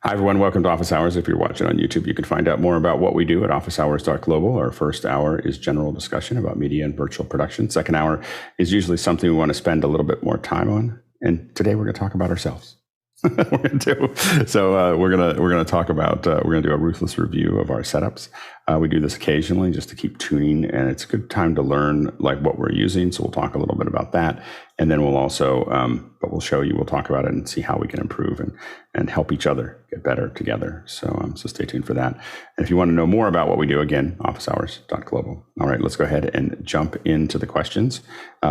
Hi, everyone. Welcome to Office Hours. If you're watching on YouTube, you can find out more about what we do at officehours.global. Our first hour is general discussion about media and virtual production. Second hour is usually something we want to spend a little bit more time on. And today we're going to talk about ourselves. We're going to talk about we're going to do a ruthless review of our setups. We do this occasionally just to keep tuning, and it's a good time to learn like what we're using. So we'll talk a little bit about that, and then we'll also we'll talk about it and see how we can improve and help each other get better together. So stay tuned for that. And if you want to know more about what we do, again, officehours.global. All right, let's go ahead and jump into the questions.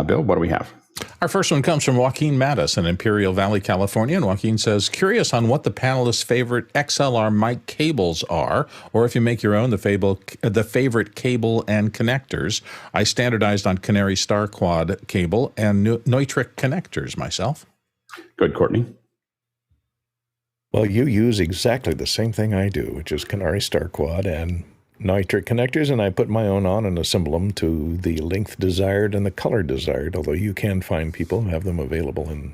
Bill, what do we have? Our first one comes from Joaquin Mattis in Imperial Valley, California. And Joaquin says, curious on what the panelists' favorite XLR mic cables are, or if you make your own, the favorite cable and connectors. I standardized on Canary Star Quad cable and Neutrik connectors myself. Good, Courtney. Well, you use exactly the same thing I do, which is Canary Star Quad and Neutrik connectors, and I put my own on and assemble them to the length desired and the color desired, although you can find people who have them available in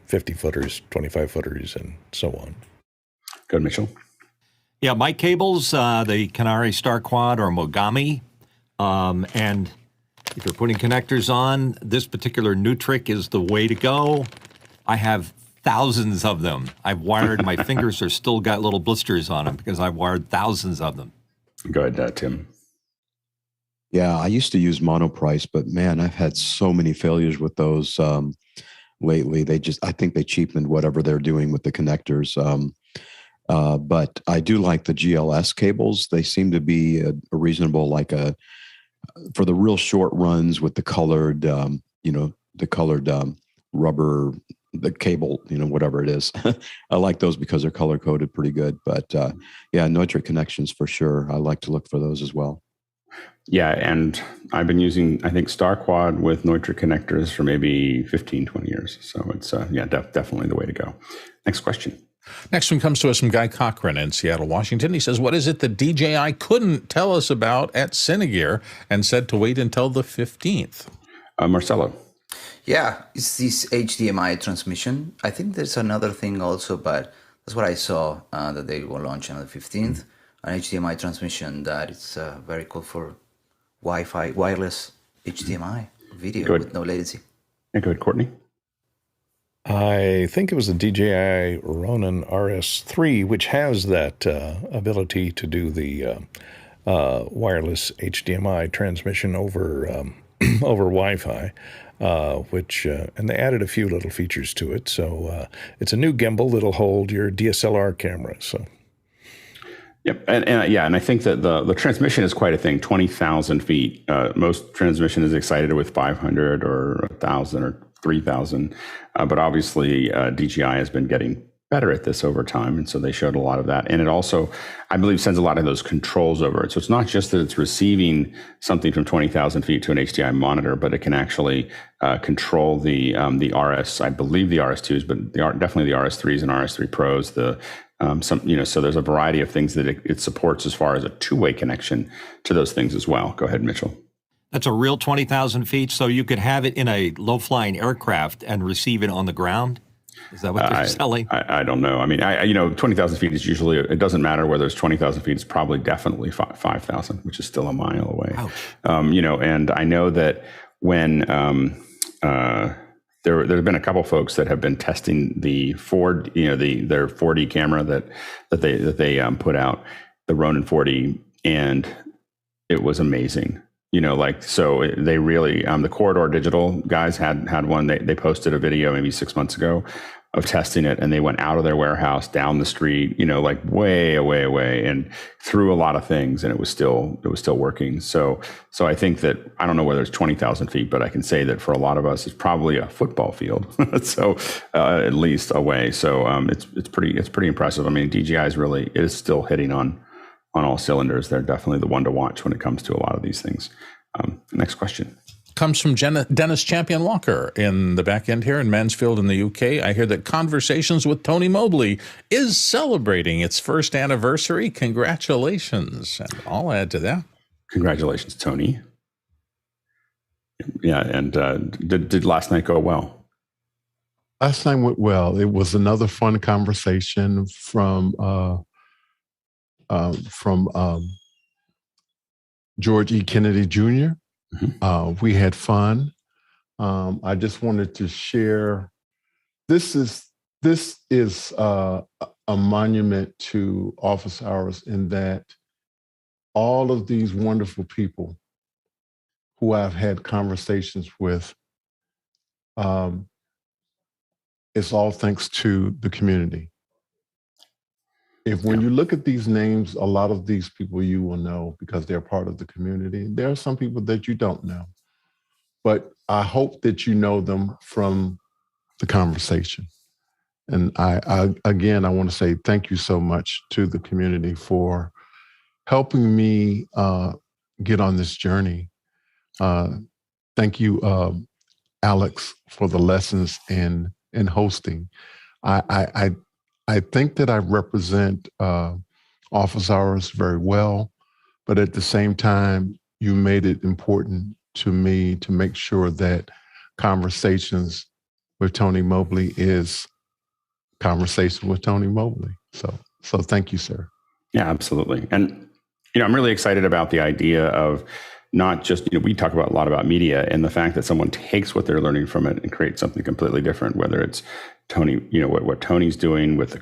50 footers, 25 footers, and so on. Good, Mitchell. Yeah, mic cables, the Canary Star Quad or Mogami, and if you're putting connectors on, this particular Neutrik is the way to go. I have thousands of them. I've wired, my fingers are still got little blisters on them because I've wired thousands of them. Go ahead, Tim. Yeah, I used to use Monoprice, but man, I've had so many failures with those lately. I think they cheapened whatever they're doing with the connectors. But I do like the GLS cables. They seem to be a reasonable, for the real short runs with the colored, rubber, the cable, whatever it is. I like those because they're color coded pretty good. But yeah, Neutrik connections for sure. I like to look for those as well. Yeah, and I've been using, I think, Star Quad with Neutrik connectors for maybe 15, 20 years. So it's, definitely the way to go. Next question. Next one comes to us from Guy Cochran in Seattle, Washington. He says, what is it that DJI couldn't tell us about at Cinegear and said to wait until the 15th? Marcelo. Yeah, it's this HDMI transmission. I think there's another thing also, but that's what I saw that they will launch on the 15th. An HDMI transmission that is very cool for Wi-Fi, wireless HDMI video with no latency. Yeah, go ahead, Courtney. I think it was the DJI Ronin RS3, which has that ability to do the wireless HDMI transmission over over Wi-Fi. And they added a few little features to it. So it's a new gimbal that'll hold your DSLR camera. So. Yep, and I think that the transmission is quite a thing. 20,000 feet. Most transmission is excited with 500 or 1,000 or 3,000, but obviously DJI has been getting better at this over time, and so they showed a lot of that. And it also, I believe, sends a lot of those controls over it. So it's not just that it's receiving something from 20,000 feet to an HDMI monitor, but it can actually control the RS, I believe the RS2s, but definitely the RS3s and RS3 Pros. So there's a variety of things that it supports as far as a two-way connection to those things as well. Go ahead, Mitchell. That's a real 20,000 feet, so you could have it in a low-flying aircraft and receive it on the ground? Is that what they're selling? I don't know. I mean, 20,000 feet is usually, it doesn't matter whether it's 20,000 feet, it's probably definitely 5,000, which is still a mile away. And I know that when there's been a couple folks that have been testing the Ford, their 4D camera that they put out, the Ronin 4D, and it was amazing. So they really, the Corridor Digital guys had one. They posted a video maybe 6 months ago of testing it, and they went out of their warehouse down the street, way away, and through a lot of things, and it was still working. So I think that, I don't know whether it's 20,000 feet, but I can say that for a lot of us, it's probably a football field. So at least away. So it's pretty impressive. I mean, DJI is still hitting on all cylinders. They're definitely the one to watch when it comes to a lot of these things. Next question. Comes from Dennis Champion Walker in the back end here in Mansfield in the UK. I hear that Conversations with Tony Mobley is celebrating its first anniversary. Congratulations. And I'll add to that. Congratulations, Tony. Yeah, and did last night go well? last night went well. It was another fun conversation from George E. Kennedy Jr. We had fun. I just wanted to share. This is a monument to office hours in that all of these wonderful people who I've had conversations with, it's all thanks to the community. When you look at these names, a lot of these people you will know because they're part of the community. There are some people that you don't know, but I hope that you know them from the conversation. And I again, I want to say thank you so much to the community for helping me get on this journey. Thank you, Alex, for the lessons in hosting. I think that I represent office hours very well, but at the same time, you made it important to me to make sure that Conversations with Tony Mobley is Conversation with Tony Mobley. So thank you, sir. Yeah, absolutely. And, I'm really excited about the idea of not just, we talk about a lot about media and the fact that someone takes what they're learning from it and creates something completely different, whether it's Tony, what Tony's doing with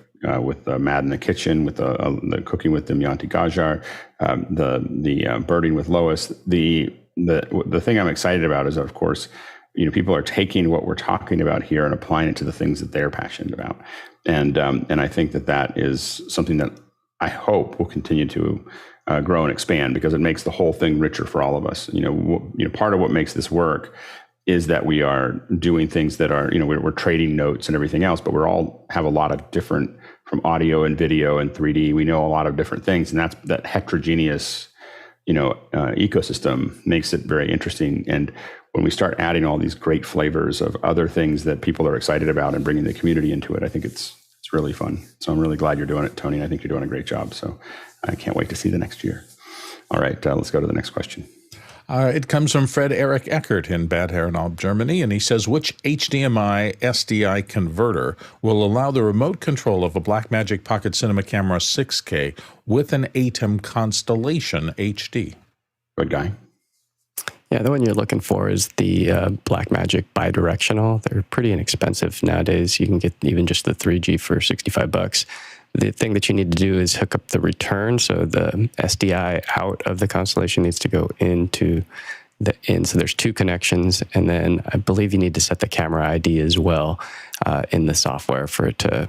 Mad in the Kitchen, with the cooking with Damayanti Gajar, the birding with Lois. The thing I'm excited about is, of course, people are taking what we're talking about here and applying it to the things that they're passionate about. And I think that is something that I hope will continue to grow and expand, because it makes the whole thing richer for all of us. Part of what makes this work is that we are doing things that are, we're trading notes and everything else, but we're all have a lot of different, from audio and video and 3D, we know a lot of different things. And that heterogeneous, ecosystem makes it very interesting. And when we start adding all these great flavors of other things that people are excited about and bringing the community into it, I think it's really fun. So I'm really glad you're doing it, Tony. I think you're doing a great job. So I can't wait to see the next year. All right, let's go to the next question. It comes from Fred Eric Eckert in Bad Herrenalb, Germany, and he says, which HDMI-SDI converter will allow the remote control of a Blackmagic Pocket Cinema Camera 6K with an Atem-Constellation-HD? Good guy. Yeah, the one you're looking for is the Blackmagic bidirectional. They're pretty inexpensive nowadays. You can get even just the 3G for $65. The thing that you need to do is hook up the return. So the SDI out of the Constellation needs to go into the in. So there's two connections. And then I believe you need to set the camera ID as well in the software for it to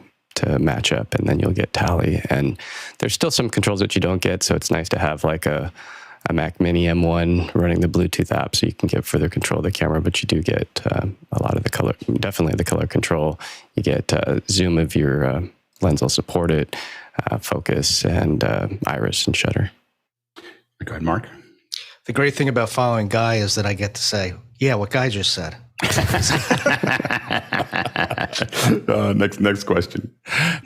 match up. And then you'll get tally. And there's still some controls that you don't get. So it's nice to have like a Mac Mini M1 running the Bluetooth app so you can get further control of the camera, but you do get a lot of the color, definitely the color control. You get zoom of your lens will support it, focus, and iris and shutter. Go ahead, Mark. The great thing about following Guy is that I get to say, yeah, what Guy just said. Next question.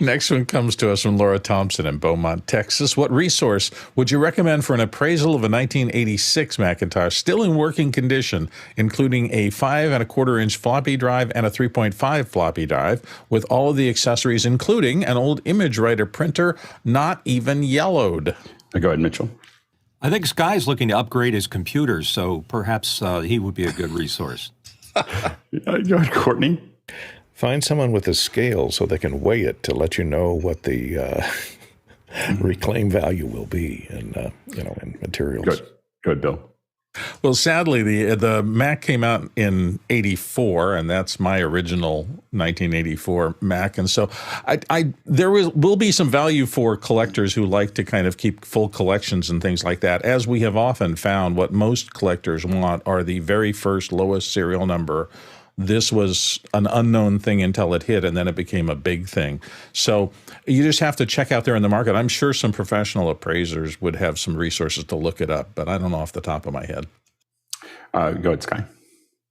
Next one comes to us from Laura Thompson in Beaumont, Texas. What resource would you recommend for an appraisal of a 1986 Macintosh still in working condition, including a 5.25-inch floppy drive and a 3.5 floppy drive, with all of the accessories, including an old imagewriter printer, not even yellowed? Go ahead, Mitchell. I think Schy's looking to upgrade his computers, so perhaps he would be a good resource. Go ahead, Courtney. Find someone with a scale so they can weigh it to let you know what the reclaim value will be in materials. Good, Bill. Well, sadly, the Mac came out in '84, and that's my original 1984 Mac. And so there will be some value for collectors who like to kind of keep full collections and things like that. As we have often found, what most collectors want are the very first lowest serial number. This was an unknown thing until it hit, and then it became a big thing. So you just have to check out there in the market. I'm sure some professional appraisers would have some resources to look it up, but I don't know off the top of my head. Go ahead, Schy.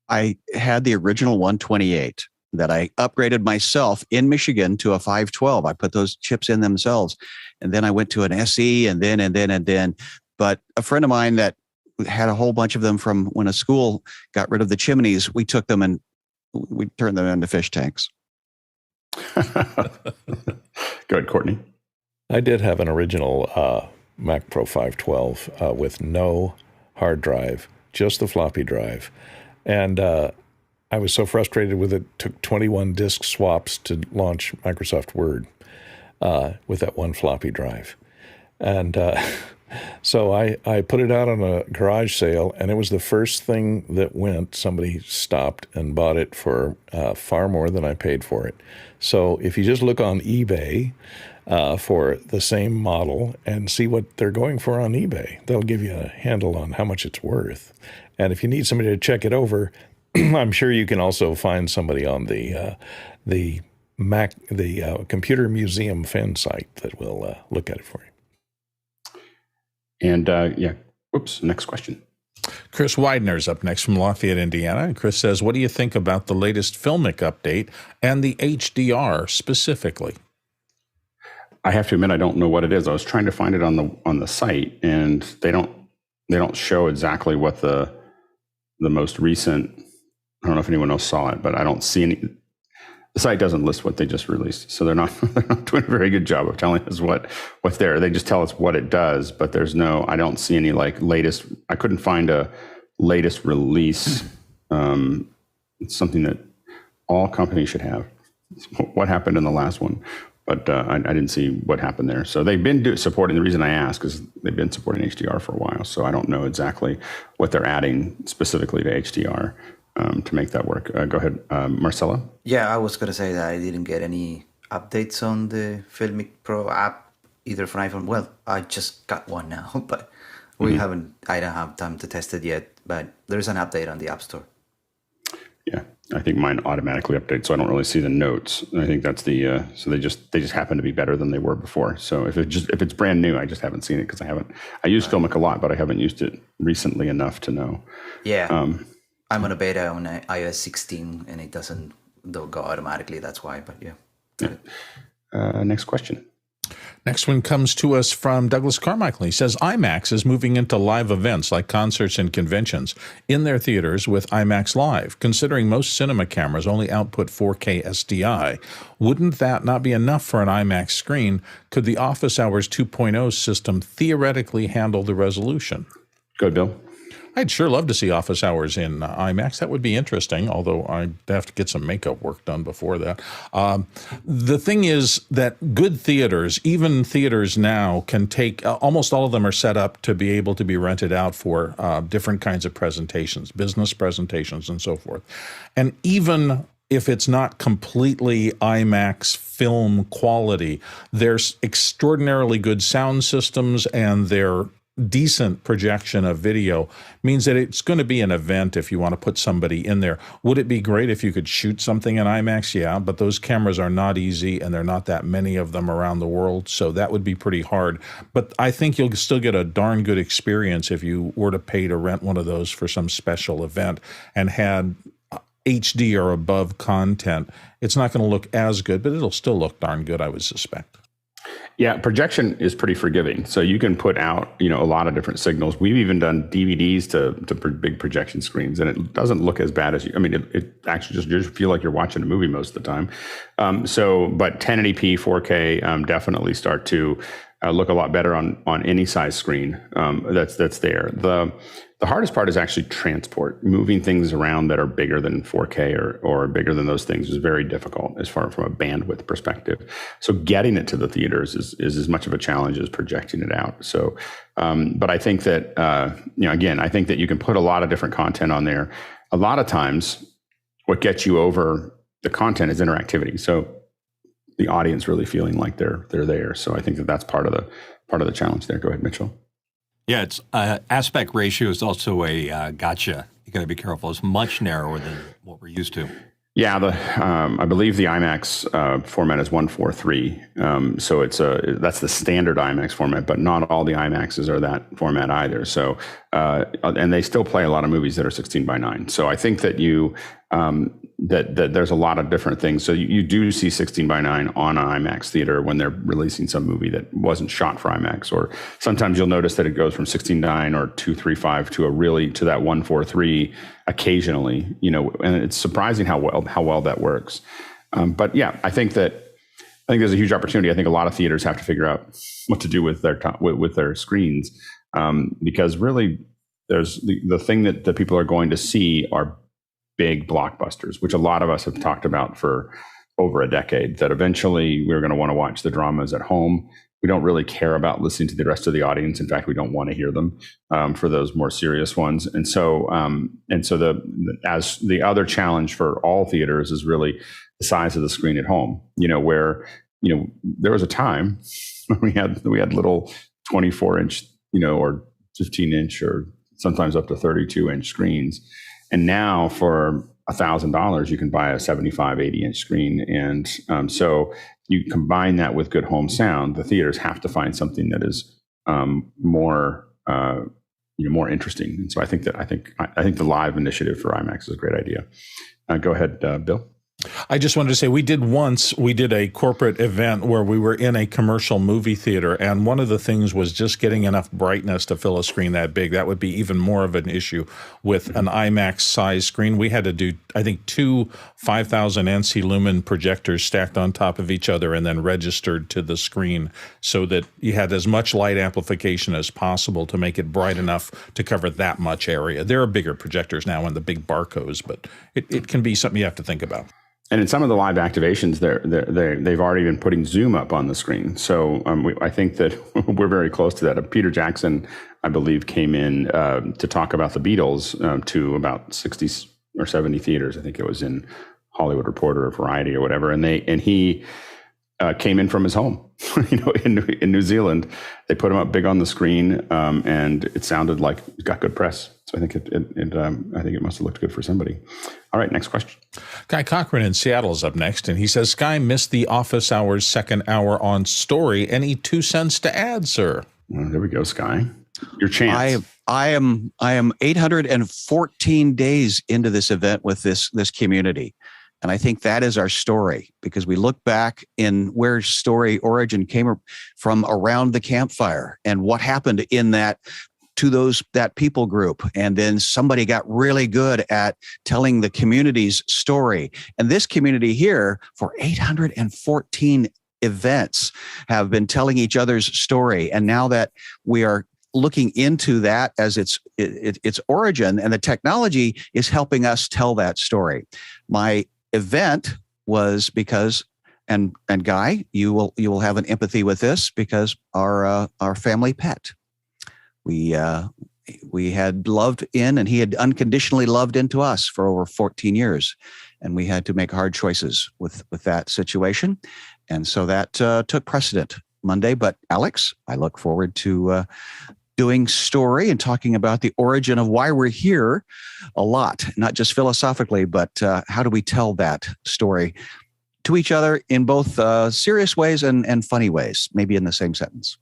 I had the original 128 that I upgraded myself in Michigan to a 512. I put those chips in themselves, and then I went to an SE, and then. But a friend of mine that had a whole bunch of them from when a school got rid of the chimneys, we took them and we turned them into fish tanks. Go ahead, Courtney. I did have an original Mac Pro 512 with no hard drive, just the floppy drive. And I was so frustrated with it, took 21 disk swaps to launch Microsoft Word with that one floppy drive. And so I put it out on a garage sale, and it was the first thing that went. Somebody stopped and bought it for far more than I paid for it. So if you just look on eBay for the same model and see what they're going for on eBay, they'll give you a handle on how much it's worth. And if you need somebody to check it over, I'm sure you can also find somebody on the Computer Museum fan site that will look at it for you. And next question. Chris Widener's up next from Lafayette, Indiana. And Chris says, what do you think about the latest Filmic update and the HDR specifically? I have to admit, I don't know what it is. I was trying to find it on the site, and they don't show exactly what the most recent. I don't know if anyone else saw it, but I don't see any. The site doesn't list what they just released, so they're not doing a very good job of telling us what's there. They just tell us what it does, but there's no. I don't see any like latest. I couldn't find a latest release. It's something that all companies should have. It's what happened in the last one, but I didn't see what happened there. So they've been supporting. The reason I ask is they've been supporting HDR for a while, so I don't know exactly what they're adding specifically to HDR. To make that work. Go ahead, Marcella. Yeah, I was going to say that I didn't get any updates on the Filmic Pro app, either for iPhone. Well, I just got one now, but I don't have time to test it yet, but there's an update on the App Store. Yeah, I think mine automatically updates, so I don't really see the notes. I think that's the, so they just happen to be better than they were before. So if it's brand new, I just haven't seen it because I use Filmic a lot, but I haven't used it recently enough to know. Yeah. I'm on a beta on iOS 16, and it doesn't go automatically. That's why, but yeah. Next question. Next one comes to us from Douglas Carmichael. He says, IMAX is moving into live events like concerts and conventions in their theaters with IMAX Live. Considering most cinema cameras only output 4K SDI, wouldn't that not be enough for an IMAX screen? Could the Office Hours 2.0 system theoretically handle the resolution? Go ahead, Bill. I'd sure love to see Office Hours in IMAX. That would be interesting, although I'd have to get some makeup work done before that. The thing is that good theaters, even theaters now, can take, almost all of them are set up to be able to be rented out for different kinds of presentations, business presentations and so forth. And even if it's not completely IMAX film quality, there's extraordinarily good sound systems, and they're decent projection of video means that it's going to be an event if you want to put somebody in there. Would it be great if you could shoot something in IMAX? Yeah, but those cameras are not easy, and there are not that many of them around the world, so that would be pretty hard. But I think you'll still get a darn good experience if you were to pay to rent one of those for some special event and had HD or above content. It's not going to look as good, but it'll still look darn good, I would suspect. Yeah, projection is pretty forgiving. So you can put out, a lot of different signals. We've even done DVDs to big projection screens, and it doesn't look as bad as it actually you just feel like you're watching a movie most of the time. But 1080p, 4K definitely start to look a lot better on any size screen that's there. The hardest part is actually transport. Moving things around that are bigger than 4K or bigger than those things is very difficult as far from a bandwidth perspective. So getting it to the theaters is as much of a challenge as projecting it out. So, but I think that, again, I think that you can put a lot of different content on there. A lot of times what gets you over the content is interactivity. So the audience really feeling like they're there. So I think that's part of the challenge there. Go ahead, Mitchell. Yeah, it's aspect ratio is also a gotcha. You got to be careful. It's much narrower than what we're used to. Yeah, I believe the IMAX format is 1:4:3. So that's the standard IMAX format, but not all the IMAXs are that format either. So and they still play a lot of movies that are 16:9. So I think that that there's a lot of different things. So you do see 16:9 on an IMAX theater when they're releasing some movie that wasn't shot for IMAX, or sometimes you'll notice that it goes from 16:9 or 2:35 to that 1:4:3 occasionally, and it's surprising how well that works. But yeah, I think there's a huge opportunity. I think a lot of theaters have to figure out what to do with their screens, because really, there's the thing that the people are going to see are big blockbusters, which a lot of us have talked about for over a decade. That eventually we're going to want to watch the dramas at home. We don't really care about listening to the rest of the audience. In fact, we don't want to hear them for those more serious ones. And so the other challenge for all theaters is really the size of the screen at home. Where there was a time when we had little 24-inch, or 15-inch, or sometimes up to 32-inch screens, and now for $1,000 you can buy a 75, 80-inch screen, and so you combine that with good home sound. The theaters have to find something that is more interesting. And so I think the live initiative for IMAX is a great idea. Go ahead, Bill. I just wanted to say we did a corporate event where we were in a commercial movie theater, and one of the things was just getting enough brightness to fill a screen that big. That would be even more of an issue with an IMAX size screen. We had to do, I think, 2 5,000 NC lumen projectors stacked on top of each other and then registered to the screen so that you had as much light amplification as possible to make it bright enough to cover that much area. There are bigger projectors now and the big barcodes, but it can be something you have to think about. And in some of the live activations, they've already been putting zoom up on the screen. So I think that we're very close to that. Peter Jackson, I believe, came in to talk about the Beatles to about 60 or 70 theaters. I think it was in Hollywood Reporter or Variety or whatever. And he came in from his home, in New Zealand. They put him up big on the screen, and it sounded like it got good press. So I think it must have looked good for somebody. All right, next question. Guy Cochran in Seattle is up next, and he says, Schy missed the office hours second hour on story. Any 2 cents to add, sir? Well, there we go, Schy. Your chance. I am 814 days into this event with this community. And I think that is our story, because we look back in where story origin came from around the campfire and what happened in that people group. And then somebody got really good at telling the community's story. And this community here, for 814 events, have been telling each other's story. And now that we are looking into that as its origin, and the technology is helping us tell that story. My event was because, and Guy, you will have an empathy with this, because our family pet, we had loved in, and he had unconditionally loved into us for over 14 years, and we had to make hard choices with that situation, and so that took precedent Monday. But Alex, I look forward to doing story and talking about the origin of why we're here a lot, not just philosophically, but how do we tell that story to each other in both serious ways and funny ways, maybe in the same sentence.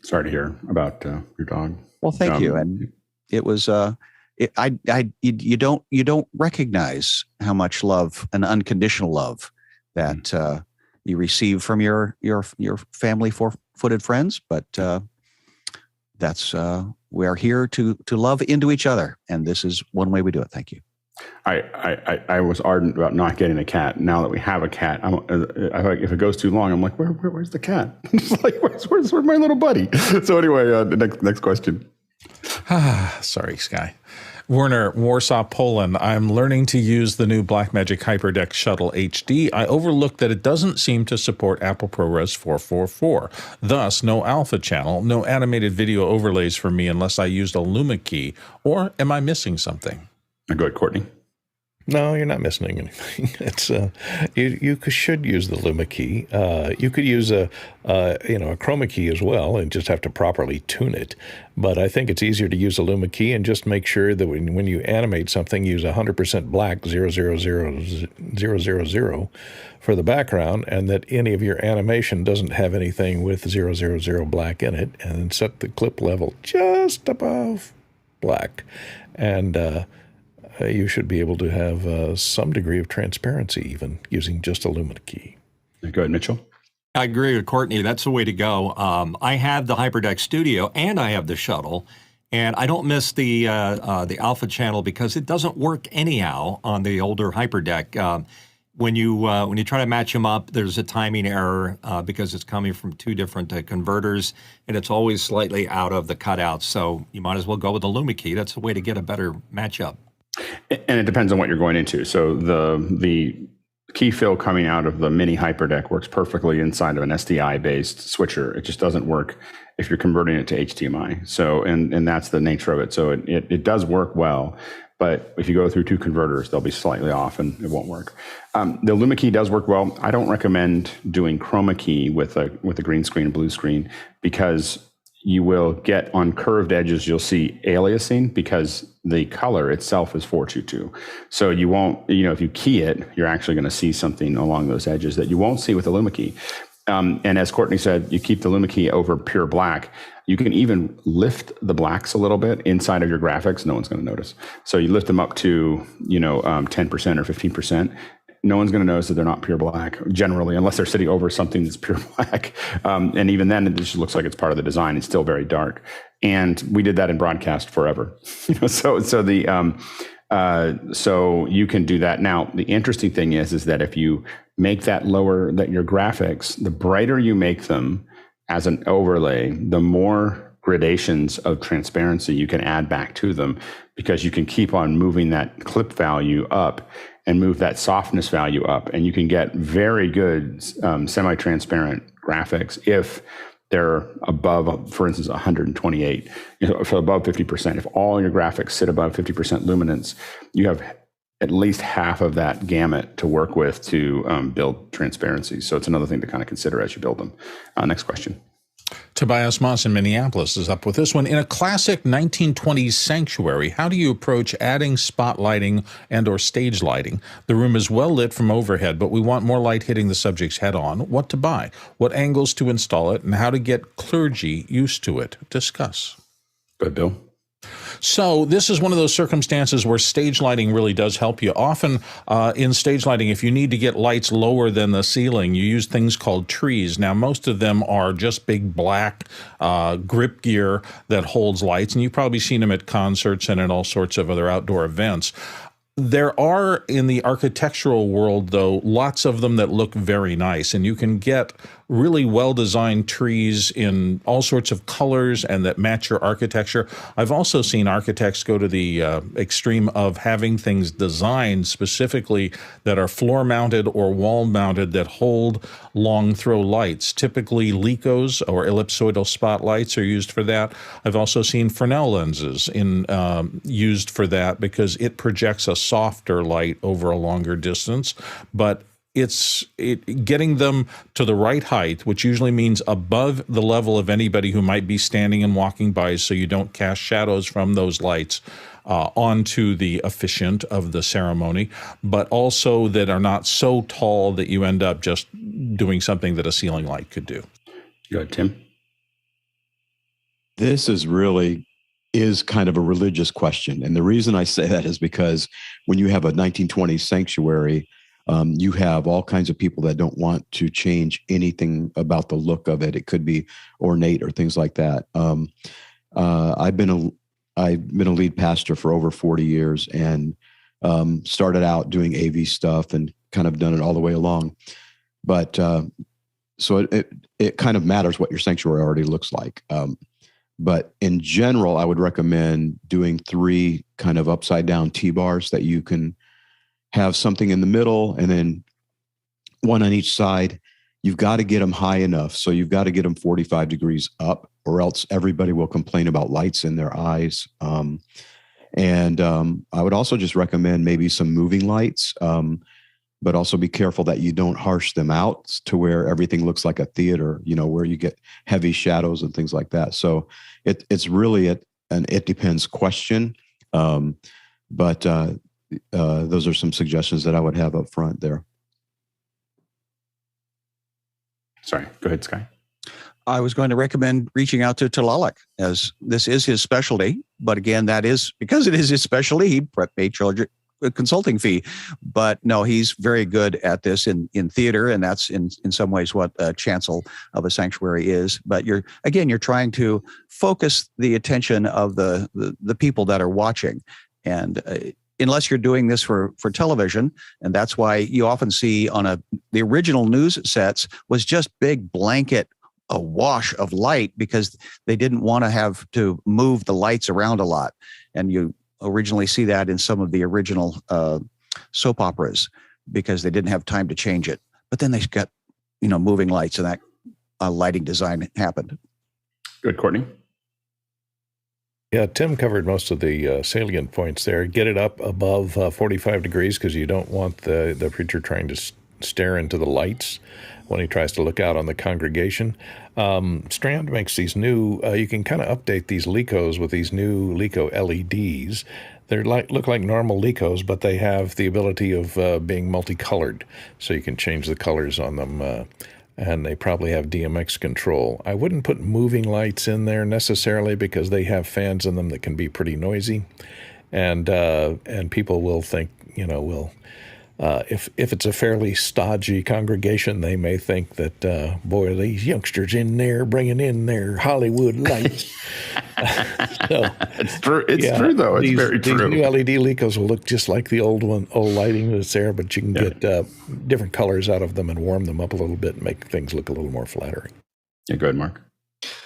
Sorry to hear about your dog. Well, thank you. And it was, you don't recognize how much love and unconditional love that you receive from your family, four-footed friends, but that's we are here to love into each other, and this is one way we do it. Thank you. I was ardent about not getting a cat. Now that we have a cat, if it goes too long, I'm like, where's the cat? It's like, where's my little buddy? So anyway, next question. Sorry, Schy. Werner, Warsaw, Poland. I'm learning to use the new Blackmagic HyperDeck Shuttle HD. I overlooked that it doesn't seem to support Apple ProRes 444. Thus, no alpha channel, no animated video overlays for me unless I used a Luma key. Or am I missing something? Go ahead, Courtney. No, you're not missing anything. It's you should use the Luma key. You could use a chroma key as well, and just have to properly tune it. But I think it's easier to use a Luma key and just make sure that when you animate something, use 100% black 000 for the background, and that any of your animation doesn't have anything with 000 black in it, and set the clip level just above black, and you should be able to have some degree of transparency even using just a Luma key. Go ahead, Mitchell. I agree with Courtney. That's the way to go. I have the HyperDeck Studio and I have the Shuttle, and I don't miss the alpha channel because it doesn't work anyhow on the older HyperDeck. when you try to match them up, there's a timing error because it's coming from two different converters, and it's always slightly out of the cutout. So you might as well go with the Luma key. That's a way to get a better matchup. And it depends on what you're going into. So the key fill coming out of the mini HyperDeck works perfectly inside of an SDI-based switcher. It just doesn't work if you're converting it to HDMI. So, and that's the nature of it. So it does work well. But if you go through two converters, they'll be slightly off and it won't work. The Luma key does work well. I don't recommend doing chroma key with a green screen, blue screen, because you will get on curved edges, you'll see aliasing because the color itself is 422. So you won't, if you key it, you're actually going to see something along those edges that you won't see with the Luma key. And as Courtney said, you keep the Luma key over pure black. You can even lift the blacks a little bit inside of your graphics. No one's going to notice. So you lift them up to, 10% or 15%. No one's going to notice that they're not pure black generally, unless they're sitting over something that's pure black. And even then, it just looks like it's part of the design. It's still very dark. And we did that in broadcast forever. So you can do that. Now, the interesting thing is that if you make that lower, that your graphics, the brighter you make them as an overlay, the more gradations of transparency you can add back to them, because you can keep on moving that clip value up and move that softness value up. And you can get very good semi-transparent graphics if they're above, for instance, 128, if above 50%. If all your graphics sit above 50% luminance, you have at least half of that gamut to work with to build transparency. So it's another thing to kind of consider as you build them. Next question. Tobias Moss in Minneapolis is up with this one. In a classic 1920s sanctuary, how do you approach adding spotlighting and or stage lighting? The room is well lit from overhead, but we want more light hitting the subject's head on. What to buy? What angles to install it? And how to get clergy used to it? Discuss. Go ahead, Bill. So this is one of those circumstances where stage lighting really does help you. Often in stage lighting, if you need to get lights lower than the ceiling, you use things called trees. Now, most of them are just big black grip gear that holds lights, and you've probably seen them at concerts and at all sorts of other outdoor events. There are, in the architectural world, though, lots of them that look very nice, and you can get really well-designed trees in all sorts of colors and that match your architecture. I've also seen architects go to the extreme of having things designed specifically that are floor-mounted or wall-mounted that hold long-throw lights. Typically, Licos or ellipsoidal spotlights are used for that. I've also seen Fresnel lenses used for that because it projects a softer light over a longer distance, but it's getting them to the right height, which usually means above the level of anybody who might be standing and walking by, so you don't cast shadows from those lights onto the officiant of the ceremony, but also that are not so tall that you end up just doing something that a ceiling light could do. Go ahead, Tim. This is kind of a religious question. And the reason I say that is because when you have a 1920s sanctuary, you have all kinds of people that don't want to change anything about the look of it. It could be ornate or things like that. I've been a lead pastor for over 40 years and started out doing AV stuff and kind of done it all the way along. But so it kind of matters what your sanctuary already looks like. But in general, I would recommend doing 3 kind of upside down T-bars that you can have something in the middle and then one on each side. You've got to get them high enough. So you've got to get them 45 degrees up, or else everybody will complain about lights in their eyes. I would also just recommend maybe some moving lights, but also be careful that you don't harsh them out to where everything looks like a theater, where you get heavy shadows and things like that. So it's really an it depends question. But those are some suggestions that I would have up front there. Sorry, go ahead, Schy. I was going to recommend reaching out to Teradek, as this is his specialty. But again, that is because it is his specialty, he may charge a consulting fee. But no, he's very good at this in theater, and that's in some ways what a chancel of a sanctuary is. But you're trying to focus the attention of the people that are watching. And unless you're doing this for television. And that's why you often see on the original news sets was just big blanket, a wash of light, because they didn't want to have to move the lights around a lot. And you originally see that in some of the original soap operas because they didn't have time to change it. But then they got, moving lights, and that lighting design happened. Good, Courtney. Yeah, Tim covered most of the salient points there. Get it up above 45 degrees because you don't want the preacher trying to stare into the lights when he tries to look out on the congregation. Strand makes these new, you can kind of update these Lecos with these new Leco LEDs. They look like normal Lecos, but they have the ability of being multicolored, so you can change the colors on them. And they probably have DMX control. I wouldn't put moving lights in there necessarily because they have fans in them that can be pretty noisy, and people will think, if it's a fairly stodgy congregation, they may think that boy, these youngsters in there bringing in their Hollywood lights. So, it's true. It's true, though. It's very true. These new LED Lecos will look just like the old lighting that's there, but you can get different colors out of them and warm them up a little bit and make things look a little more flattering. Yeah, go ahead, Mark.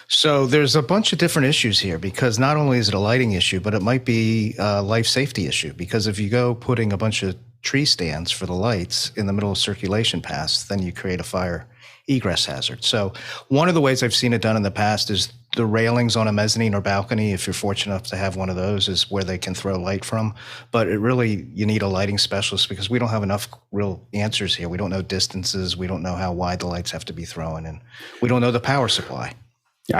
So there's a bunch of different issues here, because not only is it a lighting issue, but it might be a life safety issue, because if you go putting a bunch of tree stands for the lights in the middle of circulation paths, then you create a fire egress hazard. So one of the ways I've seen it done in the past is the railings on a mezzanine or balcony, if you're fortunate enough to have one of those, is where they can throw light from. But you need a lighting specialist, because we don't have enough real answers here. We don't know distances. We don't know how wide the lights have to be thrown, and we don't know the power supply. Yeah,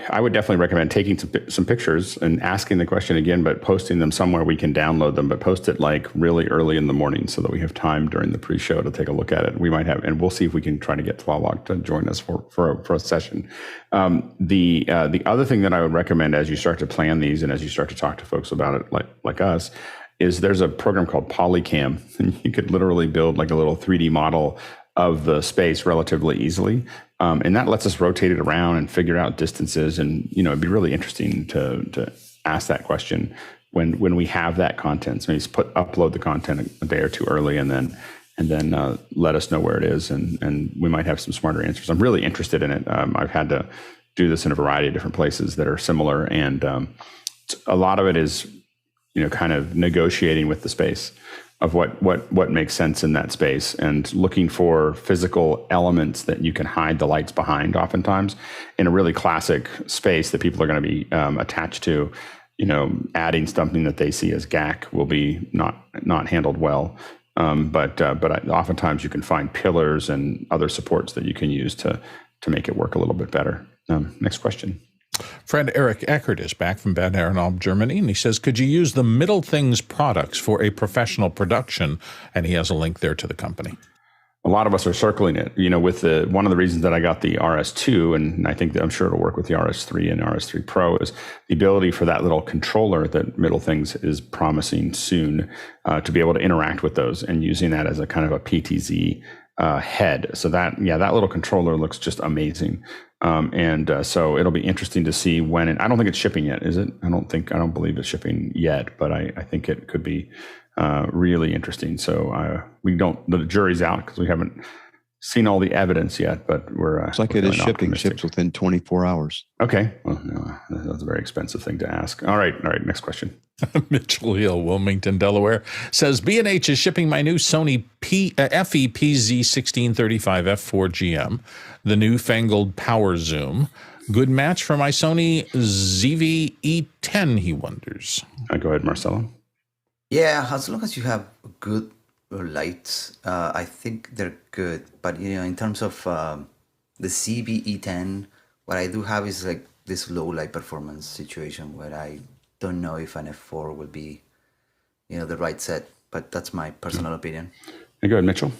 I would definitely recommend taking some pictures and asking the question again, but posting them somewhere we can download them, but post it like really early in the morning so that we have time during the pre-show to take a look at it. We might have, and we'll see if we can try to get Twalog to join us for a session. The other thing that I would recommend as you start to plan these and as you start to talk to folks about it, like us, is there's a program called Polycam, and you could literally build like a little 3D model of the space relatively easily. And that lets us rotate it around and figure out distances. And, it'd be really interesting to ask that question when we have that content. So upload the content a day or two early and then let us know where it is. And we might have some smarter answers. I'm really interested in it. I've had to do this in a variety of different places that are similar. And a lot of it is, kind of negotiating with the space of what makes sense in that space, and looking for physical elements that you can hide the lights behind. Oftentimes in a really classic space that people are going to be attached to, adding something that they see as GAC will be not handled well. But oftentimes you can find pillars and other supports that you can use to make it work a little bit better. Next question. Friend Eric Eckert is back from Bad Aeronautic, Germany, and he says, could you use the MiddleThings products for a professional production? And he has a link there to the company. A lot of us are circling it, with one of the reasons that I got the RS2, and I think that I'm sure it'll work with the RS3 and RS3 Pro, is the ability for that little controller that MiddleThings is promising soon to be able to interact with those, and using that as a kind of a PTZ head. So that little controller looks just amazing. So it'll be interesting to see when, I don't think it's shipping yet, is it? I don't believe it's shipping yet, but I think it could be really interesting. So the jury's out because we haven't seen all the evidence yet, but we're it's like it is shipping, ships within 24 hours. Okay. Well, no, that's a very expensive thing to ask. All right. Next question. Mitchell Hill, Wilmington, Delaware, says B&H is shipping my new Sony FE PZ 1635 f4 GM, the new fangled power zoom. Good match for my Sony ZV-E10, he wonders. Go ahead, Marcelo. Yeah, as long as you have good lights, I think they're good. But, in terms of the ZV-E10, what I do have is like this low light performance situation where I don't know if an F4 will be, the right set. But that's my personal opinion. Go ahead, Mitchell.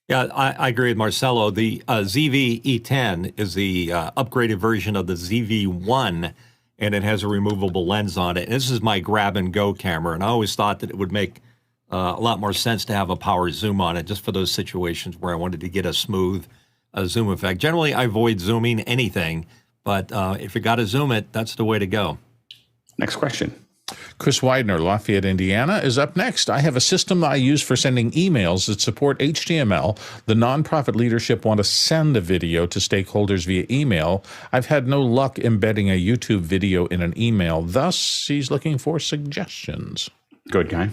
Yeah, I agree with Marcelo. The ZV-E10 is the upgraded version of the ZV-1, and it has a removable lens on it. And this is my grab-and-go camera, and I always thought that it would make a lot more sense to have a power zoom on it, just for those situations where I wanted to get a smooth zoom effect. Generally, I avoid zooming anything, but if you got to zoom it, that's the way to go. Next question. Chris Widener, Lafayette, Indiana, is up next. I have a system I use for sending emails that support HTML. The nonprofit leadership want to send a video to stakeholders via email. I've had no luck embedding a YouTube video in an email. Thus, he's looking for suggestions. Good guy.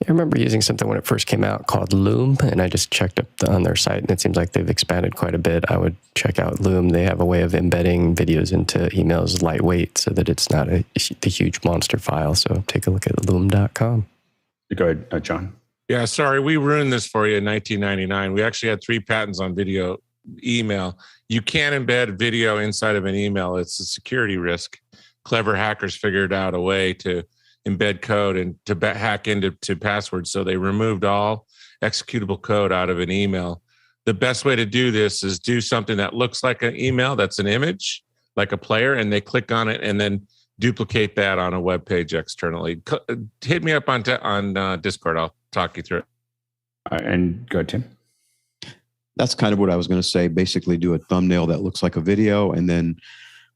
I remember using something when it first came out called Loom, and I just checked up on their site, and it seems like they've expanded quite a bit. I would check out Loom. They have a way of embedding videos into emails lightweight so that it's not a huge monster file. So take a look at loom.com. Go ahead, John. Yeah, sorry, we ruined this for you in 1999. We actually had 3 patents on video email. You can't embed video inside of an email. It's a security risk. Clever hackers figured out a way to embed code and to hack into passwords. So they removed all executable code out of an email. The best way to do this is do something that looks like an email, that's an image, like a player, and they click on it and then duplicate that on a web page externally. Hit me up on Discord. I'll talk you through it. And go ahead, Tim. That's kind of what I was going to say. Basically, do a thumbnail that looks like a video and then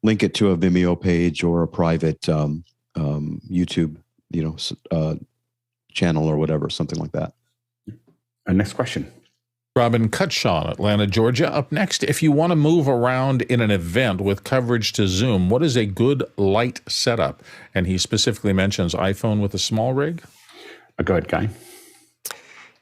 link it to a Vimeo page or a private YouTube, channel or whatever, something like that. Next question. Robin Cutshaw, Atlanta, Georgia, up next. If you want to move around in an event with coverage to Zoom, what is a good light setup? And he specifically mentions iPhone with a small rig. Go ahead, Guy.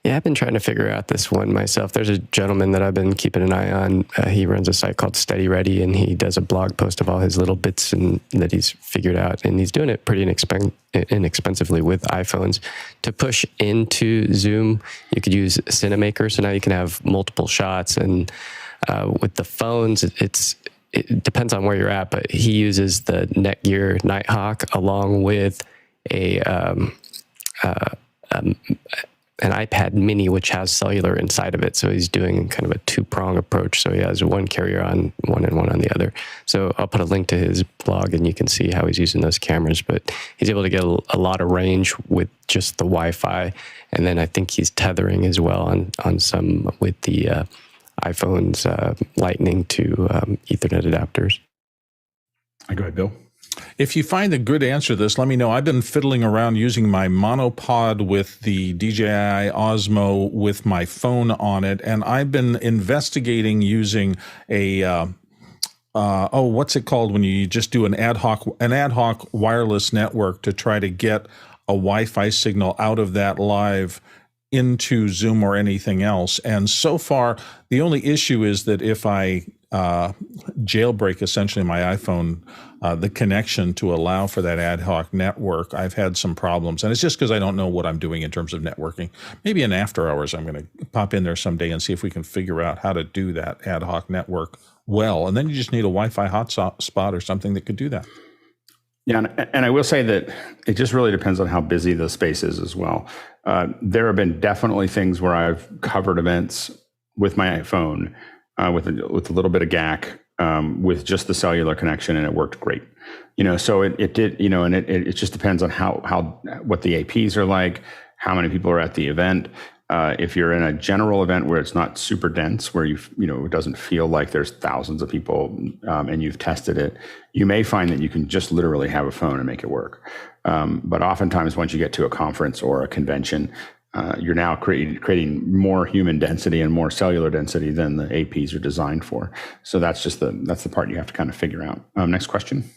Yeah, I've been trying to figure out this one myself. There's a gentleman that I've been keeping an eye on. He runs a site called Steady Ready, and he does a blog post of all his little bits that he's figured out. And he's doing it pretty inexpensively with iPhones. To push into Zoom, you could use Cinemaker, so now you can have multiple shots. And with the phones, it depends on where you're at, but he uses the Netgear Nighthawk along with an iPad mini, which has cellular inside of it. So he's doing kind of a 2-prong approach. So he has one carrier on one and one on the other. So I'll put a link to his blog and you can see how he's using those cameras. But he's able to get a lot of range with just the Wi-Fi. And then I think he's tethering as well on some with the iPhone's Lightning to Ethernet adapters. Go ahead, Bill. If you find a good answer to this, let me know. I've been fiddling around using my monopod with the DJI Osmo with my phone on it, and I've been investigating using a what's it called when you just do an ad hoc wireless network to try to get a Wi-Fi signal out of that live into Zoom or anything else. And so far, the only issue is that if I jailbreak essentially my iPhone, the connection to allow for that ad hoc network, I've had some problems. And it's just because I don't know what I'm doing in terms of networking. Maybe in after hours, I'm going to pop in there someday and see if we can figure out how to do that ad hoc network well. And then you just need a Wi-Fi hotspot or something that could do that. Yeah, and I will say that it just really depends on how busy the space is as well. There have been definitely things where I've covered events with my iPhone with a little bit of GAC with just the cellular connection, and it worked great. So it did. And it just depends on how what the APs are like, how many people are at the event. If you're in a general event where it's not super dense, where it doesn't feel like there's thousands of people and you've tested it, you may find that you can just literally have a phone and make it work. But oftentimes once you get to a conference or a convention, you're now creating more human density and more cellular density than the APs are designed for. So that's the part you have to kind of figure out. Next question.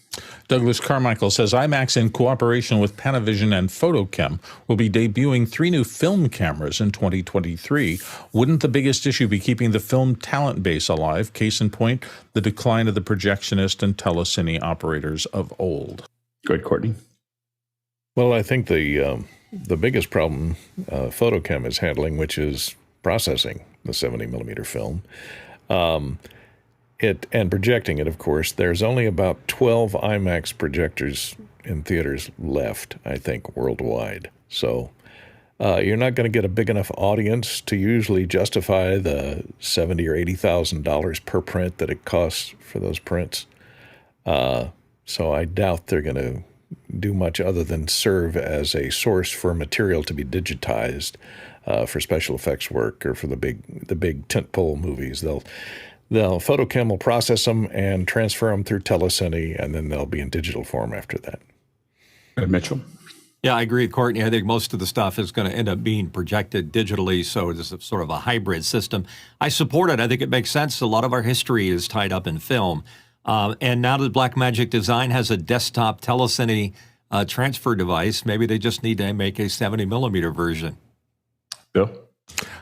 Douglas Carmichael says, IMAX, in cooperation with Panavision and FotoKem, will be debuting 3 new film cameras in 2023. Wouldn't the biggest issue be keeping the film talent base alive? Case in point, the decline of the projectionist and telecine operators of old. Good, Courtney. Well, I think the biggest problem FotoKem is handling, which is processing the 70mm film. And projecting it, of course. There's only about 12 IMAX projectors in theaters left, I think, worldwide. So you're not going to get a big enough audience to usually justify the $70,000 or $80,000 per print that it costs for those prints. So I doubt they're going to do much other than serve as a source for material to be digitized for special effects work or for the big tentpole movies. FotoKem will process them and transfer them through telecine, and then they'll be in digital form after that. Mitchell. Yeah, I agree with Courtney. I think most of the stuff is going to end up being projected digitally, so it's a sort of a hybrid system. I support it. I think it makes sense. A lot of our history is tied up in film. And now that Blackmagic Design has a desktop telecine transfer device, maybe they just need to make a 70-millimeter version. Bill?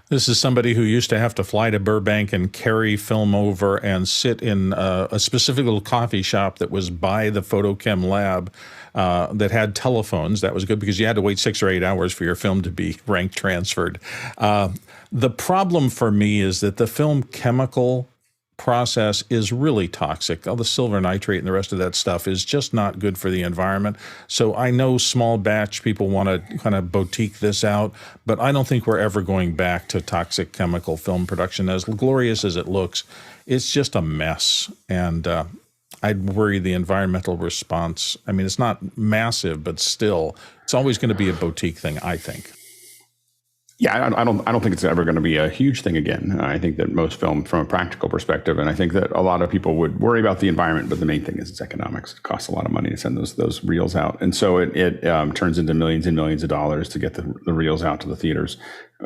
This is somebody who used to have to fly to Burbank and carry film over and sit in a specific little coffee shop that was by the FotoKem lab that had telephones. That was good because you had to wait 6 or 8 hours for your film to be rank transferred. The problem for me is that the film chemical process is really toxic. All the silver nitrate and the rest of that stuff is just not good for the environment. So I know small batch people want to kind of boutique this out, but I don't think we're ever going back to toxic chemical film production. As glorious as it looks, it's just a mess. And I'd worry the environmental response. I mean, it's not massive, but still, it's always going to be a boutique thing, I think. Yeah, I don't think it's ever going to be a huge thing again. I think that most film, from a practical perspective, and I think that a lot of people would worry about the environment, but the main thing is it's economics. It costs a lot of money to send those reels out, and so it turns into millions and millions of dollars to get the reels out to the theaters,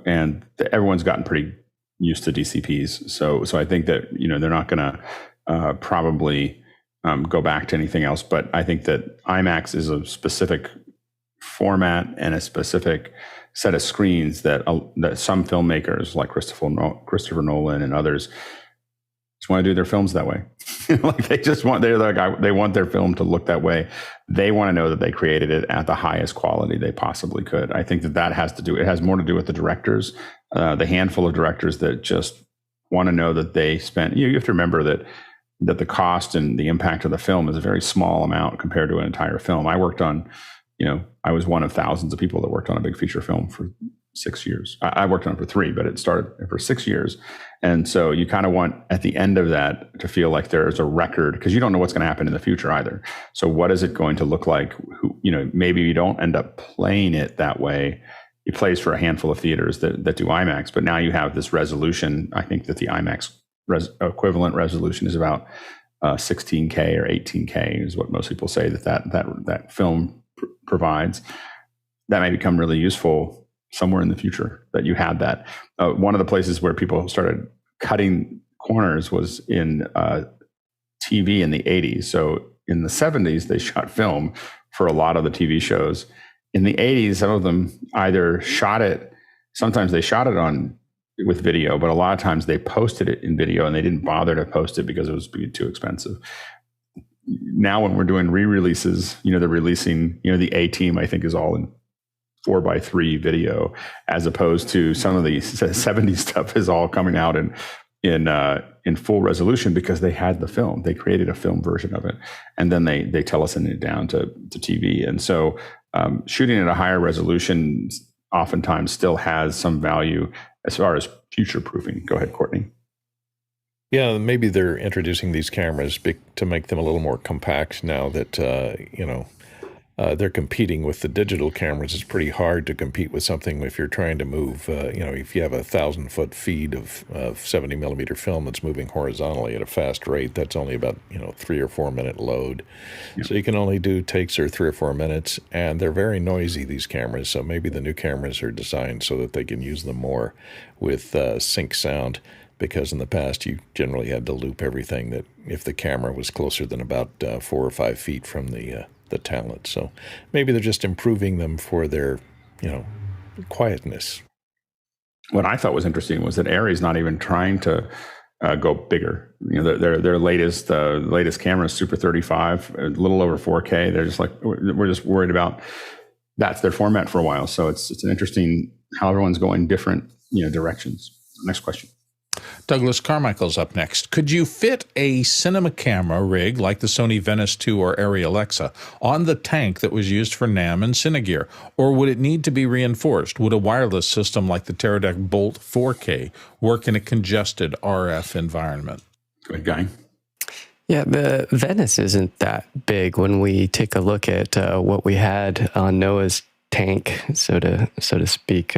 and everyone's gotten pretty used to DCPs. So I think that they're not going to probably go back to anything else. But I think that IMAX is a specific format and a specific set of screens that some filmmakers like Christopher Nolan and others just want to do their films that way. Like they want their film to look that way. They want to know that they created it at the highest quality they possibly could. I think that it has more to do with the directors, the handful of directors that just want to know that they spent. You have to remember that the cost and the impact of the film is a very small amount compared to an entire film. I worked on. I was one of thousands of people that worked on a big feature film for 6 years. I worked on it for 3, but it started for 6 years. And so you kind of want at the end of that to feel like there's a record, because you don't know what's going to happen in the future either. So what is it going to look like? Maybe you don't end up playing it that way. It plays for a handful of theaters that do IMAX, but now you have this resolution. I think that the IMAX equivalent resolution is about 16K or 18K is what most people say that film provides. That may become really useful somewhere in the future, that you had that. One of the places where people started cutting corners was in TV in the 80s. So in the 70s, they shot film for a lot of the TV shows. In the 80s, some of them either shot it, sometimes they shot it with video, but a lot of times they posted it in video and they didn't bother to post it because it was too expensive. Now when we're doing re-releases, they're releasing, the A-Team, I think, is all in 4:3 video, as opposed to some of the 70s stuff is all coming out in full resolution because they had the film. They created a film version of it, and then they telecine it down to TV. And so shooting at a higher resolution oftentimes still has some value as far as future proofing. Go ahead, Courtney. Yeah, maybe they're introducing these cameras to make them a little more compact now that, they're competing with the digital cameras. It's pretty hard to compete with something if you're trying to move, if you have 1,000-foot feed of 70-millimeter film that's moving horizontally at a fast rate, that's only about, 3 or 4 minute load. Yeah. So you can only do takes of 3 or 4 minutes, and they're very noisy, these cameras. So maybe the new cameras are designed so that they can use them more with sync sound. Because in the past, you generally had to loop everything that if the camera was closer than about 4 or 5 feet from the talent. So maybe they're just improving them for their, quietness. What I thought was interesting was that ARRI's not even trying to go bigger. Their latest camera is Super 35, a little over 4K. They're just like, we're just worried about that's their format for a while. So it's an interesting how everyone's going different directions. Next question. Douglas Carmichael's up next. Could you fit a cinema camera rig like the Sony VENICE 2 or ARRI Alexa on the tank that was used for NAMM and Cinegear? Or would it need to be reinforced? Would a wireless system like the Teradek Bolt 4K work in a congested RF environment? Go ahead, Guy. Yeah, the VENICE isn't that big. When we take a look at what we had on Noah's tank, so to speak,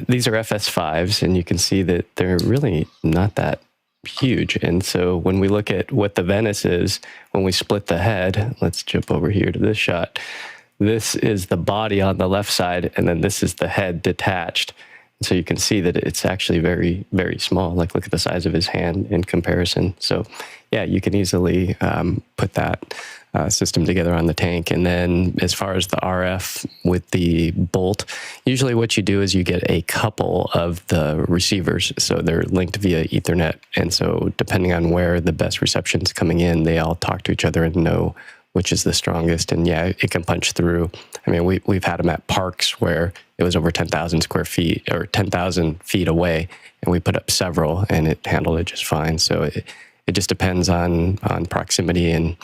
these are FS5s, and you can see that they're really not that huge. And so when we look at what the Venice is, when we split the head, let's jump over here to this shot. This is the body on the left side, and then this is the head detached. So you can see that it's actually very, very small. Like, look at the size of his hand in comparison. So yeah, you can easily put that system together on the tank. And then as far as the RF with the Bolt, usually what you do is you get a couple of the receivers. So they're linked via Ethernet. And so depending on where the best reception's coming in, they all talk to each other and know which is the strongest. And yeah, it can punch through. I mean, we've had them at parks where it was over 10,000 square feet or 10,000 feet away, and we put up several and it handled it just fine. So it just depends on proximity. And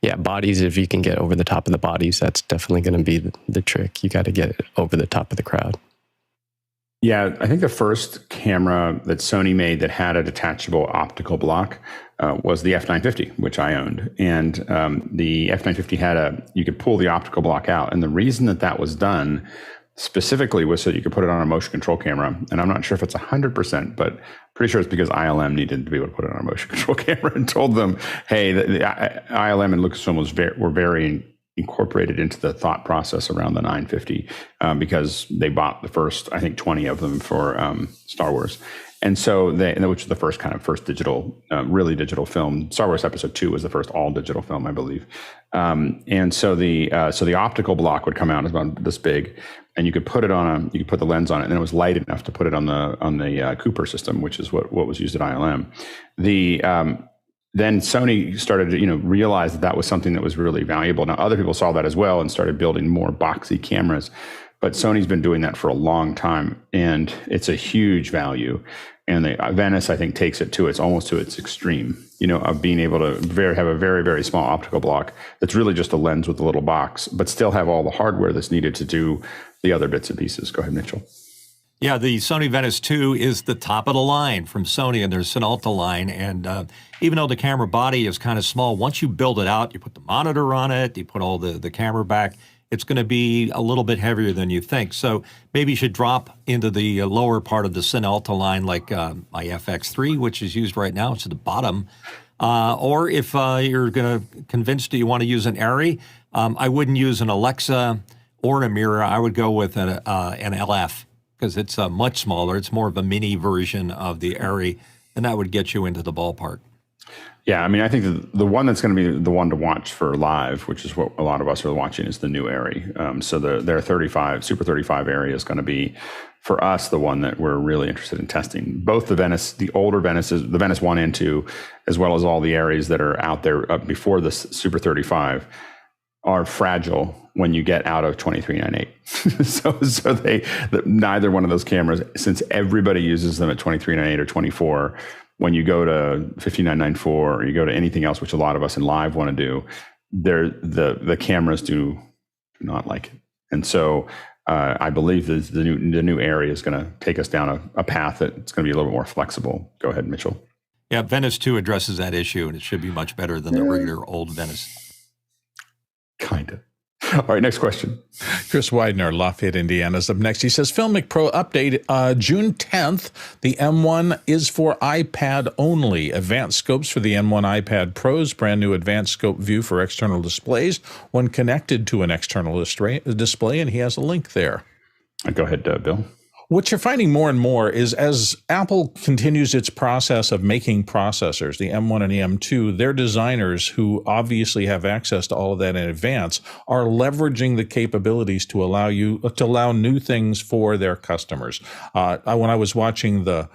yeah, bodies, if you can get over the top of the bodies, that's definitely going to be the trick. You got to get over the top of the crowd. Yeah, I think the first camera that Sony made that had a detachable optical block was the F950, which I owned. And the F950 had you could pull the optical block out. And the reason that was done specifically was so that you could put it on a motion control camera. And I'm not sure if it's 100%, but pretty sure it's because ILM needed to be able to put it on a motion control camera and told them, hey, the ILM and Lucasfilm were very incorporated into the thought process around the 950 because they bought the first, I think, 20 of them for Star Wars. And so which was the first digital, really digital film. Star Wars Episode 2 was the first all digital film, I believe. And so the optical block would come out as about this big, and you could put it on you could put the lens on it, and it was light enough to put it on the Cooper system, which is what was used at ILM. Then Sony started to, realize that was something that was really valuable. Now, other people saw that as well and started building more boxy cameras. But Sony's been doing that for a long time, and it's a huge value. And the Venice, I think, takes it almost to its extreme, of being able to have a very, very small optical block that's really just a lens with a little box, but still have all the hardware that's needed to do the other bits and pieces. Go ahead, Mitchell. Yeah, the Sony Venice 2 is the top of the line from Sony and their Cinalta line. And even though the camera body is kind of small, once you build it out, you put the monitor on it, you put all the camera back, it's going to be a little bit heavier than you think. So maybe you should drop into the lower part of the Cinalta line, like my FX3, which is used right now. It's at the bottom. Or if you're going to convinced that you want to use an ARRI, I wouldn't use an Alexa or a mirror. I would go with an LF because it's much smaller. It's more of a mini version of the ARRI, and that would get you into the ballpark. Yeah, I mean, I think the one that's going to be the one to watch for live, which is what a lot of us are watching, is the new ARRI. So their 35, Super 35 ARRI is going to be, for us, the one that we're really interested in testing. Both the Venice, the older Venices, the Venice 1 and 2, as well as all the ARRIs that are out there before the Super 35, are fragile when you get out of 2398. so neither one of those cameras, since everybody uses them at 2398 or 24, when you go to 5994 or you go to anything else, which a lot of us in live want to do, the cameras do not like it. And so I believe that the new ARRI is going to take us down a path that's going to be a little bit more flexible. Go ahead, Mitchell. Yeah, Venice 2 addresses that issue, and it should be much better than the regular old Venice. Kind of. All right, next question. Chris Widener, Lafayette, Indiana, is up next. He says, Filmic Pro update, June 10th. The M1 is for iPad only. Advanced scopes for the M1 iPad Pros. Brand new advanced scope view for external displays when connected to an external display, and he has a link there. Go ahead, Bill. What you're finding more and more is as Apple continues its process of making processors, the M1 and the M2, their designers who obviously have access to all of that in advance are leveraging the capabilities to allow new things for their customers. When I was watching the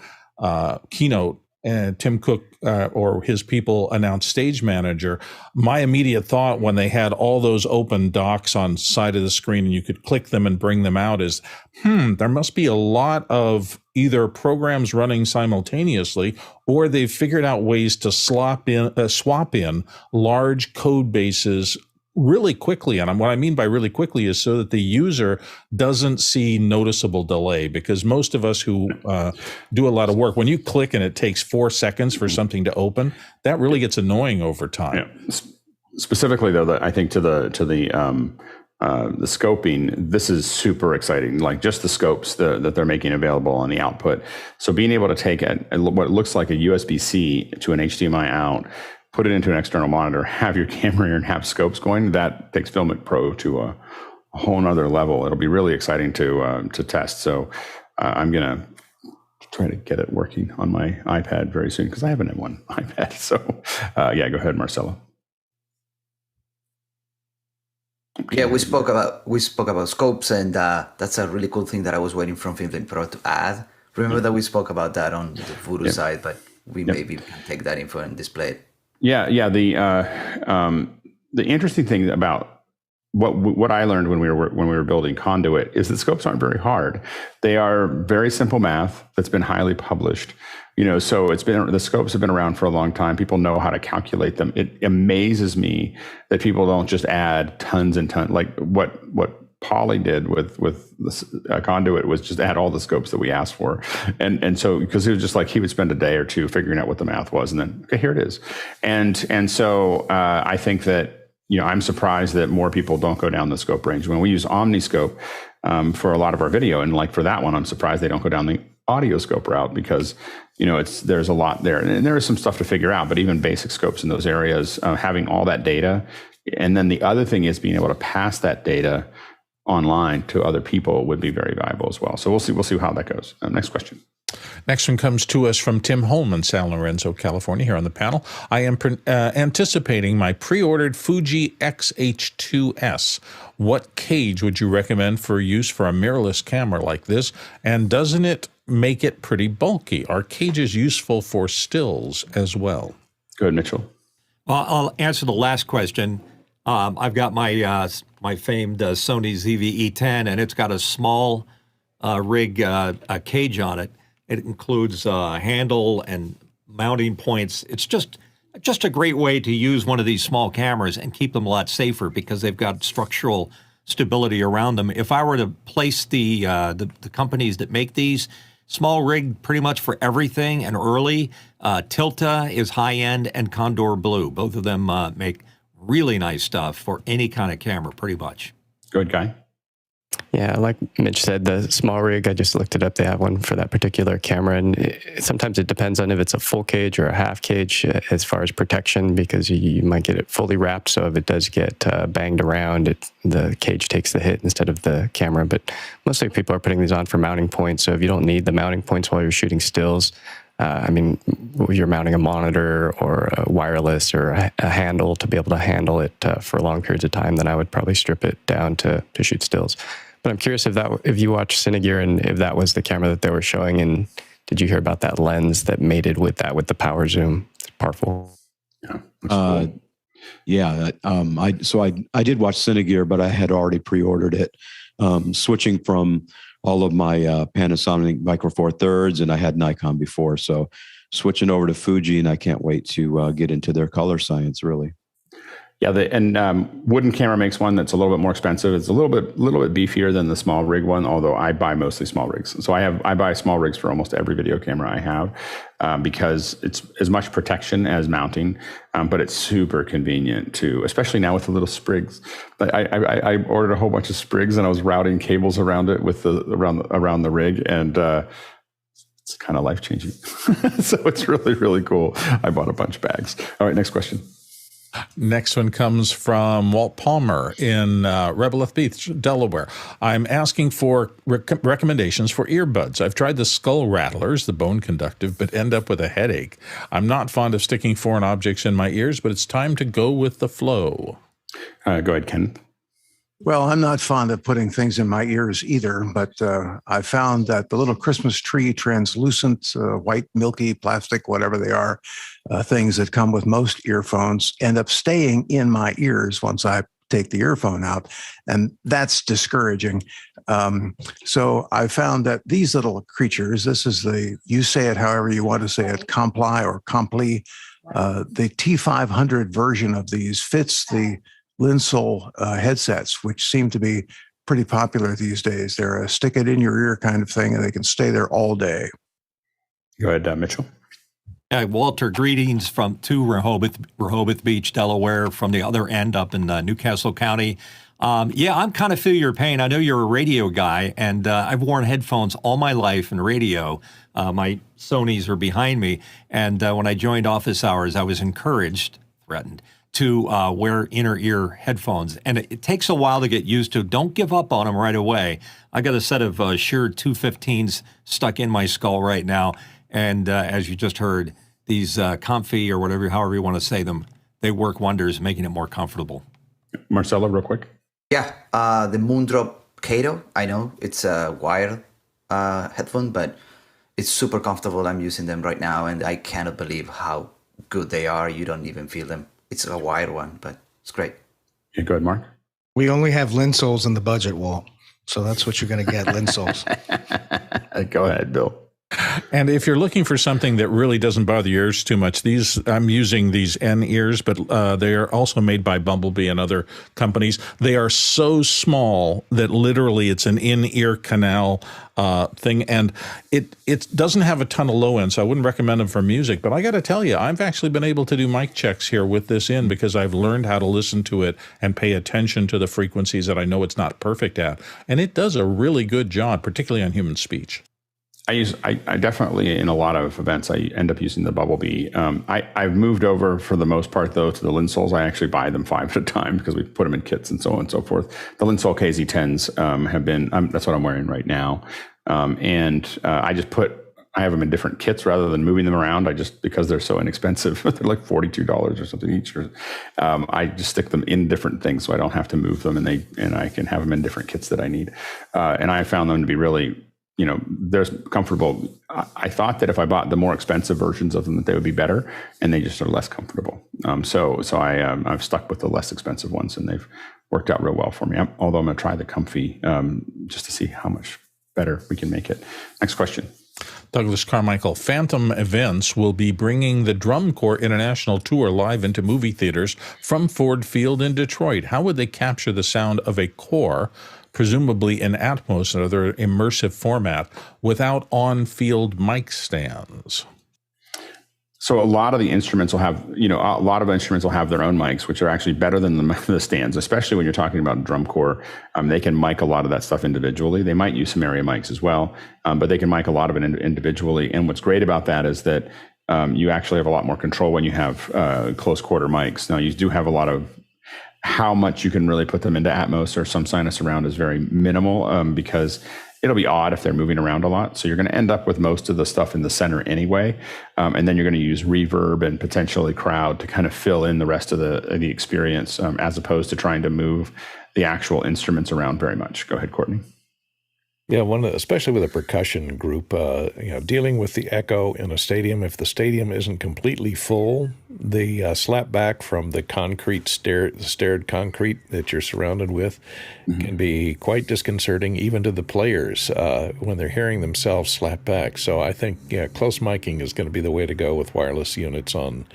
keynote and Tim Cook or his people announced Stage Manager, my immediate thought when they had all those open docks on side of the screen and you could click them and bring them out is, there must be a lot of either programs running simultaneously or they've figured out ways to swap in large code bases really quickly. And what I mean by really quickly is so that the user doesn't see noticeable delay, because most of us who do a lot of work, when you click and it takes 4 seconds for something to open, that really gets annoying over time. Yeah. Specifically, though, I think to the the scoping, this is super exciting. Like just the scopes that they're making available on the output. So being able to take what looks like a USB-C to an HDMI out, put it into an external monitor, have your camera here and have scopes going, that takes Filmic Pro to a whole nother level. It'll be really exciting to test. So I'm going to try to get it working on my iPad very soon because I have an M1 iPad. So yeah, go ahead, Marcelo. Yeah, we spoke about scopes, and that's a really cool thing that I was waiting from Filmic Pro to add. Remember that we spoke about that on the Voodoo side, but we maybe can take that info and display it. Yeah. The interesting thing about what I learned when we were building Conduit is that scopes aren't very hard. They are very simple math that's been highly published. So the scopes have been around for a long time. People know how to calculate them. It amazes me that people don't just add tons and tons. Like what Polly did with the Conduit was just add all the scopes that we asked for. And so, because it was just like he would spend a day or two figuring out what the math was, and then, okay, here it is. And so I think that, I'm surprised that more people don't go down the scope range. When we use Omniscope for a lot of our video, and like for that one, I'm surprised they don't go down the audio scope route because, there's a lot there. And there is some stuff to figure out, but even basic scopes in those areas, having all that data. And then the other thing is being able to pass that data online to other people would be very valuable as well. So we'll see how that goes. Next question. Next one comes to us from Tim Holman, San Lorenzo, California, here on the panel. I am anticipating my pre-ordered Fuji X-H2s. What cage would you recommend for use for a mirrorless camera like this? And doesn't it make it pretty bulky? Are cages useful for stills as well? Go ahead, Mitchell. Well, I'll answer the last question. I've got my my famed Sony ZV-E10, and it's got a small rig cage on it. It includes a handle and mounting points. It's just a great way to use one of these small cameras and keep them a lot safer because they've got structural stability around them. If I were to place the companies that make these, small rig pretty much for everything and early. Tilta is high end, and Condor Blue. Both of them make really nice stuff for any kind of camera, pretty much. Good guy. Yeah, like Mitch said, the small rig, I just looked it up. They have one for that particular camera. And sometimes it depends on if it's a full cage or a half cage as far as protection, because you might get it fully wrapped. So if it does get banged around, the cage takes the hit instead of the camera. But mostly people are putting these on for mounting points. So if you don't need the mounting points while you're shooting stills, you're mounting a monitor or a wireless or a handle to be able to handle it for long periods of time, then I would probably strip it down to shoot stills. But I'm curious if you watched Cinegear and if that was the camera that they were showing, and did you hear about that lens that mated with the power zoom? It's powerful. Yeah. Yeah. I did watch Cinegear, but I had already pre-ordered it. Switching from all of my Panasonic Micro Four Thirds, and I had Nikon before, so switching over to Fuji, and I can't wait to get into their color science. Really. Yeah, Wooden Camera makes one that's a little bit more expensive. It's a little bit beefier than the small rig one, although I buy mostly small rigs. So I buy small rigs for almost every video camera I have because it's as much protection as mounting, but it's super convenient too, especially now with the little sprigs. I ordered a whole bunch of sprigs and I was routing cables around it with around the rig, and it's kind of life-changing. So it's really, really cool. I bought a bunch of bags. All right, next question. Next one comes from Walt Palmer in Rebelith Beach, Delaware. I'm asking for recommendations for earbuds. I've tried the skull rattlers, the bone conductive, but end up with a headache. I'm not fond of sticking foreign objects in my ears, but it's time to go with the flow. Go ahead, Ken. Well, I'm not fond of putting things in my ears either, but I found that the little Christmas tree translucent, white, milky, plastic, whatever they are, things that come with most earphones end up staying in my ears once I take the earphone out, and that's discouraging. So I found that these little creatures, you say it however you want to say it, Comply or Comply, the T500 version of these fits the Linsol headsets, which seem to be pretty popular these days. They're a stick it in your ear kind of thing, and they can stay there all day. Go ahead, Mitchell. Walter, greetings to Rehoboth Beach, Delaware, from the other end up in Newcastle County. Yeah, I'm kind of feel your pain. I know you're a radio guy, and I've worn headphones all my life in radio. My Sonys are behind me, and when I joined office hours, I was threatened, to wear inner ear headphones. And it takes a while to get used to. Don't give up on them right away. I got a set of Shure 215s stuck in my skull right now. And as you just heard, these comfy or whatever, however you want to say them, they work wonders, making it more comfortable. Marcelo, real quick. Yeah, the Moondrop Kato, I know it's a wired headphone, but it's super comfortable. I'm using them right now, and I cannot believe how good they are. You don't even feel them. It's a wired one, but it's great. Yeah, go ahead, Mark. We only have Linsoles in the budget wall, so that's what you're going to get, Linsoles. Go ahead, Bill. And if you're looking for something that really doesn't bother your ears too much, I'm using these N-ears, but they are also made by Bumblebee and other companies. They are so small that literally it's an in-ear canal thing, and it doesn't have a ton of low end, so I wouldn't recommend them for music. But I got to tell you, I've actually been able to do mic checks here with this in because I've learned how to listen to it and pay attention to the frequencies that I know it's not perfect at, and it does a really good job, particularly on human speech. I definitely, in a lot of events, I end up using the Bumblebee. I've moved over for the most part, though, to the Linsoles. I actually buy them 5 at a time because we put them in kits and so on and so forth. The Linsole KZ10s have been, that's what I'm wearing right now. I have them in different kits rather than moving them around. Because they're so inexpensive, they're like $42 or something each. I just stick them in different things so I don't have to move them, and I can have them in different kits that I need. And I found them to be really, they're comfortable. I thought that if I bought the more expensive versions of them, that they would be better, and they just are less comfortable. So I've stuck with the less expensive ones, and they've worked out real well for me. Although I'm going to try the comfy just to see how much better we can make it. Next question. Douglas Carmichael, Fathom Events will be bringing the Drum Corps International Tour live into movie theaters from Ford Field in Detroit. How would they capture the sound of a corps, presumably in Atmos or other immersive format, without on-field mic stands? So a lot of the instruments will have, their own mics, which are actually better than the stands, especially when you're talking about drum corps. They can mic a lot of that stuff individually. They might use some area mics as well, but they can mic a lot of it individually. And what's great about that is that you actually have a lot more control when you have close quarter mics. Now, you do have a lot of how much you can really put them into Atmos or some sinus surround is very minimal because it'll be odd if they're moving around a lot. So you're going to end up with most of the stuff in the center anyway. And then you're going to use reverb and potentially crowd to kind of fill in the rest of the experience as opposed to trying to move the actual instruments around very much. Go ahead, Courtney. Yeah, especially with a percussion group, dealing with the echo in a stadium. If the stadium isn't completely full, the slap back from the stared concrete that you're surrounded with can be quite disconcerting, even to the players when they're hearing themselves slap back. So I think close miking is going to be the way to go with wireless units on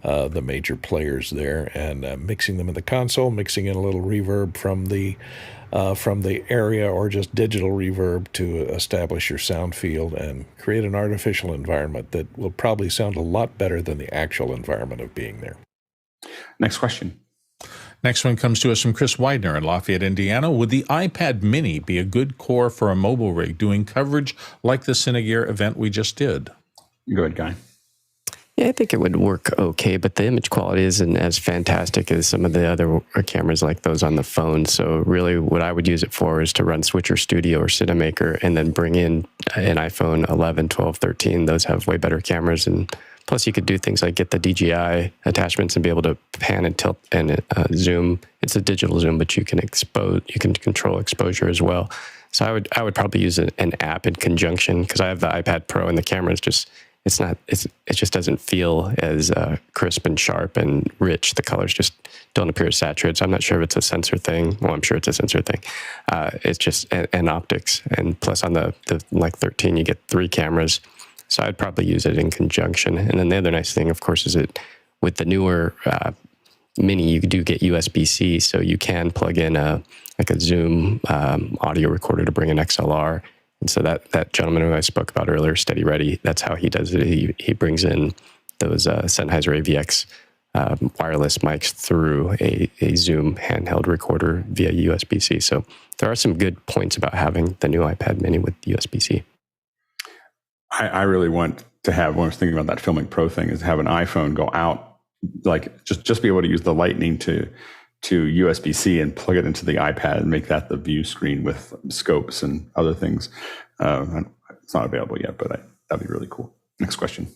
the major players there, and mixing them in the console, mixing in a little reverb from the area or just digital reverb to establish your sound field and create an artificial environment that will probably sound a lot better than the actual environment of being there. Next question. Next one comes to us from Chris Widener in Lafayette, Indiana. Would the iPad mini be a good core for a mobile rig doing coverage like the Cinegear event we just did? Go ahead, Guy. Yeah, I think it would work okay, but the image quality isn't as fantastic as some of the other cameras like those on the phone. So really what I would use it for is to run Switcher Studio or Cinemaker and then bring in an iPhone 11, 12, 13. Those have way better cameras. And plus you could do things like get the DJI attachments and be able to pan and tilt and zoom. It's a digital zoom, but you can control exposure as well. So I would probably use an app in conjunction because I have the iPad Pro and the camera is just... it just doesn't feel as crisp and sharp and rich. The colors just don't appear as saturated. So I'm not sure if it's a sensor thing. Well, I'm sure it's a sensor thing. It's just and optics. And plus on the like 13, you get 3 cameras. So I'd probably use it in conjunction. And then the other nice thing, of course, is with the newer Mini, you do get USB-C, so you can plug in a Zoom audio recorder to bring an XLR. And so that gentleman who I spoke about earlier, Steady Ready, that's how he does it. He brings in those Sennheiser AVX wireless mics through a Zoom handheld recorder via USB-C. So there are some good points about having the new iPad mini with USB-C. I really want to have, when I was thinking about that Filmic Pro thing, is to have an iPhone go out, like just be able to use the Lightning to USB-C and plug it into the iPad and make that the view screen with scopes and other things. It's not available yet, but that'd be really cool. Next question.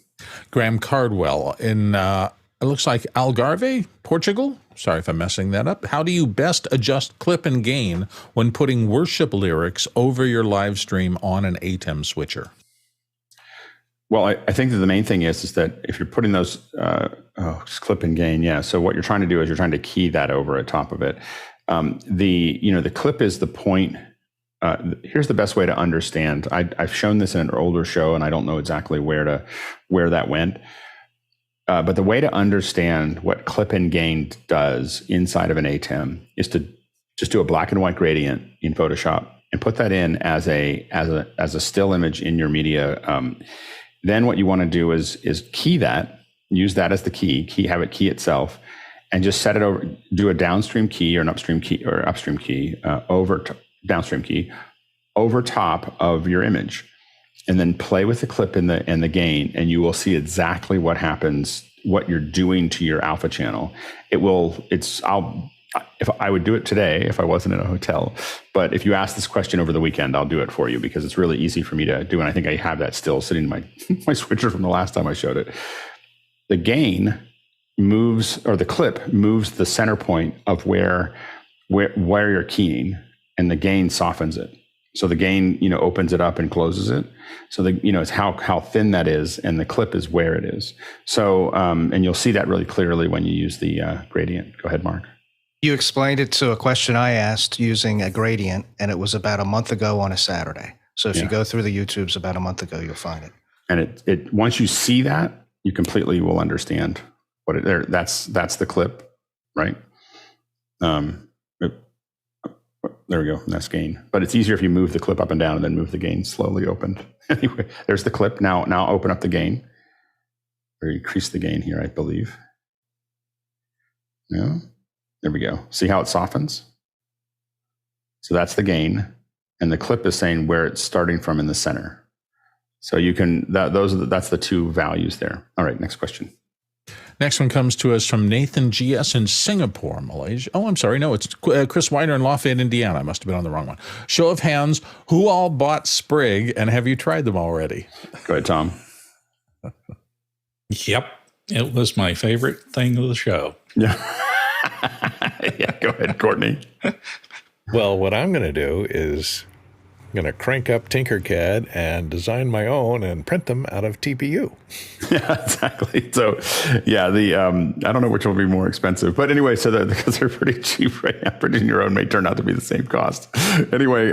Graham Cardwell in, it looks like Algarve, Portugal. Sorry if I'm messing that up. How do you best adjust clip and gain when putting worship lyrics over your live stream on an Atem switcher? Well, I think that the main thing is that if you're putting those clip and gain, yeah. So what you're trying to do is you're trying to key that over at top of it. The clip is the point. Here's the best way to understand. I've shown this in an older show, and I don't know exactly where that went. But the way to understand what clip and gain does inside of an Atem is to just do a black and white gradient in Photoshop and put that in as a still image in your media. Then what you want to do is key that, use that as the key, have it key itself, and just set it over, do a downstream key or an upstream key downstream key over top of your image, and then play with the clip and the gain, and you will see exactly what happens, what you're doing to your alpha channel. If I would do it today, if I wasn't in a hotel, but if you ask this question over the weekend, I'll do it for you because it's really easy for me to do. And I think I have that still sitting in my switcher from the last time I showed it. The gain moves, or the clip moves the center point of where you're keying, and the gain softens it. So the gain, opens it up and closes it. So it's how thin that is, and the clip is where it is. So, and you'll see that really clearly when you use the gradient. Go ahead, Mark. You explained it to a question I asked using a gradient, and it was about a month ago on a Saturday. So if you go through the YouTubes about a month ago, you'll find it. And it once you see that, you completely will understand what that's the clip, right? There we go. That's gain. But it's easier if you move the clip up and down and then move the gain slowly open. Anyway, there's the clip. Now open up the gain. Or increase the gain here, I believe. Yeah. There we go. See how it softens? So that's the gain, and the clip is saying where it's starting from in the center. So you can that's the two values there. All right, next question. Next one comes to us from Nathan GS in Singapore, Malaysia. Oh, I'm sorry. No, it's Chris Weiner in Lafayette, Indiana. I must have been on the wrong one. Show of hands, who all bought Sprig, and have you tried them already? Go ahead, Tom. Yep. It was my favorite thing of the show. Yeah. Yeah, go ahead, Courtney. Well, what I'm going to do is I'm going to crank up Tinkercad and design my own and print them out of TPU. Yeah, exactly. So, yeah, I don't know which will be more expensive, but anyway, because they're pretty cheap right now, printing your own may turn out to be the same cost. Anyway,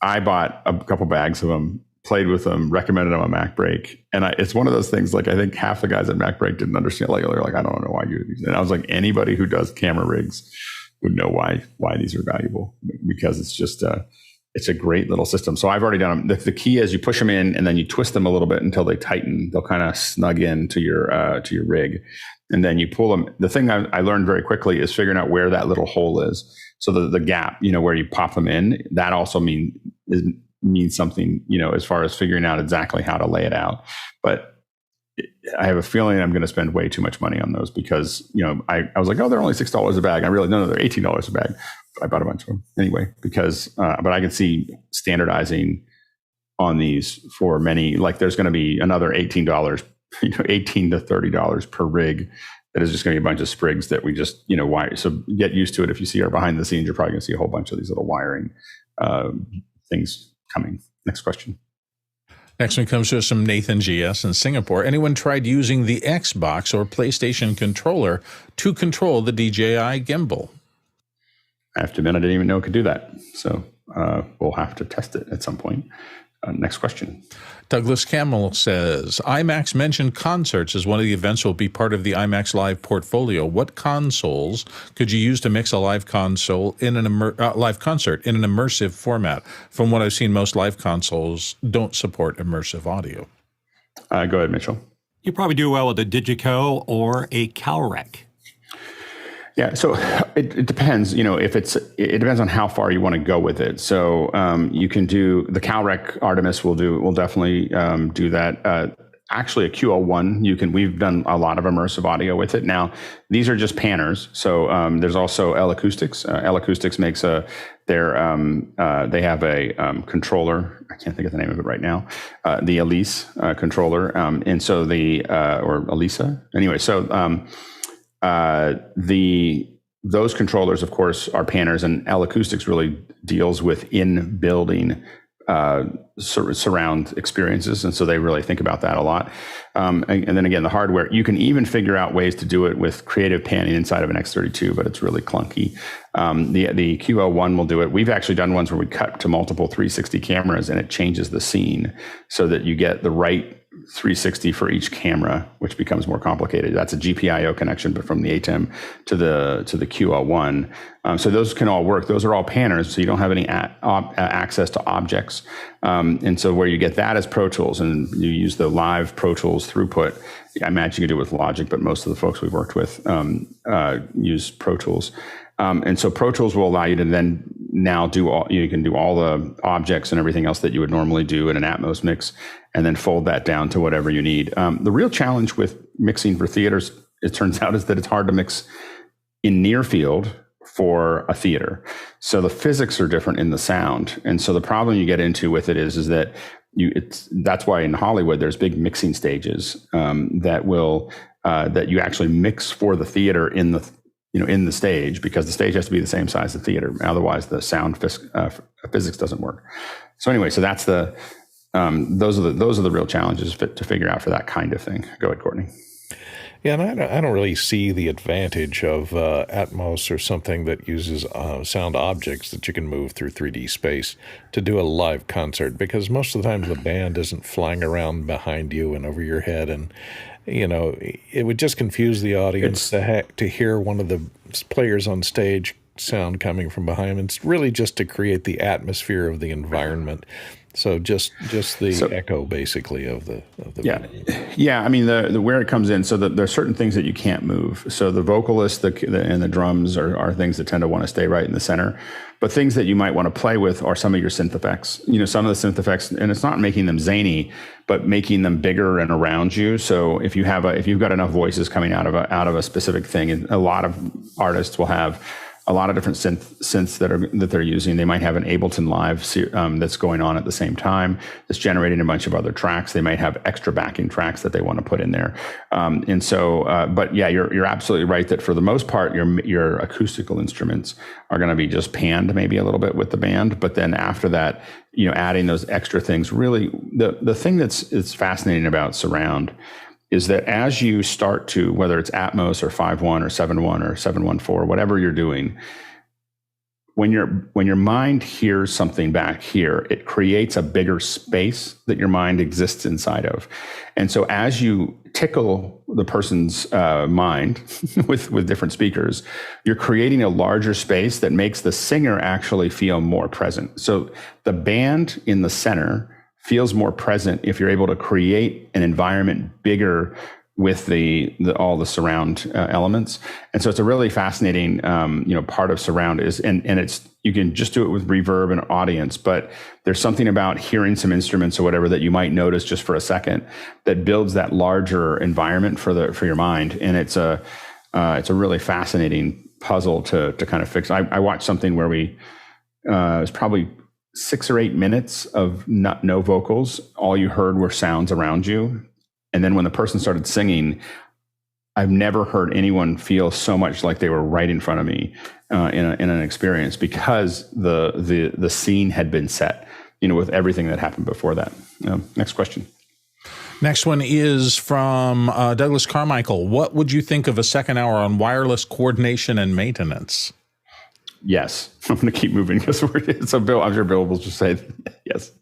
I bought a couple bags of them, played with them, recommended them on MacBreak, and it's one of those things. Like I think half the guys at MacBreak didn't understand. Like they're like, I don't know why you do these. And I was like, anybody who does camera rigs would know why these are valuable, because it's just it's a great little system. So I've already done them. The key is you push them in and then you twist them a little bit until they tighten. They'll kind of snug in to your rig, and then you pull them. The thing I learned very quickly is figuring out where that little hole is. So the gap, where you pop them in, that also means something, as far as figuring out exactly how to lay it out. But I have a feeling I'm going to spend way too much money on those because, I was like, oh, they're only $6 a bag. I really, no, they're $18 a bag. But I bought a bunch of them anyway, because, but I can see standardizing on these for many, like there's going to be another $18, $18 to $30 per rig. That is just going to be a bunch of sprigs that we just, wire. So get used to it. If you see our behind the scenes, you're probably going to see a whole bunch of these little wiring things coming. Next question. Next one comes to us from Nathan GS in Singapore. Anyone tried using the Xbox or PlayStation controller to control the DJI gimbal? I have to admit, I didn't even know it could do that. So we'll have to test it at some point. Next question. Douglas Camel says, IMAX mentioned concerts as one of the events will be part of the IMAX Live portfolio. What consoles could you use to mix a live console in live concert in an immersive format? From what I've seen, most live consoles don't support immersive audio. Go ahead, Mitchell. You probably do well with a Digico or a CalRec. Yeah, so it depends. It depends on how far you want to go with it. So you can do the CalRec Artemis. Will definitely do that. Actually, a QL1, we've done a lot of immersive audio with it. Now, these are just panners. So there's also L Acoustics. L Acoustics makes they have a controller. I can't think of the name of it right now. The Elise controller. And so or Elisa. Anyway, so those controllers, of course, are panners, and L Acoustics really deals with in-building surround experiences, and so they really think about that a lot. And then again, the hardware, you can even figure out ways to do it with creative panning inside of an X32, but it's really clunky. The QL1 will do it. We've actually done ones where we cut to multiple 360 cameras, and it changes the scene so that you get the right 360 for each camera, which becomes more complicated. That's a GPIO connection, but from the Atem to the QL1. So those can all work. Those are all panners, so you don't have any access to objects. And so where you get that is Pro Tools, and you use the live Pro Tools throughput. I imagine you can do it with Logic, but most of the folks we've worked with use Pro Tools. And so Pro Tools will allow you to then now you can do all the objects and everything else that you would normally do in an Atmos mix, and then fold that down to whatever you need. The real challenge with mixing for theaters, it turns out, is that it's hard to mix in near field for a theater. So the physics are different in the sound. And so the problem you get into with it is that that's why in Hollywood there's big mixing stages that you actually mix for the theater in the stage, because the stage has to be the same size as the theater. Otherwise, the sound physics doesn't work. So anyway, so that's those are the real challenges to figure out for that kind of thing. Go ahead, Courtney. Yeah, and I don't really see the advantage of Atmos or something that uses sound objects that you can move through 3D space to do a live concert, because most of the time the band isn't flying around behind you and over your head, and it would just confuse the audience to hear one of the players on stage sound coming from behind them. It's really just to create the atmosphere of the environment. So just the echo, basically, of the yeah. I mean, the where it comes in. So there are certain things that you can't move. So the vocalist and the drums are things that tend to want to stay right in the center. But things that you might want to play with are some of your synth effects. Some of the synth effects, and it's not making them zany, but making them bigger and around you. So if you've got enough voices coming out of a specific thing, and a lot of artists will have a lot of different synths that they're using. They might have an Ableton Live that's going on at the same time, that's generating a bunch of other tracks. They might have extra backing tracks that they want to put in there. But yeah, you're absolutely right that for the most part, your acoustical instruments are going to be just panned maybe a little bit with the band. But then after that, adding those extra things, really, the thing that's fascinating about surround is that as you start to, whether it's Atmos or 5.1 or 7.1 or 7.1.4, whatever you're doing, when your mind hears something back here, it creates a bigger space that your mind exists inside of. And so as you tickle the person's mind with different speakers, you're creating a larger space that makes the singer actually feel more present. So the band in the center feels more present if you're able to create an environment bigger with all the surround elements. And so it's a really fascinating part of surround is, and it's, you can just do it with reverb and audience, but there's something about hearing some instruments or whatever that you might notice just for a second that builds that larger environment for your mind. And it's a really fascinating puzzle to kind of fix. I watched something where it was probably 6 or 8 minutes of no vocals. All you heard were sounds around you. And then when the person started singing, I've never heard anyone feel so much like they were right in front of me in an experience, because the scene had been set, with everything that happened before that. Next question. Next one is from Douglas Carmichael. What would you think of a second hour on wireless coordination and maintenance? Yes, I'm going to keep moving because so Bill, I'm sure Bill will just say yes.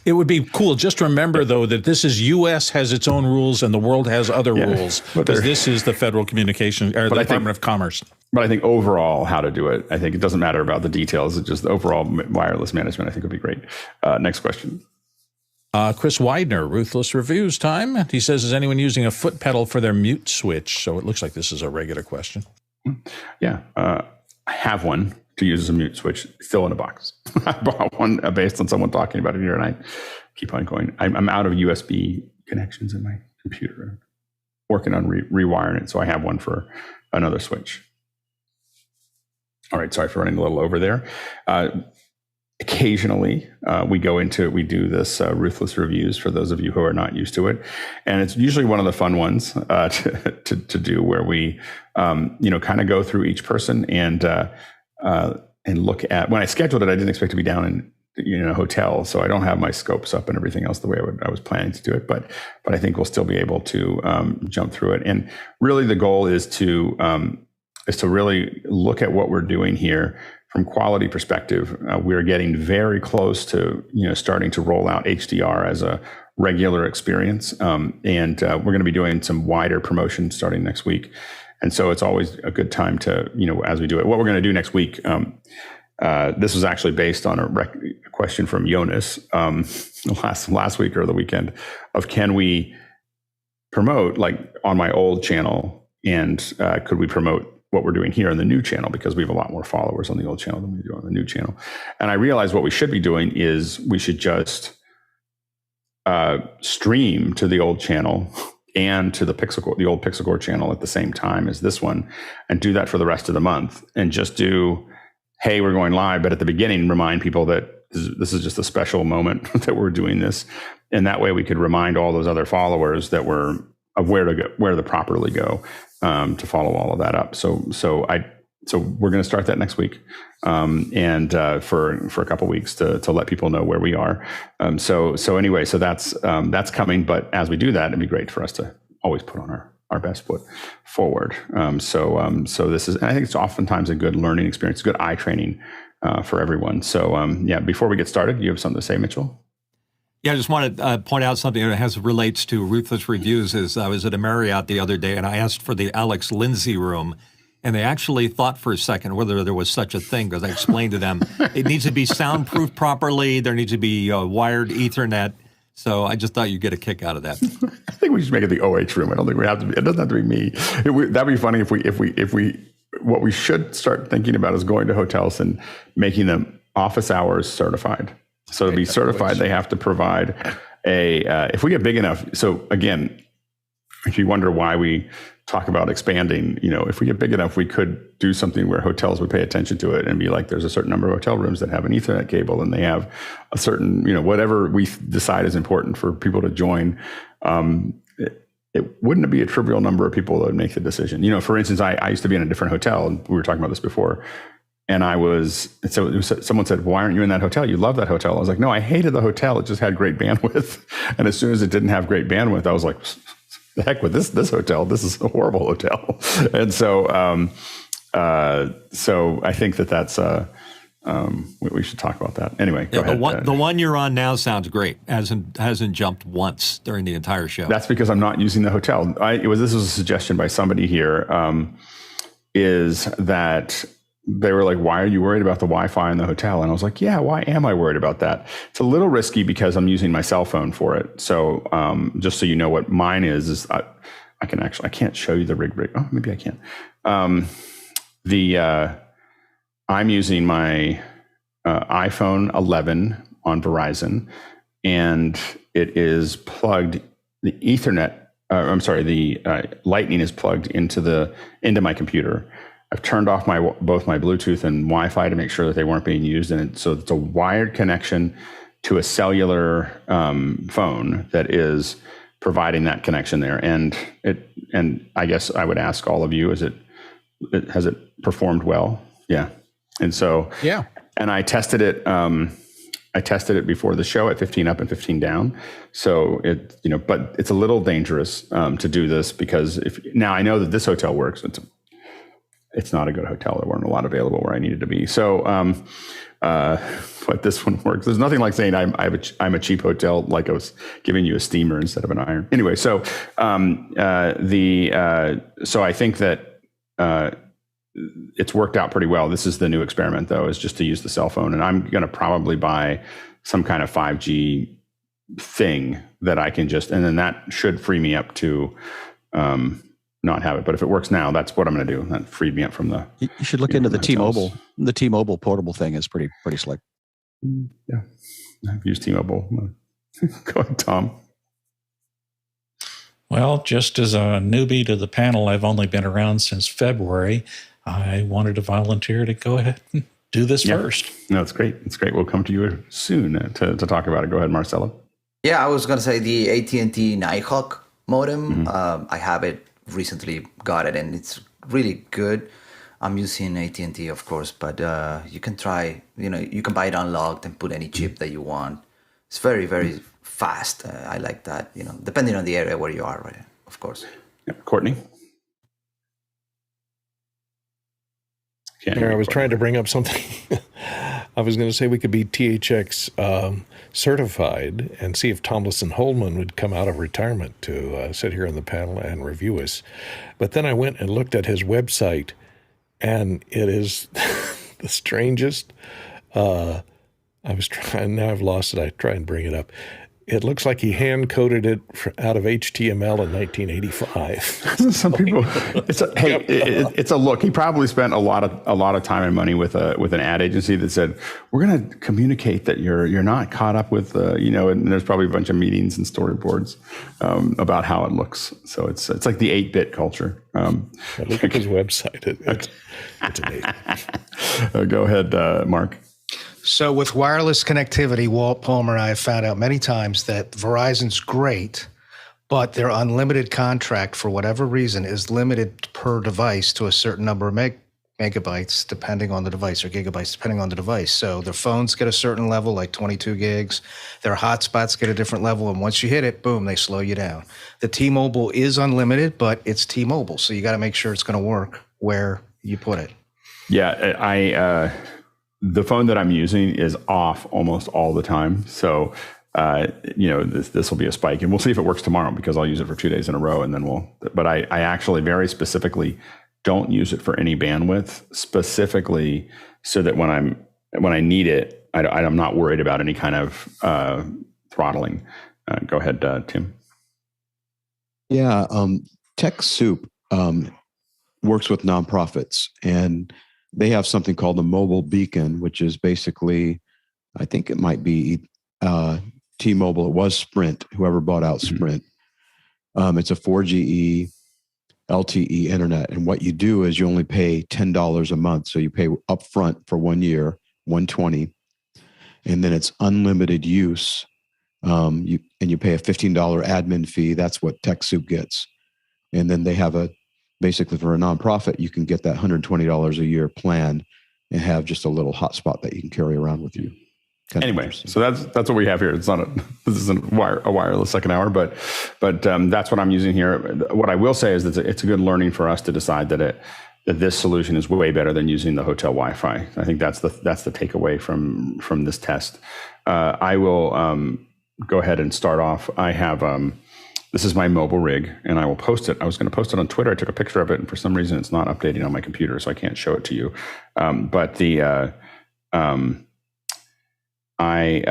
It would be cool. Just remember, though, that this is U.S. has its own rules and the world has other rules, because this is the Federal Communication or the Department of Commerce. But I think overall, how to do it, I think it doesn't matter about the details. It's just the overall wireless management, I think, would be great. Next question. Chris Widener, Ruthless Reviews time. He says, is anyone using a foot pedal for their mute switch? So it looks like this is a regular question. Yeah, I have one to use as a mute switch, still in a box. I bought one based on someone talking about it here, and I keep on going. I'm out of USB connections in my computer, working on rewiring it, so I have one for another switch. All right, sorry for running a little over there. Occasionally, we do this Ruthless Reviews for those of you who are not used to it. And it's usually one of the fun ones to do, where we, kind of go through each person and look at, when I scheduled it, I didn't expect to be down in a hotel, so I don't have my scopes up and everything else the way I was planning to do it. But I think we'll still be able to jump through it. And really the goal is to really look at what we're doing here. From quality perspective, we're getting very close to starting to roll out HDR as a regular experience, and we're going to be doing some wider promotion starting next week. And so it's always a good time to as we do it. What we're going to do next week. This was actually based on a question from Jonas last week or the weekend of, can we promote like on my old channel, and could we promote what we're doing here on the new channel, because we have a lot more followers on the old channel than we do on the new channel. And I realized what we should be doing is we should just stream to the old channel and to the old Pixelcore channel at the same time as this one, and do that for the rest of the month, and just do, hey, we're going live, but at the beginning remind people that this is just a special moment that we're doing this. And that way we could remind all those other followers that of where to properly go to follow all of that up. So we're going to start that next week, and for a couple of weeks to let people know where we are. So that's coming. But as we do that, it'd be great for us to always put on our best foot forward. So this is, and I think it's oftentimes a good learning experience, good eye training for everyone. So before we get started, you have something to say, Mitchell? Yeah, I just want to point out something that relates to Ruthless Reviews. Is I was at a Marriott the other day, and I asked for the Alex Lindsay room, and they actually thought for a second whether there was such a thing, because I explained to them it needs to be soundproof properly. There needs to be wired Ethernet. So I just thought you'd get a kick out of that. I think we should make it the OH room. I don't think we have to. It doesn't have to be me. That'd be funny if we. What we should start thinking about is going to hotels and making them office hours certified. So to be certified, they have to provide if we get big enough. So again, if you wonder why we talk about expanding, if we get big enough, we could do something where hotels would pay attention to it and be like, there's a certain number of hotel rooms that have an Ethernet cable, and they have a certain, whatever we decide is important for people to join. It wouldn't be a trivial number of people that would make the decision. For instance, I used to be in a different hotel, and we were talking about this before. And someone said, why aren't you in that hotel? You love that hotel. I was like, no, I hated the hotel. It just had great bandwidth. And as soon as it didn't have great bandwidth, I was like, the heck with this hotel. This is a horrible hotel. And so I think that's, we should talk about that. Anyway, go ahead. The one you're on now sounds great. Hasn't jumped once during the entire show. That's because I'm not using the hotel. This was a suggestion by somebody here, is that they were like, why are you worried about the Wi-Fi in the hotel? And I was like, yeah, why am I worried about that? It's a little risky because I'm using my cell phone for it. So just so you know what mine is I can't show you the rig. Oh, maybe I can. I'm using my iPhone 11 on Verizon, and it is plugged, the Ethernet, the Lightning is plugged into my computer. I've turned off both my Bluetooth and Wi-Fi to make sure that they weren't being used. And so it's a wired connection to a cellular phone that is providing that connection there. And I guess I would ask all of you, has it performed well? Yeah. And so, yeah. And I tested it. I tested it before the show at 15 up and 15 down. So but it's a little dangerous to do this, because now I know that this hotel works. It's not a good hotel. There weren't a lot available where I needed to be. So, but this one works. There's nothing like saying I'm a cheap hotel, like I was giving you a steamer instead of an iron. Anyway, so so I think that it's worked out pretty well. This is the new experiment, though, is just to use the cell phone, and I'm going to probably buy some kind of 5G thing that I can just, and then that should free me up to not have it. But if it works now, that's what I'm going to do. That freed me up from the. You should look into the T-Mobile. The T-Mobile portable thing is pretty slick. Yeah, I've used T-Mobile. Go ahead, Tom. Well, just as a newbie to the panel, I've only been around since February. I wanted to volunteer to go ahead and do this first. No, it's great. It's great. We'll come to you soon to talk about it. Go ahead, Marcelo. Yeah, I was going to say the AT&T Nighthawk modem. I have it, recently got it, and it's really good. I'm using AT&T, of course, but you can try, you can buy it unlocked and put any chip that you want. It's very, very fast. I like that, depending on the area where you are, right? Of course. Yeah. Courtney? I was trying to bring up something. I was going to say we could be THX certified and see if Tomlinson Holman would come out of retirement to sit here on the panel and review us. But then I went and looked at his website, and it is the strangest. I was trying, now I've lost it. I try and bring it up. It looks like he hand-coded it out of HTML in 1985. Some people, it's a look. He probably spent a lot of time and money with an ad agency that said, we're going to communicate that you're not caught up with, and there's probably a bunch of meetings and storyboards about how it looks. So it's like the 8-bit culture. Look at his website. It's amazing. Go ahead, Mark. So with wireless connectivity, Walt Palmer and I have found out many times that Verizon's great, but their unlimited contract, for whatever reason, is limited per device to a certain number of megabytes, depending on the device, or gigabytes, depending on the device. So their phones get a certain level, like 22 gigs. Their hotspots get a different level, and once you hit it, boom, they slow you down. The T-Mobile is unlimited, but it's T-Mobile, so you got to make sure it's going to work where you put it. Yeah, the phone that I'm using is off almost all the time. So, this will be a spike, and we'll see if it works tomorrow, because I'll use it for 2 days in a row, and then but I actually very specifically don't use it for any bandwidth, specifically so that when I need it, I'm not worried about any kind of throttling. Go ahead, Tim. Yeah. TechSoup works with nonprofits, and they have something called a mobile beacon, which is basically, I think it might be T-Mobile. It was Sprint, whoever bought out Sprint. It's a 4GE LTE internet. And what you do is you only pay $10 a month. So you pay upfront for 1 year, $120, and then it's unlimited use. You pay a $15 admin fee. That's what TechSoup gets. And then they have basically for a nonprofit, you can get that $120 a year plan and have just a little hotspot that you can carry around with you. Anyway, so that's what we have here. This isn't a wireless second hour, but that's what I'm using here. What I will say is that it's a good learning for us to decide that this solution is way better than using the hotel Wi-Fi. I think that's the takeaway from this test. I will go ahead and start off. I have. This is my mobile rig, and I will post it. I was going to post it on Twitter. I took a picture of it, and for some reason, it's not updating on my computer, so I can't show it to you. I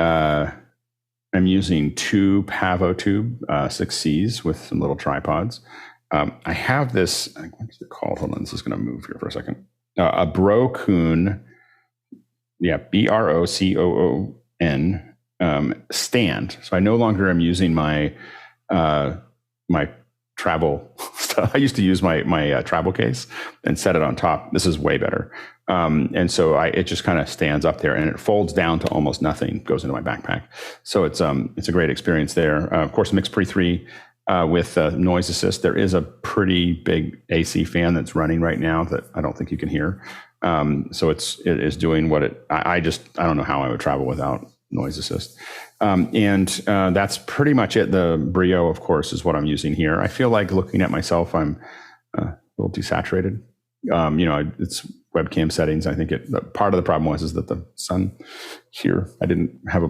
am using 2 PavoTube 6Cs with some little tripods. I have this. What is it called? Hold on. This is going to move here for a second. A Brocoon. Yeah, Brocoon stand. So I no longer am using my travel stuff. I used to use my travel case and set it on top. This is way better. And so it just kind of stands up there, and it folds down to almost nothing, goes into my backpack. So it's a great experience there. Of course, MixPre 3 with noise assist. There is a pretty big AC fan that's running right now that I don't think you can hear. So it is doing what I don't know how I would travel without noise assist. And that's pretty much it. The Brio, of course, is what I'm using here. I feel like looking at myself, I'm a little desaturated. It's webcam settings. I think part of the problem is that the sun here, I didn't have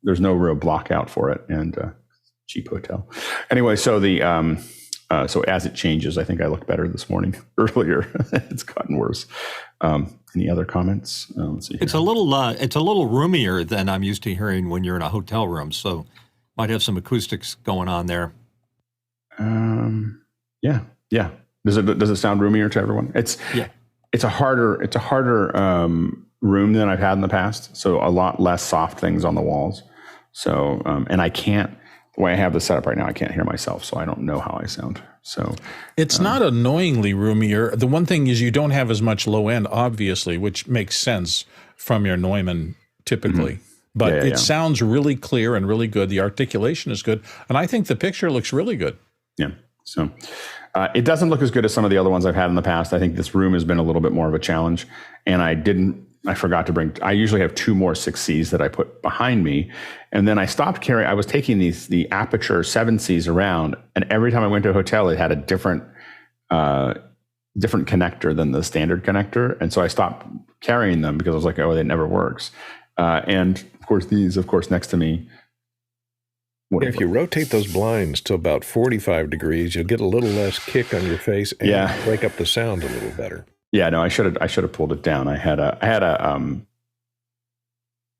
there's no real block out for it, and cheap hotel. Anyway, so so as it changes, I think I looked better this morning. Earlier, it's gotten worse. Any other comments? Let's see here. It's a little roomier than I'm used to hearing when you're in a hotel room. So Might have some acoustics going on there. Yeah. Does it sound roomier to everyone? It's a harder room than I've had in the past. So a lot less soft things on the walls. So and I can't. The way I have this set up right now, I can't hear myself, so I don't know how I sound. So it's not annoyingly roomier. The one thing is you don't have as much low end, obviously, which makes sense from your Neumann typically. But it sounds really clear and really good. The articulation is good, and I think the picture looks really good. Yeah. So it doesn't look as good as some of the other ones I've had in the past. I think this room has been a little bit more of a challenge, and I forgot to bring. I usually have 2 more 6Cs that I put behind me, and then I stopped carrying. I was taking the Aperture 7Cs around, and every time I went to a hotel, it had a different connector than the standard connector, and so I stopped carrying them because I was like, oh, it never works. And of course, these, next to me. If you rotate those blinds to about 45 degrees, you'll get a little less kick on your face and break up the sound a little better. Yeah, no, I should have pulled it down. I had a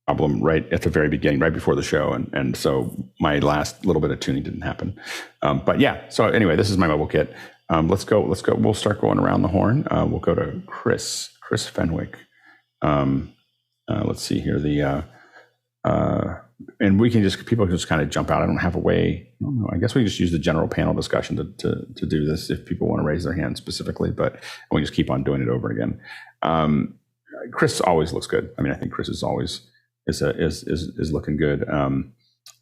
problem right at the very beginning, right before the show, and so my last little bit of tuning didn't happen. But yeah, so anyway, this is my mobile kit. Let's go. We'll start going around the horn. We'll go to Chris Fenwick. Let's see here. And people can just kind of jump out. I don't have a way. I don't know. I guess we just use the general panel discussion to do this if people want to raise their hand specifically, but we just keep on doing it over again. Chris always looks good. I mean, I think Chris is always is looking good.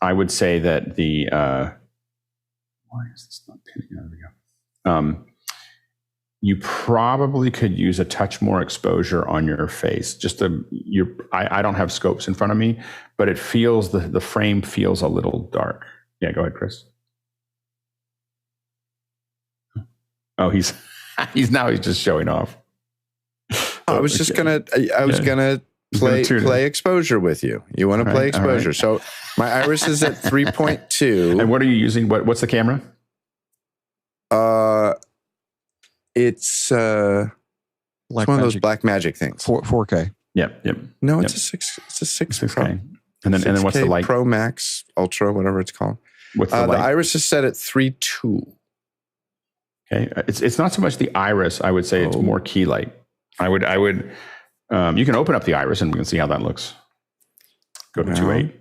I would say that why is this not pinning? There we go. You probably could use a touch more exposure on your face. I don't have scopes in front of me, but it feels, the frame feels a little dark. Yeah, go ahead, Chris. Oh, he's just showing off. I was gonna play exposure with you. You want to play exposure? Right. So my iris is at 3.2. And what are you using? What's the camera? It's one of those Blackmagic things. 4K. Yep. No, it's a 6 Pro. And then what's the light? Pro Max Ultra, whatever it's called. What's the light? The iris is set at 3.2. Okay, it's not so much the iris. I would say it's more key light. I would. You can open up the iris and we can see how that looks. Go to 2.8.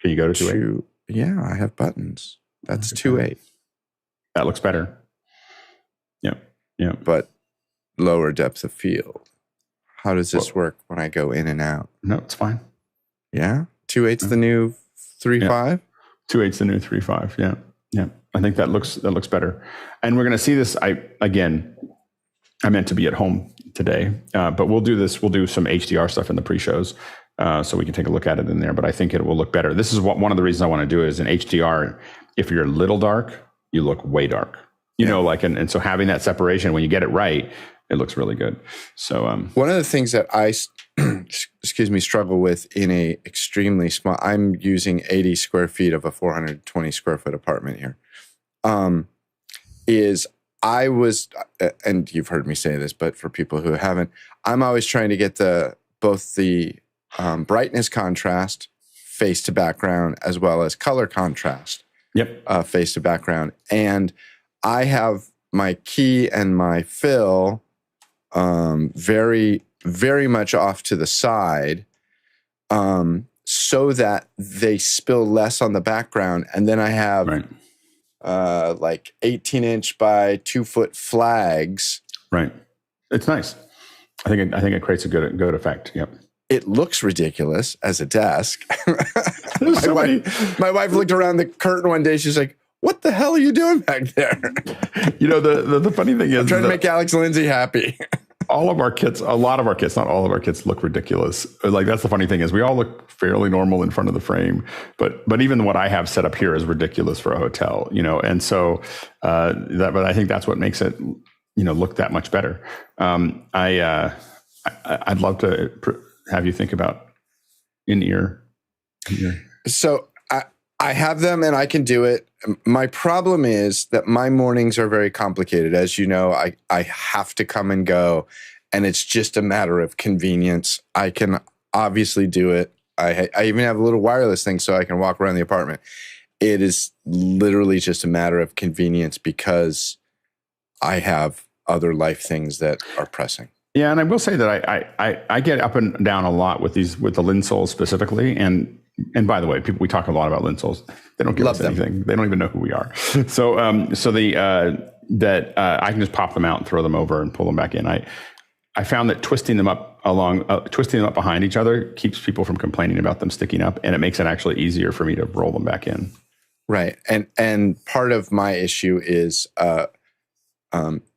Can you go to 2.8? Yeah, I have buttons. That's 2.8. That looks better. Yeah. But lower depth of field. How does this work when I go in and out? No, it's fine. Yeah? 2.8's the new 3.5? 2.8's the new 3.5. Yeah. I think that looks better. And we're going to see this. I meant to be at home today, but we'll do this. We'll do some HDR stuff in the pre-shows, so we can take a look at it in there. But I think it will look better. This is one of the reasons I want to do it is in HDR. If you're a little dark, you look way dark. You know, and so having that separation, when you get it right, it looks really good. So one of the things that I struggle with in a extremely small, I'm using 80 square feet of a 420 square foot apartment here, is I was, and you've heard me say this, but for people who haven't, I'm always trying to get both the brightness contrast face to background as well as color contrast face to background. And I have my key and my fill very, very much off to the side so that they spill less on the background. And then I have like 18-inch by 2-foot flags. Right. It's nice. I think it creates a good effect. Yep. It looks ridiculous as a desk. My wife looked around the curtain one day. She's like, what the hell are you doing back there? You know, the funny thing is, I'm trying to make Alex Lindsay happy. All of our kits, a lot of our kits, not all of our kits look ridiculous. Like that's the funny thing is we all look fairly normal in front of the frame, but even what I have set up here is ridiculous for a hotel, you know? And so, but I think that's what makes it, you know, look that much better. I'd love to have you think about in-ear. So I have them and I can do it. My problem is that my mornings are very complicated. As you know, I have to come and go, and it's just a matter of convenience. I can obviously do it. I even have a little wireless thing so I can walk around the apartment. it is literally just a matter of convenience because I have other life things that are pressing. Yeah, and I will say that I get up and down a lot with the Linsols specifically, and by the way, we talk a lot about Linsols. They don't give us anything. They don't even know who we are. So I can just pop them out and throw them over and pull them back in. I found that twisting them up behind each other keeps people from complaining about them sticking up, and it makes it actually easier for me to roll them back in. Right, and part of my issue is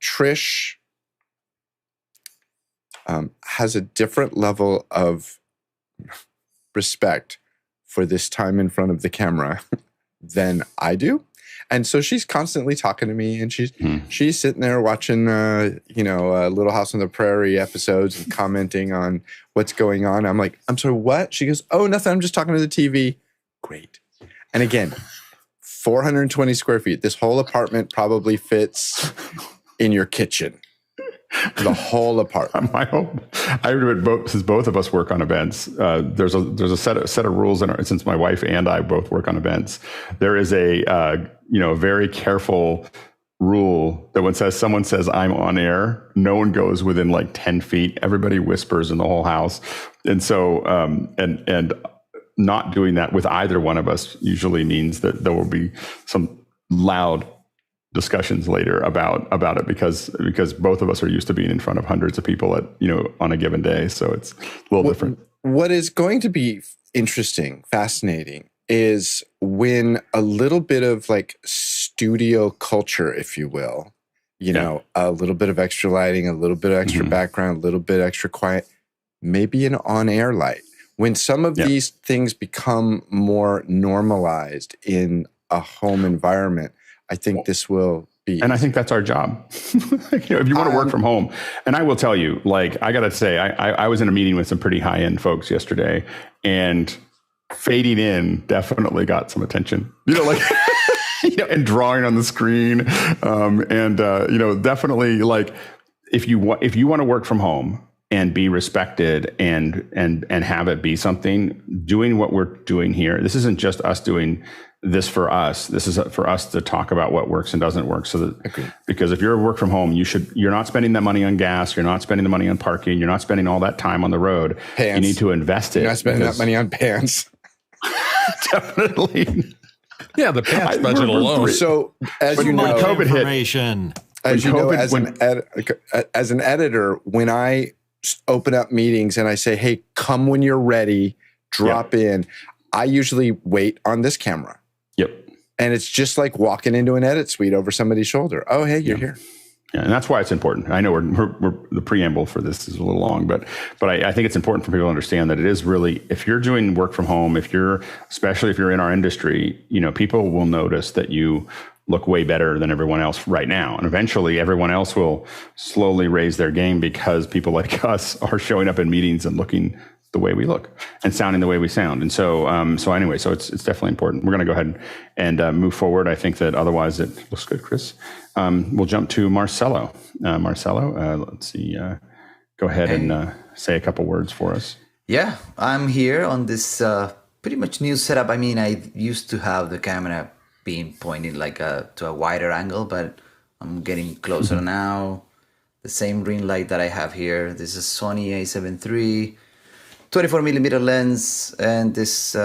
Trish has a different level of respect for this time in front of the camera than I do. And so she's constantly talking to me, and she's sitting there watching, Little House on the Prairie episodes and commenting on what's going on. I'm like, I'm sorry, what? She goes, oh, nothing. I'm just talking to the TV. Great. And again, 420 square feet. This whole apartment probably fits in your kitchen. The whole apartment. I would since both of us work on events. There's a set of rules since my wife and I both work on events. There is a very careful rule that when someone says I'm on air, no one goes within like 10 feet. Everybody whispers in the whole house, and so and not doing that with either one of us usually means that there will be some loud discussions later about it because both of us are used to being in front of hundreds of people on a given day, so it's a little different. What is going to be interesting, fascinating, is when a little bit of like studio culture, if you will, a little bit of extra lighting, a little bit of extra background, a little bit extra quiet, maybe an on-air light. When some of these things become more normalized in a home environment, I think this will be. And I think that's our job. If you want to work from home. And I will tell you, like, I got to say, I was in a meeting with some pretty high-end folks yesterday, and fading in definitely got some attention. And drawing on the screen. Definitely, like, if you want to work from home and be respected and have it be something, doing what we're doing here. This isn't just us doing this for us. This is for us to talk about what works and doesn't work. Because if you're work from home, you're not spending that money on gas. You're not spending the money on parking. You're not spending all that time on the road. Pants. You need to invest it. You're not spending that money on pants. Definitely. Yeah, the pants budget alone. So as you know, COVID information. As you know, as an editor, when I open up meetings and I say, hey, come when you're ready, drop in, I usually wait on this camera. Yep. And it's just like walking into an edit suite over somebody's shoulder. Oh, hey, you're here. Yeah, and that's why it's important. I know we're the preamble for this is a little long, but I think it's important for people to understand that it is really, if you're doing work from home, especially if you're in our industry, people will notice that you look way better than everyone else right now. And eventually everyone else will slowly raise their game because people like us are showing up in meetings and looking the way we look and sounding the way we sound. And so it's definitely important. We're going to go ahead and move forward. I think that otherwise it looks good, Chris. We'll jump to Marcelo. Let's see. Go ahead and say a couple words for us. Yeah, I'm here on this pretty much new setup. I mean, I used to have the camera being pointed to a wider angle, but I'm getting closer now. The same ring light that I have here. This is Sony A7 III. 24mm lens, and this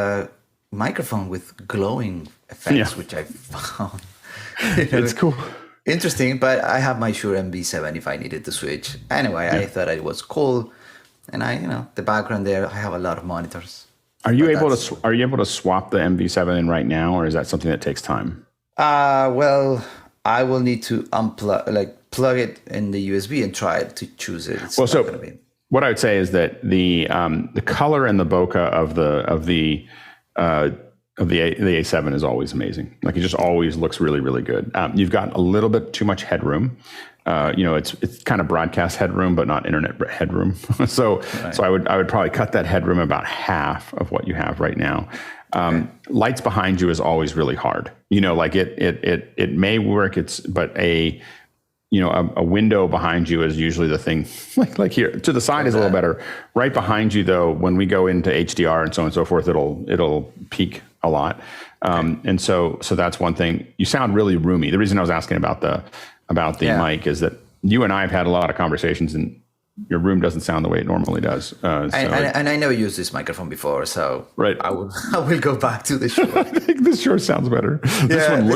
microphone with glowing effects, which I found it's cool, interesting. But I have my Shure MV7 if I needed to switch. Anyway, I thought it was cool, and the background there. I have a lot of monitors. Are you able to swap the MV7 in right now, or is that something that takes time? Well, I will need to plug it in the USB and try to choose it. What I would say is that the color and the bokeh of the A7 is always amazing. Like, it just always looks really, really good. You've got a little bit too much headroom. It's kind of broadcast headroom, but not internet headroom. So I would probably cut that headroom about half of what you have right now. Lights behind you is always really hard. It may work. But a window behind you is usually the thing. Like here to the side is a little better. Right behind you, though, when we go into HDR and so on and so forth, it'll peak a lot. And so that's one thing. You sound really roomy. The reason I was asking about the mic is that you and I have had a lot of conversations, and your room doesn't sound the way it normally does. And I never used this microphone before, so right. I will go back to the Shure. I think this Shure sounds better. This one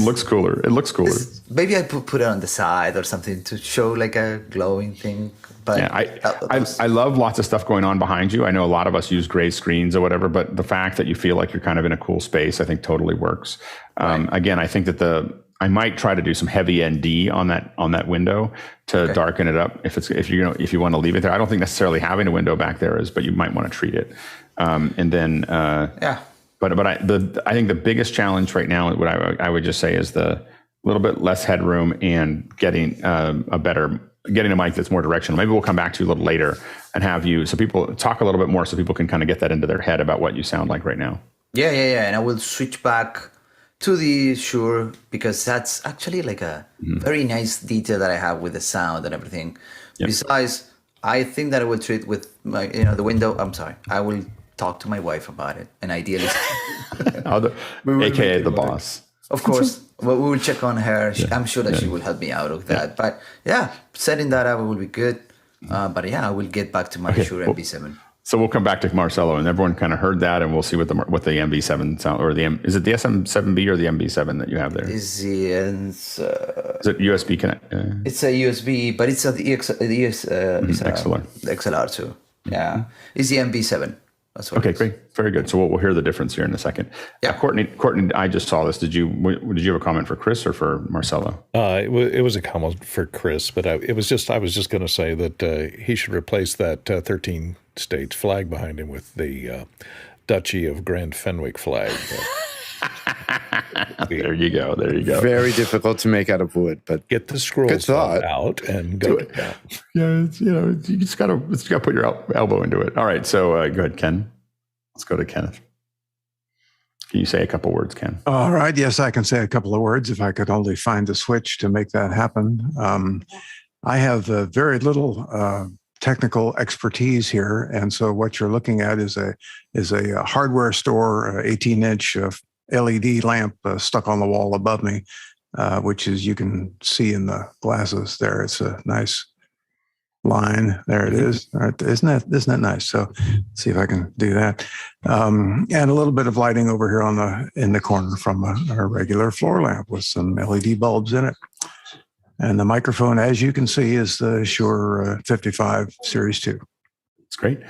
looks cooler. It looks cooler. Maybe I put it on the side or something to show like a glowing thing. But yeah, I love lots of stuff going on behind you. I know a lot of us use gray screens or whatever, but the fact that you feel like you're kind of in a cool space, I think totally works. Again, I think that I might try to do some heavy ND on that window to darken it up if you want to leave it there. I don't think necessarily having a window back there is, but you might want to treat it. And then But I think the biggest challenge right now, what I would just say, is the little bit less headroom and getting getting a mic that's more directional. Maybe we'll come back to you a little later and have you, so people talk a little bit more, so people can kind of get that into their head about what you sound like right now. Yeah. And I will switch back to the Shure, because that's actually like a very nice detail that I have with the sound and everything. Yep. Besides, I think that I will treat with my, the window. I'm sorry. I will talk to my wife about it, and ideally, AKA the boss. Of course, we will check on her. I'm sure that she will help me out with that. But setting that up will be good. But I will get back to my Shure MB7. So we'll come back to Marcelo, and everyone kind of heard that, and we'll see what the MB7 sound, or is it the SM7B or the MB7 that you have there? Is it USB connect? It's a USB, but it's the XLR. The XLR too. Yeah, it's the MB7. That's what. Okay, great, very good. So we'll hear the difference here in a second. Yeah, Courtney, I just saw this. Did you have a comment for Chris or for Marcelo? It was a comment for Chris, but I was just going to say that he should replace that 13 states flag behind him with the Duchy of Grand Fenwick flag. There you go. Very difficult to make out of wood, but get the scrolls out and go to town. Yeah, you just gotta put your elbow into it. All right, so go ahead, Ken. Let's go to Kenneth. Can you say a couple words, Ken? All right. Yes, I can say a couple of words if I could only find the switch to make that happen. I have very little technical expertise here, and so what you're looking at is a hardware store, 18-inch LED lamp stuck on the wall above me, which is, you can see in the glasses there. It's a nice line. There it is. All right. Isn't that nice? So let's see if I can do that. And a little bit of lighting over here in the corner from a regular floor lamp with some LED bulbs in it. And the microphone, as you can see, is the Shure 55 Series 2. It's great.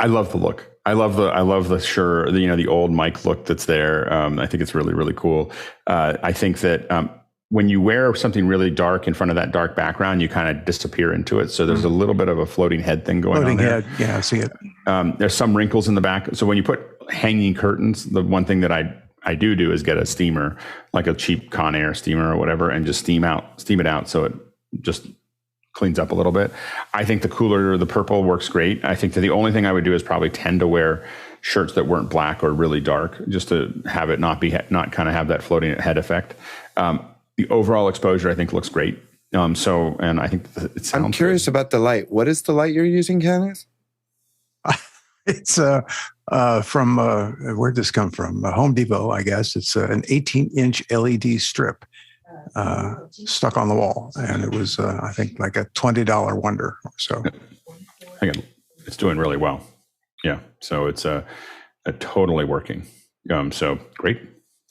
I love the look. I love the Shure, the old mic look that's there. I think it's really, really cool. I think that when you wear something really dark in front of that dark background, you kind of disappear into it. So there's a little bit of a floating head thing going on there. Floating head, yeah, I see it. There's some wrinkles in the back. So when you put hanging curtains, the one thing that I do is get a steamer, like a cheap Conair steamer or whatever, and just steam it out so it just cleans up a little bit. I think the purple works great. I think that the only thing I would do is probably tend to wear shirts that weren't black or really dark, just to have it not kind of have that floating head effect. The overall exposure, I think, looks great. And I think it sounds I'm curious about the light. What is the light you're using, Kenneth? It's from where'd this come from? Home Depot, I guess. It's an 18-inch LED strip stuck on the wall, and it was I think like a $20 wonder or so. Again, it's doing really well. Yeah, so it's totally working. So great.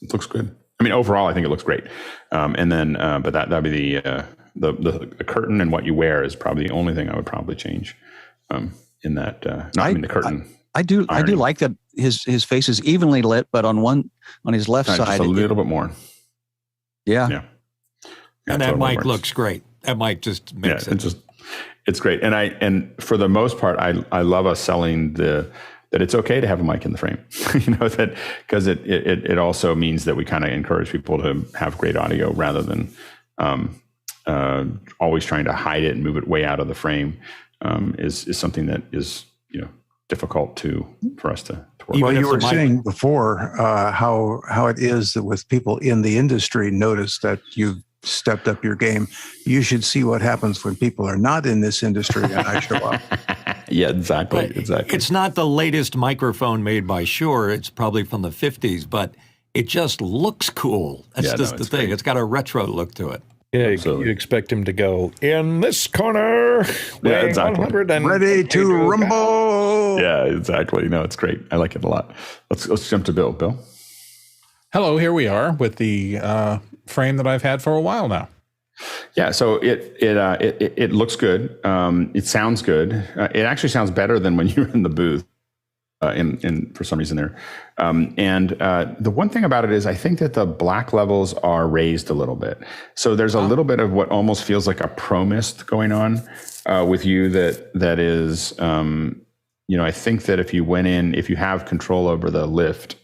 It looks good. I mean, overall, I think it looks great. And then, but that'd be the curtain, and what you wear is probably the only thing I would probably change. In that, the curtain. I do like that his face is evenly lit, but on his left side, just a little bit more. Yeah. And that totally mic looks great. That mic just makes it. It's great. And for the most part, I love us selling that it's okay to have a mic in the frame, that because it also means that we kind of encourage people to have great audio rather than always trying to hide it and move it way out of the frame. Is something that is difficult for us to work. Well, you were saying before how it is that with people in the industry notice that you've stepped up your game. You should see what happens when people are not in this industry and I show up. Yeah, exactly. It's not the latest microphone made by Shure. It's probably from the 50s, but it just looks cool. That's just the thing. It's got a retro look to it. Yeah, you expect him to go in this corner. Yeah, exactly. 100 and Ready to rumble. Yeah, exactly. No, it's great. I like it a lot. Let's jump to Bill. Bill. Hello, here we are with the frame that I've had for a while now. Yeah, so it looks good. It sounds good. It actually sounds better than when you're in the booth. In for some reason there, and the one thing about it is I think that the black levels are raised a little bit. So there's a little bit of what almost feels like a pro mist going on with you. That is, I think that if you have control over the lift.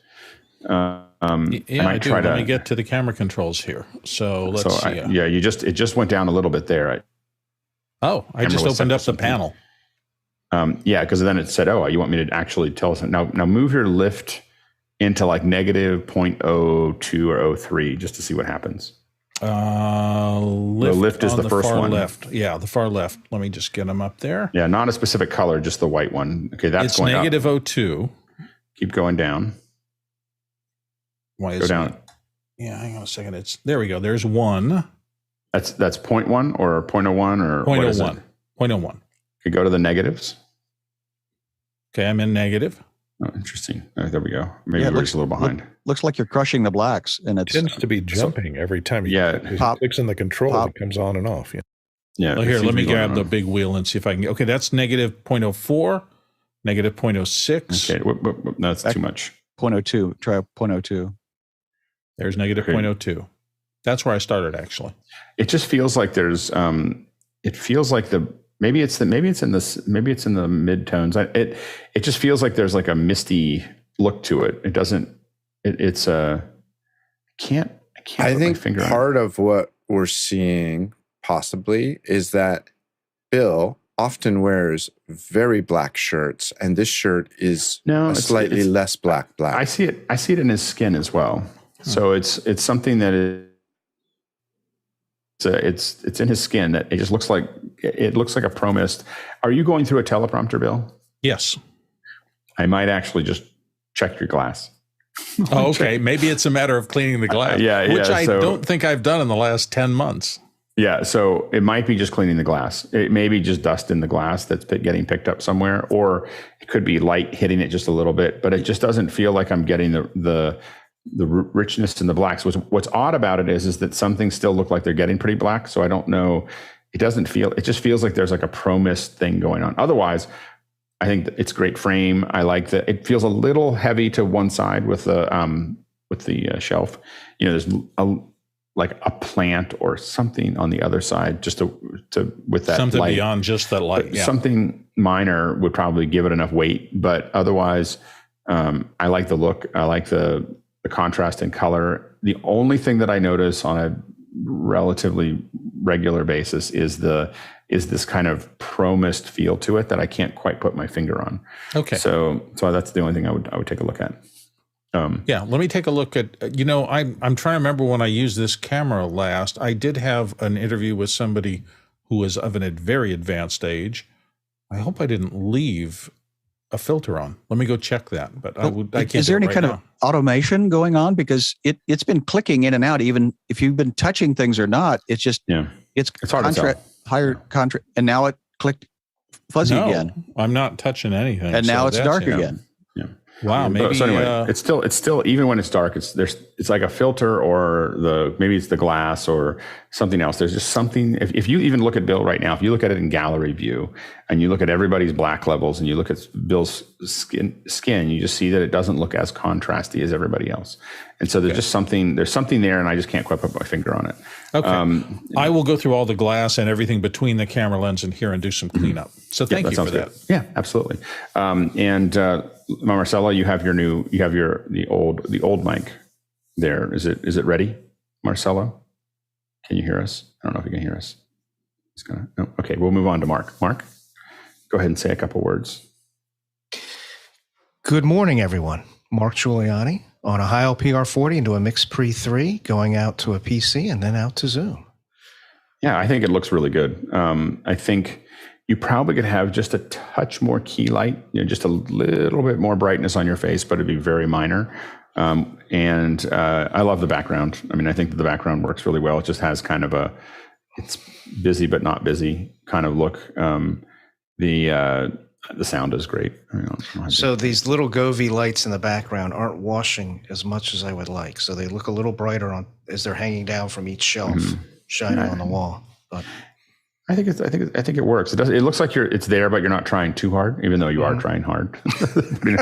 Yeah, I do. Let me get to the camera controls here. So let's see. It just went down a little bit there. I just opened up the panel. Because then it said, you want me to actually tell us. Now move your lift into like negative 0.02 or 0.03 just to see what happens. The lift is the first far one. Left. Yeah, the far left. Let me just get them up there. Yeah, not a specific color, just the white one. Okay, that's going negative up. -0.02. Keep going down. Why is Go down. it? Yeah, hang on a second. There we go. There's 1. That's 0.1 or 0.01 or 0.01. 0.01. Okay, go to the negatives. Okay, I'm in negative. Oh, interesting. There we go. Maybe we're just a little behind. Looks like you're crushing the blacks, and it tends to be jumping every time you clicks in the control. It comes on and off. Yeah. Well, here, let me grab the big wheel and see if I can. Okay, that's negative 0.04, negative 0.06. Okay, no, that's too much. 0.02. Try 0.02. There's negative 0.02. That's where I started, actually. It just feels like there's. It feels like maybe it's in the midtones. It just feels like there's like a misty look to it. It doesn't. It's I can't. I think put my finger part of what we're seeing possibly is that Bill often wears very black shirts, and this shirt is slightly less black. I see it. I see it in his skin as well. So it's something that is. It's in his skin that it just looks like a pro mist. Are you going through a teleprompter, Bill? Yes. I might actually just check your glass. Oh, okay. Maybe it's a matter of cleaning the glass. Which I don't think I've done in the last 10 months. Yeah. So it might be just cleaning the glass. It may be just dust in the glass that's getting picked up somewhere, or it could be light hitting it just a little bit, but it just doesn't feel like I'm getting the richness in the blacks. What's odd about it is that some things still look like they're getting pretty black. So I don't know. It just feels like there's like a pro mist thing going on. Otherwise, I think that it's great frame. I like that. It feels a little heavy to one side with the shelf. There's like a plant or something on the other side just to with that something light. Beyond just that light. Yeah. Something minor would probably give it enough weight, but otherwise, I like the look. I like the contrast in color. The only thing that I notice on a relatively regular basis is this kind of pro mist feel to it that I can't quite put my finger on. Okay. So that's the only thing I would take a look at. Let me take a look at, I'm trying to remember when I used this camera last. I did have an interview with somebody who was of a very advanced age. I hope I didn't leave a filter on. Let me go check that. But I can't. Is there any kind of automation going on? Because it's been clicking in and out, even if you've been touching things or not. It's just it's hard to tell. And now it clicked fuzzy again. I'm not touching anything. And now it's dark again. Yeah. Wow. Maybe. So anyway, it's still even when it's dark, it's like a filter or maybe it's the glass or something else. There's just something. If you even look at Bill right now, if you look at it in gallery view and you look at everybody's black levels and you look at Bill's skin, you just see that it doesn't look as contrasty as everybody else. And so there's just something there, and I just can't quite put my finger on it. Okay. I will go through all the glass and everything between the camera lens and here and do some cleanup. So thank you for that. Good. Yeah, absolutely. And Marcella, you have the old mic there. Is it ready, Marcella? Can you hear us? I don't know if you can hear us. Okay, we'll move on to Mark. Mark, go ahead and say a couple words. Good morning, everyone. Mark Giuliani on a Heil PR40 into a Mix Pre 3, going out to a PC and then out to Zoom. Yeah, I think it looks really good. I think you probably could have just a touch more key light, just a little bit more brightness on your face, but it'd be very minor. And I love the background. I mean, I think that the background works really well. It just has kind of it's busy but not busy kind of look. The sound is great. So these little Govee lights in the background aren't washing as much as I would like. So they look a little brighter as they're hanging down from each shelf, shining on the wall. But I think it works. It looks like it's there, but you're not trying too hard, even though you are trying hard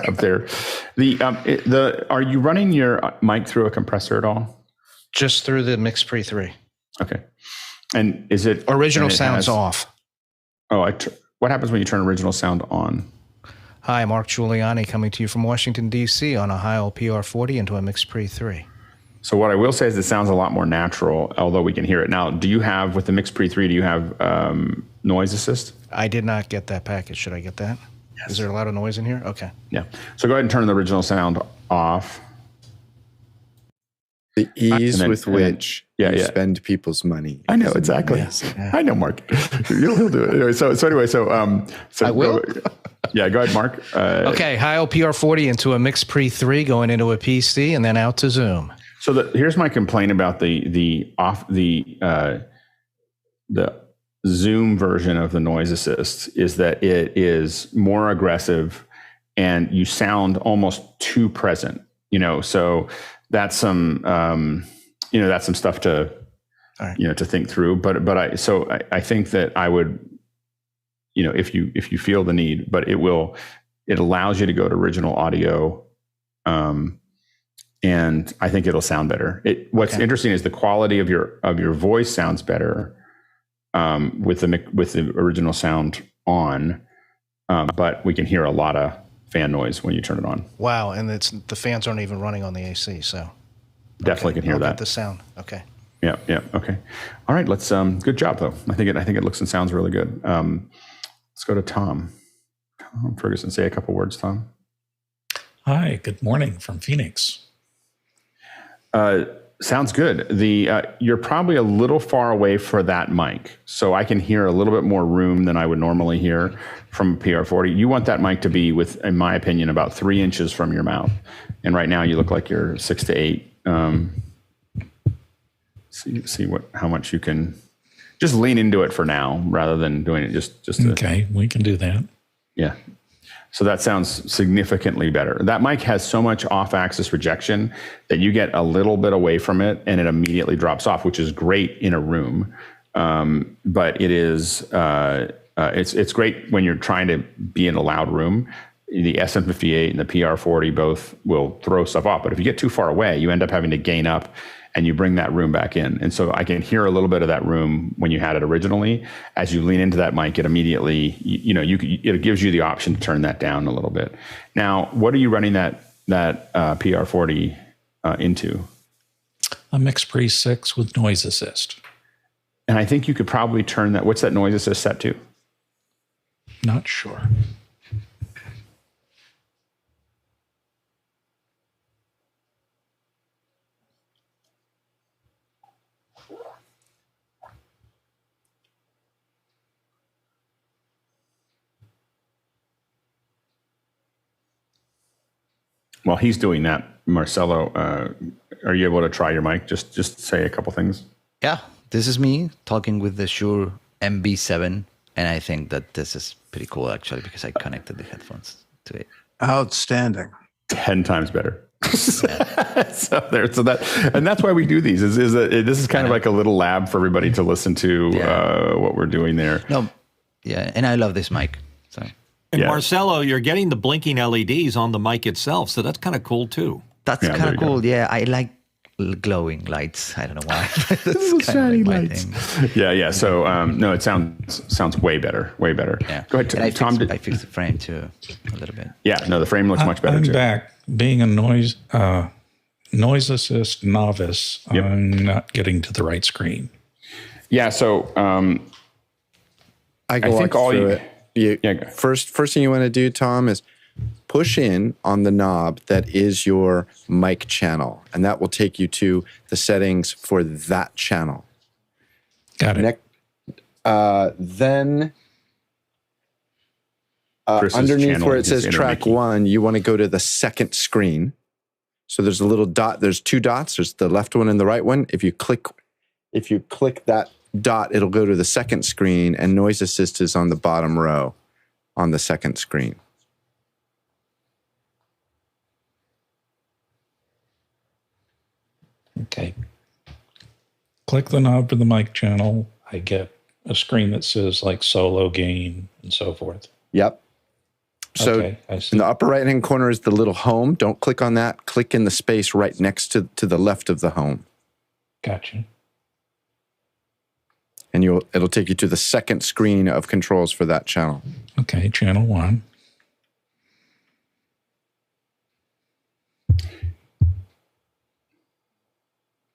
up there. Are you running your mic through a compressor at all? Just through the MixPre 3. Okay. And is it original sound's off? Oh, what happens when you turn original sound on? Hi, Mark Giuliani coming to you from Washington, D.C. on a Heil PR40 into a MixPre 3. So what I will say is it sounds a lot more natural, although we can hear it. Now, do you have, with the MixPre 3, do you have noise assist? I did not get that package. Should I get that? Yes. Is there a lot of noise in here? Okay. Yeah. So go ahead and turn the original sound off. The ease with which you spend people's money. I know, exactly. Yeah. I know, Mark. He'll do it. Anyway, so I will. Go ahead, Mark. Okay, Heil PR40 into a MixPre 3, going into a PC, and then out to Zoom. So here's my complaint about the Zoom version of the noise assist is that it is more aggressive, and you sound almost too present. So. That's some, that's some stuff to, to think through. But I think that I would, if you feel the need, but it allows you to go to original audio, and I think it'll sound better. What's interesting is the quality of your voice sounds better with the original sound on, but we can hear a lot of fan noise when you turn it on. Wow, and the fans aren't even running on the AC, so definitely can hear that. Get the sound. Okay. Yeah. Okay. All right. Let's. Good job, though. I think it looks and sounds really good. Let's go to Tom Ferguson. Say a couple words, Tom. Hi. Good morning from Phoenix. Sounds good. You're probably a little far away for that mic, so I can hear a little bit more room than I would normally hear from PR40. You want that mic to be, in my opinion, about 3 inches from your mouth, and right now you look like you're 6 to 8. See how much you can just lean into it for now, rather than doing it just. Okay, we can do that. Yeah. So that sounds significantly better. That mic has so much off-axis rejection that you get a little bit away from it and it immediately drops off, which is great in a room. But it is it's great when you're trying to be in a loud room. The SM58 and the PR40 both will throw stuff off. But if you get too far away, you end up having to gain up and you bring that room back in. And so I can hear a little bit of that room when you had it originally. As you lean into that mic, it immediately, it gives you the option to turn that down a little bit. Now, what are you running that PR40 into? A MixPre 6 with noise assist. And I think you could probably turn that. What's that noise assist set to? Not sure. While he's doing that, Marcelo, are you able to try your mic? Just say a couple things. Yeah, this is me talking with the Shure MB7, and I think that this is pretty cool actually because I connected the headphones to it. Outstanding. 10 times better. So that's why we do these. This is kind of like a little lab for everybody to listen to what we're doing there. No, yeah, and I love this mic. So. And Marcelo, you're getting the blinking LEDs on the mic itself, so that's kind of cool too. That's kind of cool. Yeah, I like glowing lights. I don't know why. Little shiny lights. Yeah. So no, it sounds way better. Yeah. Go ahead, Tom. I fixed the frame too a little bit. Yeah. No, the frame looks much better I'm too. back. Being a noise assist novice, I'm not getting to the right screen. Yeah. So I think all first thing you want to do, Tom, is push in on the knob that is your mic channel, and that will take you to the settings for that channel. Got it. Then underneath where it says track 1, you want to go to the second screen. So there's a little dot. There's two dots. There's the left one and the right one. If you click that dot, it'll go to the second screen, and noise assist is on the bottom row on the second screen. Okay. Click the knob for the mic channel. I get a screen that says like solo gain and so forth. Yep. So okay, I see. in the upper right-hand corner is the little home. Don't click on that. Click in the space right next to the left of the home. Gotcha. And it'll take you to the second screen of controls for that channel. Okay, channel 1.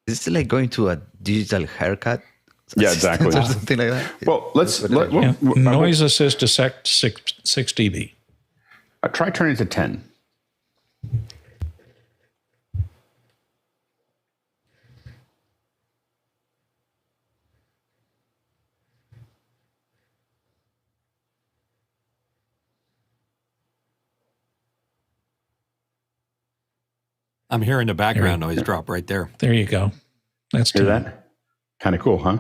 Is it like going to a digital haircut? Yeah, exactly. Or something like that. Well, Noise assist to 6 dB. Try turning it to 10. I'm hearing the background noise drop right there. There you go. That's Hear 10. that? Kind of cool, huh?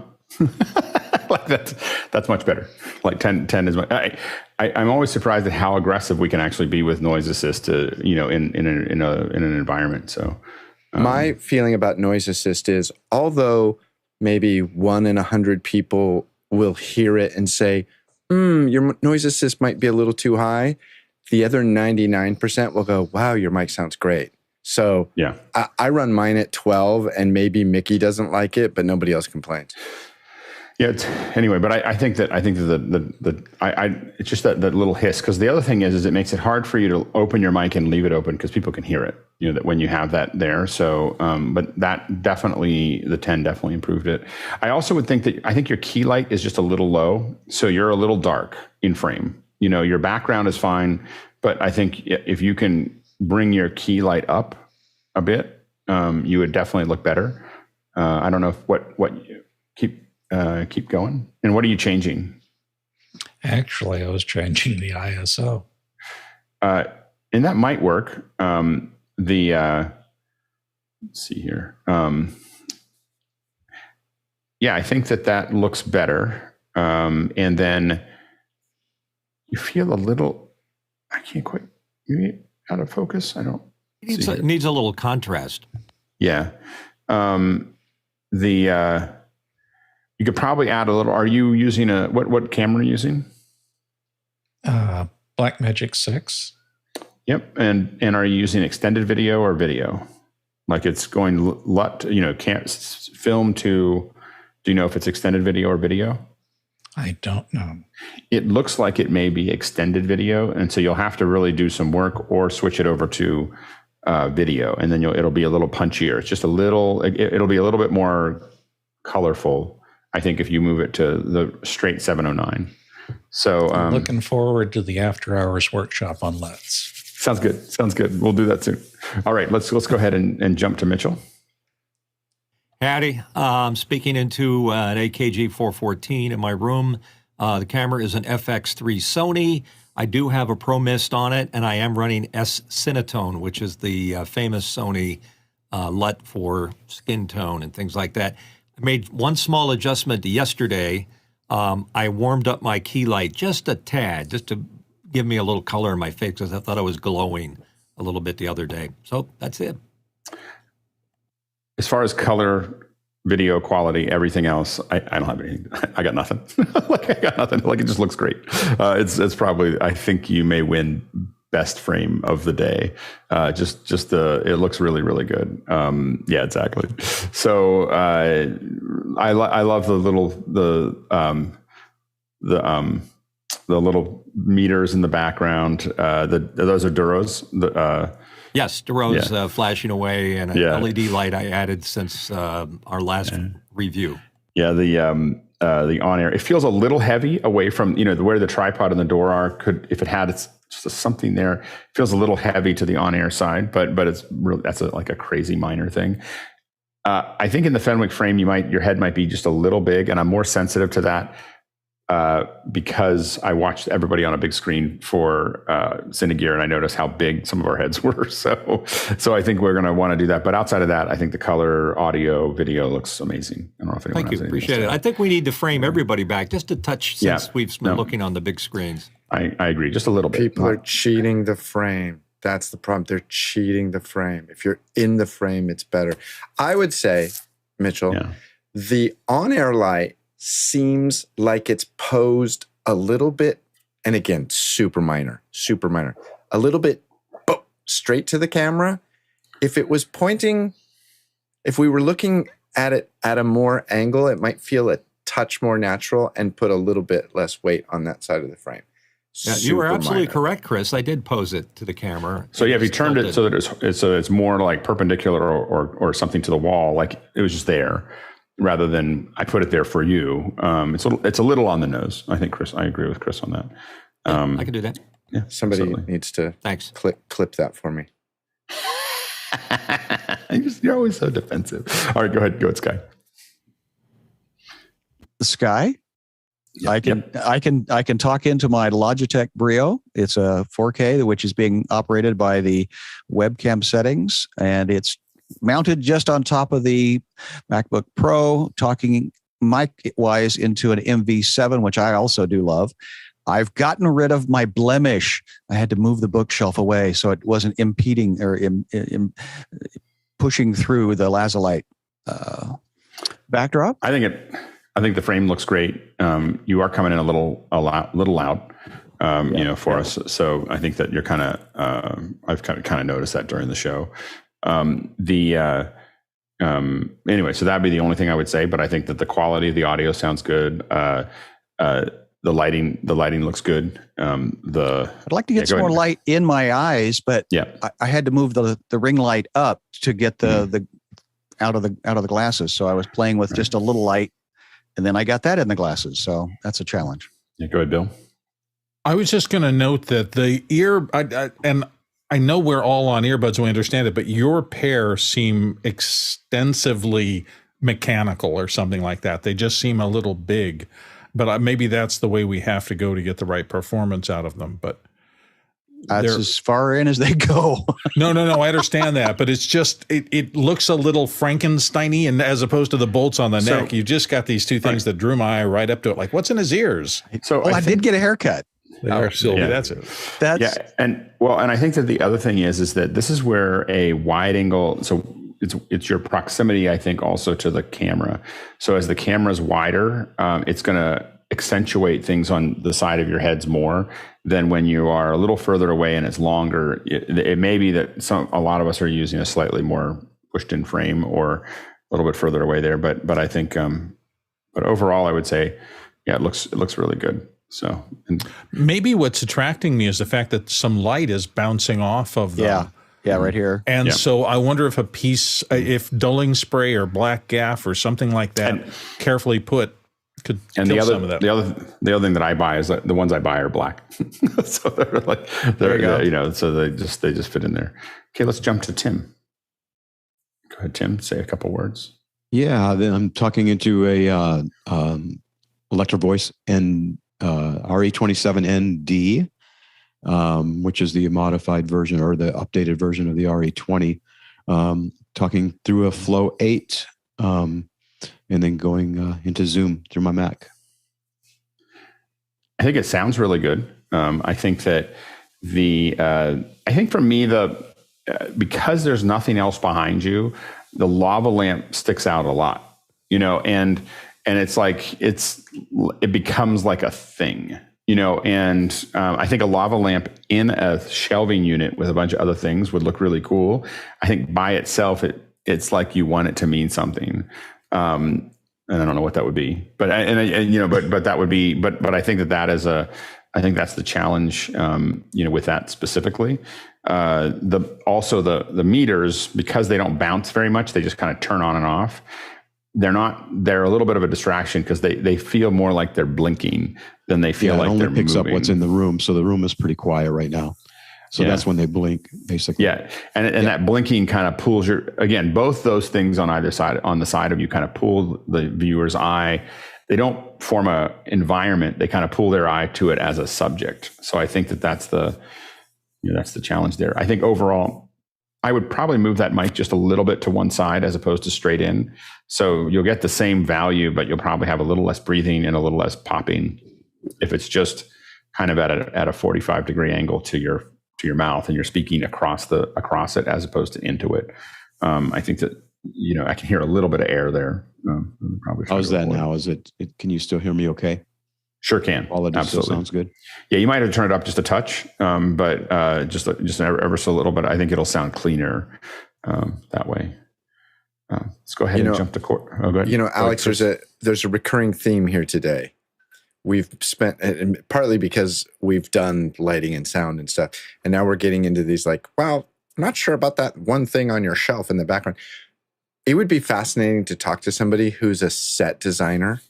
Like that's much better. Like 10 is much. I'm always surprised at how aggressive we can actually be with noise assist, in an environment. So my feeling about noise assist is, although maybe 1 in 100 people will hear it and say, your noise assist might be a little too high, the other 99% will go, wow, your mic sounds great. So yeah, I run mine at 12, and maybe Mickey doesn't like it, but nobody else complains. Yeah. Anyway, but I think that it's just that little hiss, because the other thing is it makes it hard for you to open your mic and leave it open because people can hear it. That when you have that there. So, but that definitely, the 10 definitely improved it. I also would think I think your key light is just a little low, so you're a little dark in frame. Your background is fine, but I think if you can bring your key light up a bit, you would definitely look better. I don't know if what keep going. And what are you changing? Actually, I was changing the ISO. And that might work. Let's see here. Yeah, I think that looks better. And then you feel a little, I can't quite, maybe out of focus. I don't. It needs a little contrast. Yeah. You could probably add a little. Are you using what camera are you using? Blackmagic 6. Yep. And are you using extended video or video? Like it's going can't film to, do you know if it's extended video or video? I don't know. It looks like it may be extended video. And so you'll have to really do some work or switch it over to video. And then it'll be a little punchier. It's just it'll be a little bit more colorful, I think, if you move it to the straight 709. So I'm looking forward to the after hours workshop on LEDs. Sounds good. We'll do that soon. All right, let's go ahead and jump to Mitchell. Howdy. I'm speaking into an AKG 414 in my room. The camera is an FX3 Sony. I do have a Pro Mist on it, and I am running S-Cinetone, which is the famous Sony LUT for skin tone and things like that. I made one small adjustment yesterday. I warmed up my key light just a tad, just to give me a little color in my face, because I thought I was glowing a little bit the other day. So that's it. As far as color, video quality, everything else, I don't have anything. I got nothing. I got nothing. It just looks great. It's probably, I think you may win best frame of the day. It looks really, really good. Yeah, exactly. So I love the little meters in the background. Those are Duros. Yes, Duros flashing away, and an LED light I added since our last review. Yeah, the on-air, it feels a little heavy away from, where the tripod and the door are. If it had just something there, it feels a little heavy to the on-air side, but it's really, that's like a crazy minor thing. I think in the Fenwick frame, your head might be just a little big, and I'm more sensitive to that. because I watched everybody on a big screen for Cinegear, and I noticed how big some of our heads were. So I think we're going to want to do that. But outside of that, I think the color, audio, video looks amazing. I don't know if anyone Thank has you. anything Appreciate to it. say. I think we need to frame everybody back just a touch since we've been looking on the big screens. I agree. Just a little bit. People are cheating the frame. That's the problem. They're cheating the frame. If you're in the frame, it's better. I would say, Mitchell, the on-air light seems like it's posed a little bit, and again, super minor, a little bit straight to the camera. If it was pointing, if we were looking at it at a more angle, it might feel a touch more natural and put a little bit less weight on that side of the frame. Yeah, you were absolutely correct, Chris. I did pose it to the camera. So if you turned it so that it's more like perpendicular or something to the wall, like it was just there, rather than I put it there for you. It's a little on the nose. I think Chris. I agree with Chris on that. I can do that. Yeah, somebody needs to clip that for me. You're always so defensive. All right, go ahead, Schy. The Schy. I can talk into my Logitech Brio. It's a 4K, which is being operated by the webcam settings, and it's mounted just on top of the MacBook Pro, talking mic-wise into an MV7, which I also do love. I've gotten rid of my blemish. I had to move the bookshelf away so it wasn't impeding or pushing through the Lazulite backdrop. I think the frame looks great. You are coming in a little loud, for us. So I think that you're kind of, I've kind of noticed that during the show. Anyway, so that'd be the only thing I would say. But I think that the quality of the audio sounds good. The lighting looks good. I'd like to get some more light in my eyes, but I had to move the ring light up to get the out of the glasses. So I was playing with just a little light. And then I got that in the glasses, so that's a challenge. Yeah, go ahead, Bill. I was just going to note that the ear, and I know we're all on earbuds, we understand it, but your pair seem extensively mechanical or something like that. They just seem a little big, but maybe that's the way we have to go to get the right performance out of them. But that's as far in as they go. No, I understand that, but it's just it looks a little Frankenstein-y, and as opposed to the bolts on the neck, you just got these two things that drew my eye right up to it. Like, what's in his ears? So I did get a haircut. That's it. And I think that the other thing is that this is where a wide angle. So it's your proximity, I think, also to the camera. So as the camera's wider, it's going to accentuate things on the side of your heads more than when you are a little further away and it's longer. It may be that a lot of us are using a slightly more pushed in frame or a little bit further away there. But I think, but overall, I would say, it looks really good. So maybe what's attracting me is the fact that some light is bouncing off of them. Yeah, right here. And so I wonder if if dulling spray or black gaff or something like that, carefully put, could kill some of that. The other thing that I buy is that the ones I buy are black. So so they just fit in there. Okay, let's jump to Tim. Go ahead, Tim. Say a couple words. Yeah, then I'm talking into a Electro Voice and RE27ND, which is the modified version or the updated version of the RE20. Talking through a Flow 8. And then going into Zoom through my Mac. I think it sounds really good. I think that I think for me, because there's nothing else behind you, the lava lamp sticks out a lot, and it's like, it becomes like a thing, and I think a lava lamp in a shelving unit with a bunch of other things would look really cool. I think by itself, it's like you want it to mean something. And I don't know what that would be, but that would be, but I think that is I think that's the challenge, with that specifically. The meters, because they don't bounce very much, they just kind of turn on and off. They're a little bit of a distraction because they feel more like they're blinking than they feel like they're moving. It only picks up what's in the room. So the room is pretty quiet right now. So that's when they blink, basically. Yeah, and that blinking kind of pulls both those things on either side, on the side of you, kind of pull the viewer's eye, they don't form a environment. They kind of pull their eye to it as a subject. So I think that that's the challenge there. I think overall, I would probably move that mic just a little bit to one side as opposed to straight in. So you'll get the same value, but you'll probably have a little less breathing and a little less popping if it's just kind of at a 45-degree angle to your mouth and you're speaking across it as opposed to into it. I think that, I can hear a little bit of air there. Probably. How's that now? Is it? Can you still hear me okay? Sure can. Quality still sounds good. Yeah, you might have turned it up just a touch, but just ever so little bit. I think it'll sound cleaner that way. Let's go ahead and jump to court. Oh, go ahead. Alex, there's a recurring theme here today. We've spent, and partly because we've done lighting and sound and stuff, and now we're getting into these I'm not sure about that one thing on your shelf in the background. It would be fascinating to talk to somebody who's a set designer.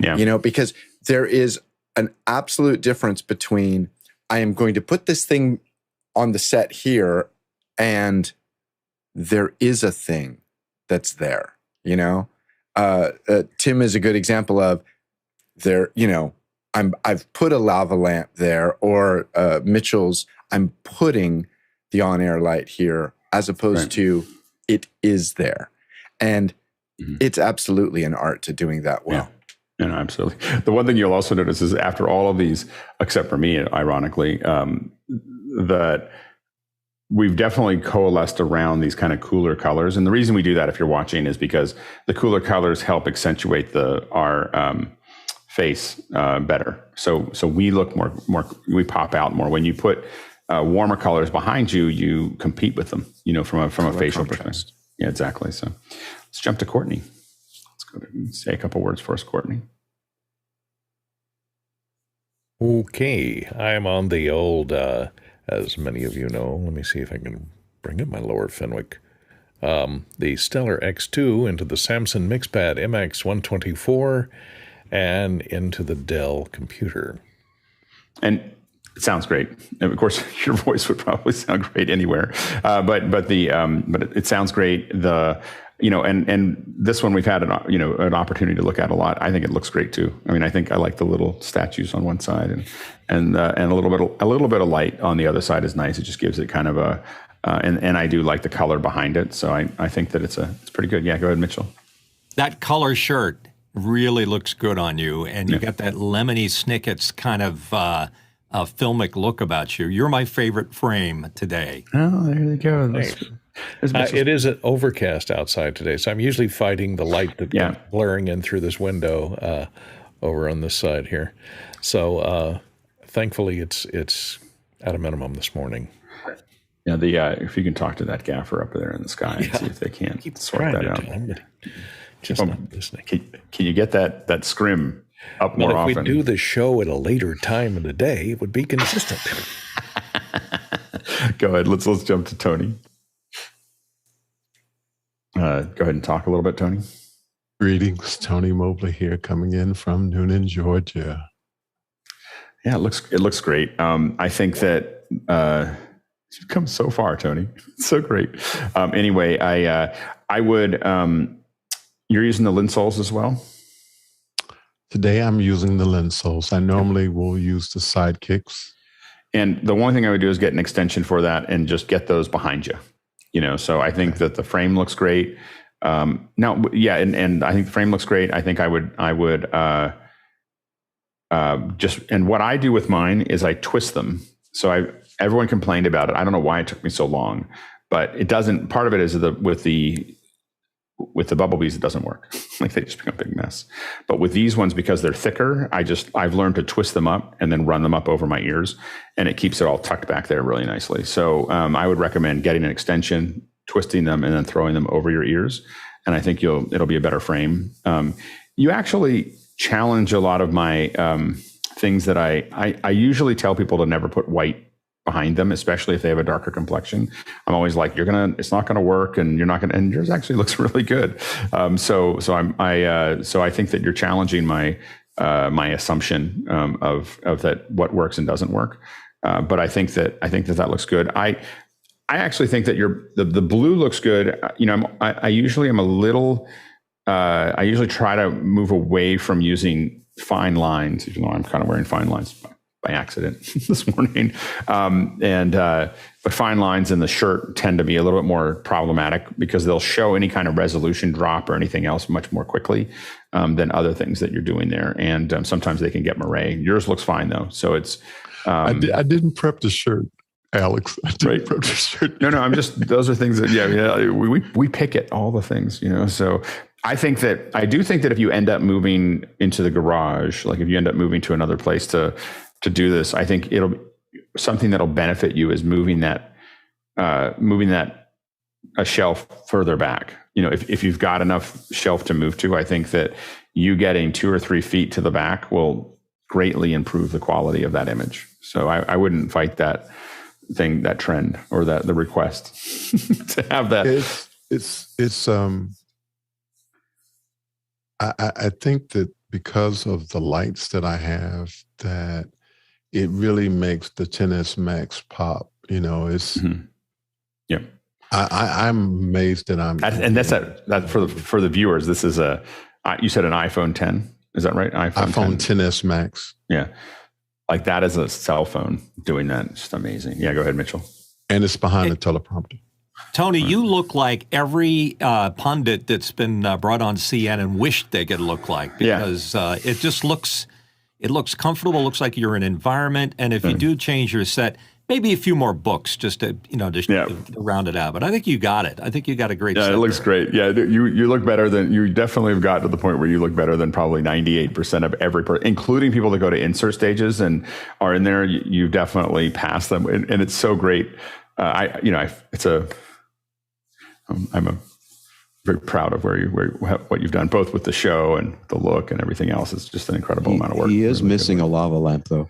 Yeah. Because there is an absolute difference between I am going to put this thing on the set here and there is a thing that's there, Tim is a good example of there, I've put a lava lamp there, or Mitchell's, I'm putting the on-air light here as opposed to it is there. And it's absolutely an art to doing that well. Yeah. No, absolutely. The one thing you'll also notice is after all of these, except for me, ironically, that we've definitely coalesced around these kind of cooler colors. And the reason we do that, if you're watching, is because the cooler colors help accentuate our face better. So we look more, we pop out more. When you put warmer colors behind you, you compete with them, from a facial perspective. Yeah, exactly. So let's jump to Courtney. Let's go and say a couple words for us, Courtney. Okay, I'm on the old, as many of you know, let me see if I can bring up my lower Fenwick, the Stellar X2 into the Samsung MixPad IMAX 124 and into the Dell computer. And it sounds great. And of course, your voice would probably sound great anywhere. But it sounds great. And this one we've had an opportunity to look at a lot. I think it looks great too. I mean, I think I like the little statues on one side and a little bit of light on the other side is nice. It just gives it kind of and I do like the color behind it. So I think that it's pretty good. Yeah, go ahead, Mitchell. That color shirt really looks good on you, and you got that lemony snickets kind of filmic look about you. You're my favorite frame today. Oh, there you go. It is overcast outside today, so I'm usually fighting the light that's blaring in through this window over on this side here. So thankfully, it's at a minimum this morning. Yeah, if you can talk to that gaffer up there in the sky and see if they can't sort that out. Just not listening. Can you get that scrim up more often? If we do the show at a later time of the day, it would be consistent. Go ahead. Let's jump to Tony. Go ahead and talk a little bit, Tony. Greetings, Tony Mobley here, coming in from Noonan, Georgia. Yeah, it looks great. I think that you've come so far, Tony. It's so great. Anyway, I would. You're using the Linsoles as well? Today I'm using the Linsoles. I normally will use the Sidekicks. And the one thing I would do is get an extension for that and just get those behind you. So I think that the frame looks great. And I think the frame looks great. I think I would and what I do with mine is I twist them. So everyone complained about it. I don't know why it took me so long, but it doesn't. Part of it is with the bumblebees, it doesn't work. Like they just become a big mess. But with these ones, because they're thicker, I've learned to twist them up and then run them up over my ears, and it keeps it all tucked back there really nicely. So I would recommend getting an extension, twisting them, and then throwing them over your ears. And I think it'll be a better frame. You actually challenge a lot of my things that I usually tell people to never put white behind them, especially if they have a darker complexion. I'm always like, it's not gonna work, and and yours actually looks really good. So I think that you're challenging my assumption of that what works and doesn't work. But I think that looks good. I actually think that the blue looks good. I usually am a little I usually try to move away from using fine lines, even though I'm kind of wearing fine lines by accident this morning. But fine lines in the shirt tend to be a little bit more problematic because they'll show any kind of resolution drop or anything else much more quickly than other things that you're doing there. And sometimes they can get moiré. Yours looks fine though. So it's, I didn't prep the shirt, Alex. I didn't prep the shirt. No, I'm just, those are things that, we pick at all the things, so I do think that if you end up moving into the garage, like if you end up moving to another place to do this, I think something that'll benefit you is moving that a shelf further back. If you've got enough shelf to move to, I think that you getting 2 or 3 feet to the back will greatly improve the quality of that image. So I wouldn't fight that trend or the request to have that. I think that because of the lights that I have, that it really makes the 10S Max pop. It's yeah. I'm amazed that that's for the viewers. This is you said an iPhone 10. Is that right? iPhone 10s Max. Yeah. Like that is a cell phone doing that. It's just amazing. Yeah, go ahead, Mitchell. And it's behind the teleprompter. Tony, you look like every pundit that's been brought on CN and wished they could look like, because it just looks comfortable. Looks like you're in an environment. And if you do change your set, maybe a few more books just to round it out. But I think you got it. I think you got a great set. Yeah, it looks great. Yeah, you look better than, you definitely have got to the point where you look better than probably 98% of every person, including people that go to insert stages and are in there. You definitely pass them. And it's so great. I'm very proud of what you've done, both with the show and the look and everything else. It's just an incredible amount of work. He is missing a lava lamp, though.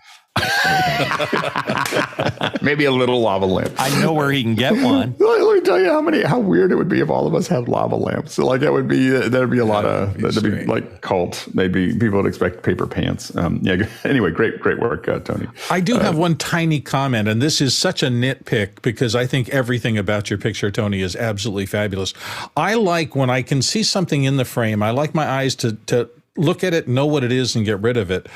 Maybe a little lava lamp. I know where he can get one. Let me tell you how weird it would be if all of us had lava lamps. So like there'd be a lot of that'd be like cult. People would expect paper pants. Anyway, great work, Tony. I do have one tiny comment, and this is such a nitpick because I think everything about your picture, Tony, is absolutely fabulous. I like when I can see something in the frame. I like my eyes to look at it, know what it is, and get rid of it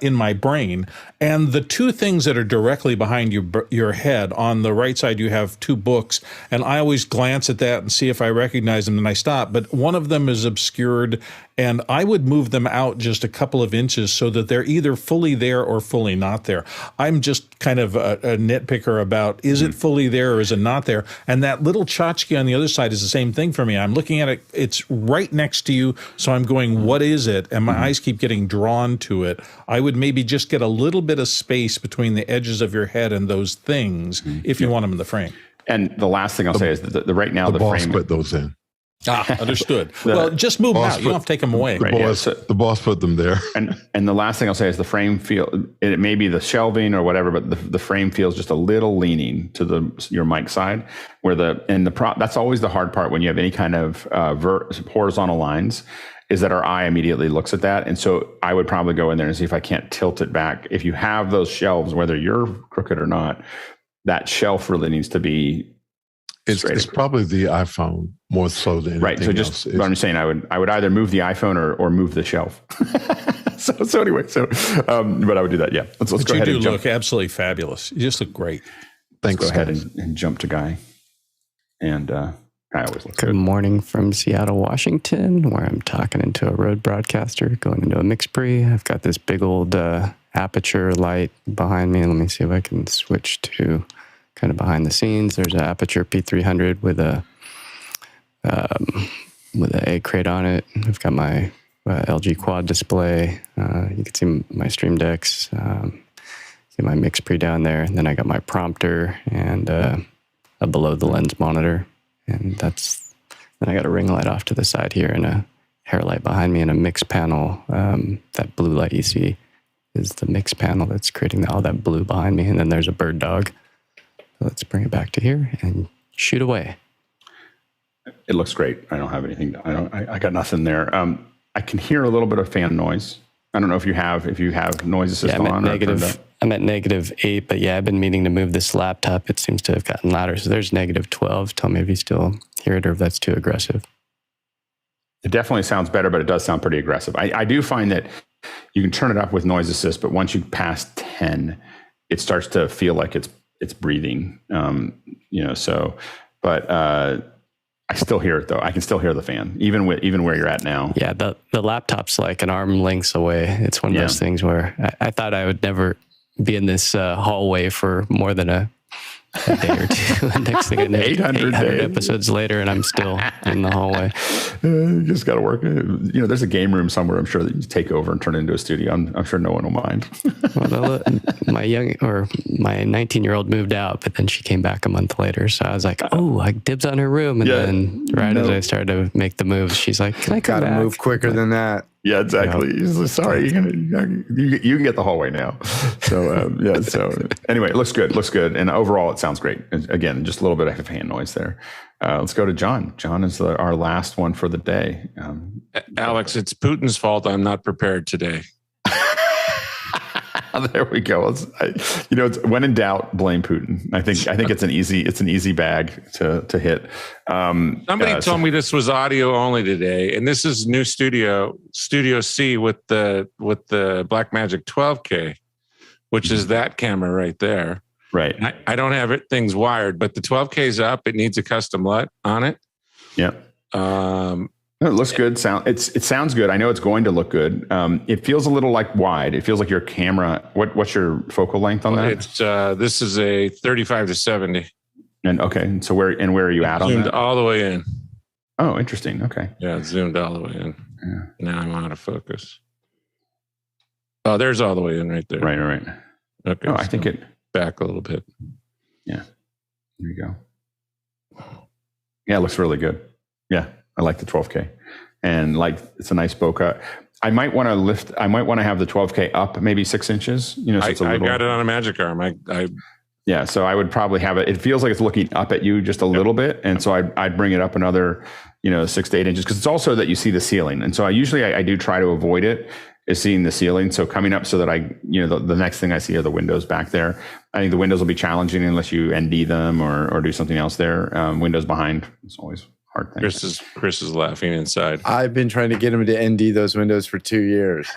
in my brain. And the two things that are directly behind your head, on the right side, you have 2 books, and I always glance at that and see if I recognize them, and I stop. But one of them is obscured, and I would move them out just a couple of inches so that they're either fully there or fully not there. I'm just kind of a nitpicker about, is it fully there or is it not there? And that little tchotchke on the other side is the same thing for me. I'm looking at it, it's right next to you, so I'm going, what is it? And my eyes keep getting drawn to it. I would maybe just get a little bit of space between the edges of your head and those things if you want them in the frame. And the last thing I'll say is that right now the boss frame put those in. Understood. Well, just move them out. You don't have to take them away. The boss put them there. And the last thing I'll say is the frame it may be the shelving or whatever, but the frame feels just a little leaning to your mic side, where that's always the hard part when you have any kind of horizontal lines, is that our eye immediately looks at that. And so I would probably go in there and see if I can't tilt it back. If you have those shelves, whether you're crooked or not, that shelf really needs to be It's probably the iPhone more so than anything So just what I'm saying, I would either move the iPhone or move the shelf. so anyway, but I would do that. Yeah, let's go ahead. You do look absolutely fabulous. You just look great. Thanks. Let's go ahead and jump to Guy. And I always look good. Good morning from Seattle, Washington, where I'm talking into a Rode broadcaster, going into a mix pre. I've got this big old aperture light behind me. Let me see if I can switch to kind of behind the scenes. There's an Aperture P300 with a A crate on it. I've got my LG quad display. You can see my Stream Decks. See my mix pre down there. And then I got my prompter and a below the lens monitor. And then I got a ring light off to the side here and a hair light behind me and a mix panel. That blue light you see is the mix panel that's creating all that blue behind me. And then there's a bird dog. Let's bring it back to here and shoot away. It looks great. I don't have anything. I got nothing there. I can hear a little bit of fan noise. I don't know if you have noise assist on. I'm at -8, but yeah, I've been meaning to move this laptop. It seems to have gotten louder. So there's -12. Tell me if you still hear it or if that's too aggressive. It definitely sounds better, but it does sound pretty aggressive. I do find that you can turn it up with noise assist, but once you pass 10, it starts to feel like it's breathing. But I still hear it though. I can still hear the fan, even where you're at now. Yeah, the laptop's like an arm length away. It's one of those things where I thought I would never be in this hallway for more than a day or two. Next thing I know, 800 episodes later, and I'm still in the hallway. You just got to work. There's a game room somewhere, I'm sure, that you take over and turn it into a studio. I'm sure no one will mind. Well, my 19-year-old moved out, but then she came back a month later. So I was like, oh, I dibs on her room. And then as I started to make the moves, she's like, can I come back? Got to move quicker than that. Yeah, exactly. Like, sorry, you can get the hallway now. So So anyway, it looks good, and overall it sounds great. And again, just a little bit of fan noise there. Let's go to John. John is our last one for the day. Alex, it's Putin's fault I'm not prepared today. There we go. It's when in doubt, blame Putin. I think it's an easy bag to hit. Somebody told me this was audio only today, and this is new Studio C with the Blackmagic 12K, which is that camera right there. Right. I don't have things wired, but the 12K is up. It needs a custom LUT on it. Yep. It looks good. It sounds good. I know it's going to look good. It feels a little like wide. It feels like your camera. What's your focal length on that? It's this is a 35 to 70. And okay, so where are you at on that? Zoomed all the way in. Oh, interesting. Okay. Yeah, it's zoomed all the way in. Yeah. Now I'm out of focus. Oh, there's all the way in right there. Right. Okay. Oh, I think it back a little bit. Yeah. There you go. Yeah, it looks really good. Yeah. I like the 12K, and it's a nice bokeh. I might want to have the 12K up maybe 6 inches. So I got it on a magic arm. So I would probably have it. It feels like it's looking up at you just a little bit, and so I'd bring it up another 6 to 8 inches, because it's also that you see the ceiling, and so I do try to avoid it, is seeing the ceiling. So coming up so that the next thing I see are the windows back there. I think the windows will be challenging unless you ND them or do something else there. Windows behind, it's always hard thing. Chris is laughing inside. I've been trying to get him to ND those windows for 2 years.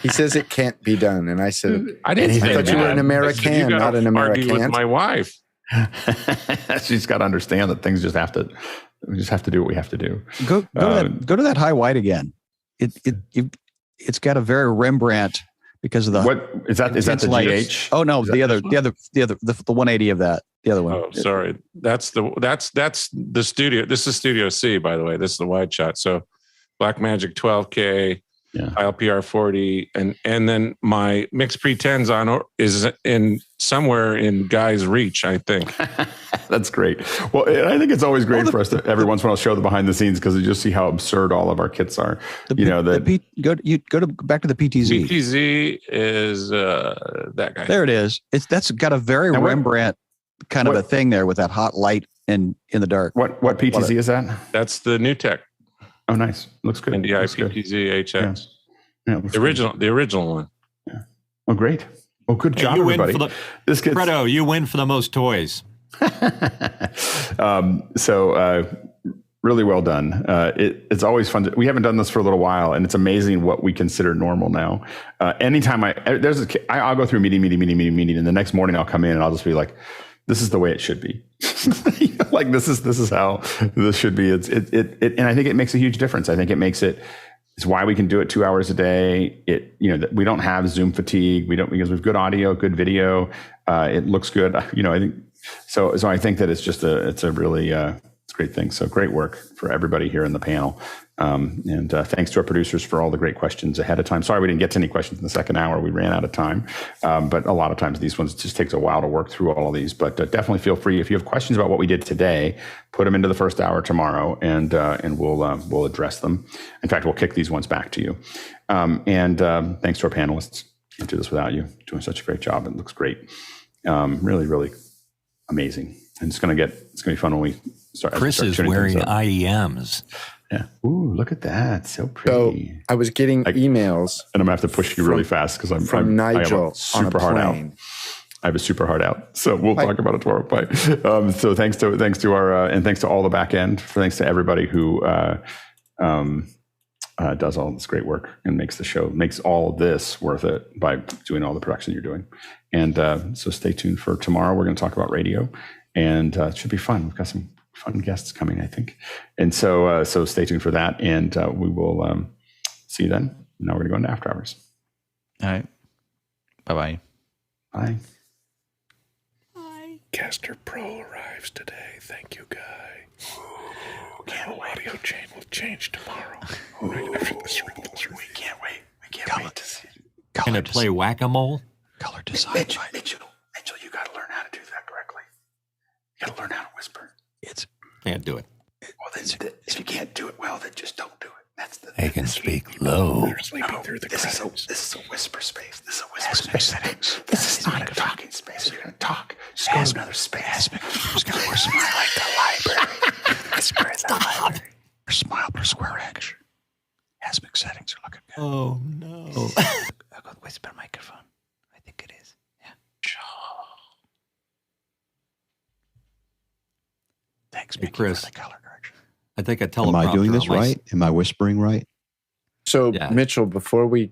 He says it can't be done, and I said, I thought you were an American, not an American. With my wife. She's got to understand that things just have to. We just have to do what we have to do. Go to that high white again. It's got a very Rembrandt because of the what is that? Is that the GH? Oh no, the other 180 of that. The other one. Oh, sorry. That's the studio. This is Studio C, by the way. This is the wide shot. So Blackmagic 12K, ILPR 40, and then my mixed pre-10s on is in somewhere in Guy's reach, I think. That's great. Well, I think it's always great for us to every once in a while show the behind the scenes, because you just see how absurd all of our kits are. Go to back to the PTZ. PTZ is that guy. There it is. That's got a very Rembrandt kind of a thing there with that hot light in the dark. What PTZ is that? That's the new tech. Oh, nice. Looks good. NDI PTZ HX. Yeah, the original one. Yeah. Well, great. Well, good job, everybody. Fredo, you win for the most toys. Really well done. It's always fun. We haven't done this for a little while, and it's amazing what we consider normal now. Anytime I'll go through meeting, and the next morning I'll come in and I'll just be like, this is the way it should be. Like this is how this should be. And I think it makes a huge difference. I think it's why we can do it 2 hours a day. We don't have Zoom fatigue. Because we have good audio, good video. It looks good. I think so. So I think that it's a really it's a great thing. So great work for everybody here in the panel. And thanks to our producers for all the great questions ahead of time. Sorry we didn't get to any questions in the second hour. We ran out of time. But a lot of times these ones, it just takes a while to work through all of these. But definitely feel free. If you have questions about what we did today, put them into the first hour tomorrow, and we'll address them. In fact, we'll kick these ones back to you. Thanks to our panelists. Can't do this without you. Doing such a great job. It looks great. Really, really amazing. And it's going to be fun when we start. Chris is wearing IEMs. Yeah. Ooh, look at that. So pretty. So I was getting emails. And I'm going to have to push you really fast because I'm Nigel super hard out. I have a super hard out. So we'll talk about it tomorrow. Bye. So thanks to our, and thanks to all the back end. Thanks to everybody who does all this great work and makes all of this worth it by doing all the production you're doing. And so stay tuned for tomorrow. We're going to talk about radio, and it should be fun. We've got some fun guests coming, I think. And so stay tuned for that, and we will see you then. Now we're going to go into after hours. All right. Bye-bye. Bye. Caster Pro arrives today. Thank you, Guy. Audio chain will change tomorrow. Right after this Ruthless Reviews. We can't wait to see it. Can it play whack-a-mole? Color design. Mitchell, you got to learn how to do that correctly. You got to learn how to whisper. Can't do it. Well, then, if you can't do it well, then just don't do it. That's the. They can speak low. This is a whisper space. This is a whisper space. This is not a talking space. If you're going to talk, just go to another space. Whisper like the library. Whisper in the library. Or smile per square inch. Aspect settings are looking good. Oh, no. I got whisper microphone. I think it is. Yeah. Thanks, Hey, Chris. for the color correction. I think a teleprompter. Am I doing this on my right? Am I whispering right? So, Yeah. Mitchell, before we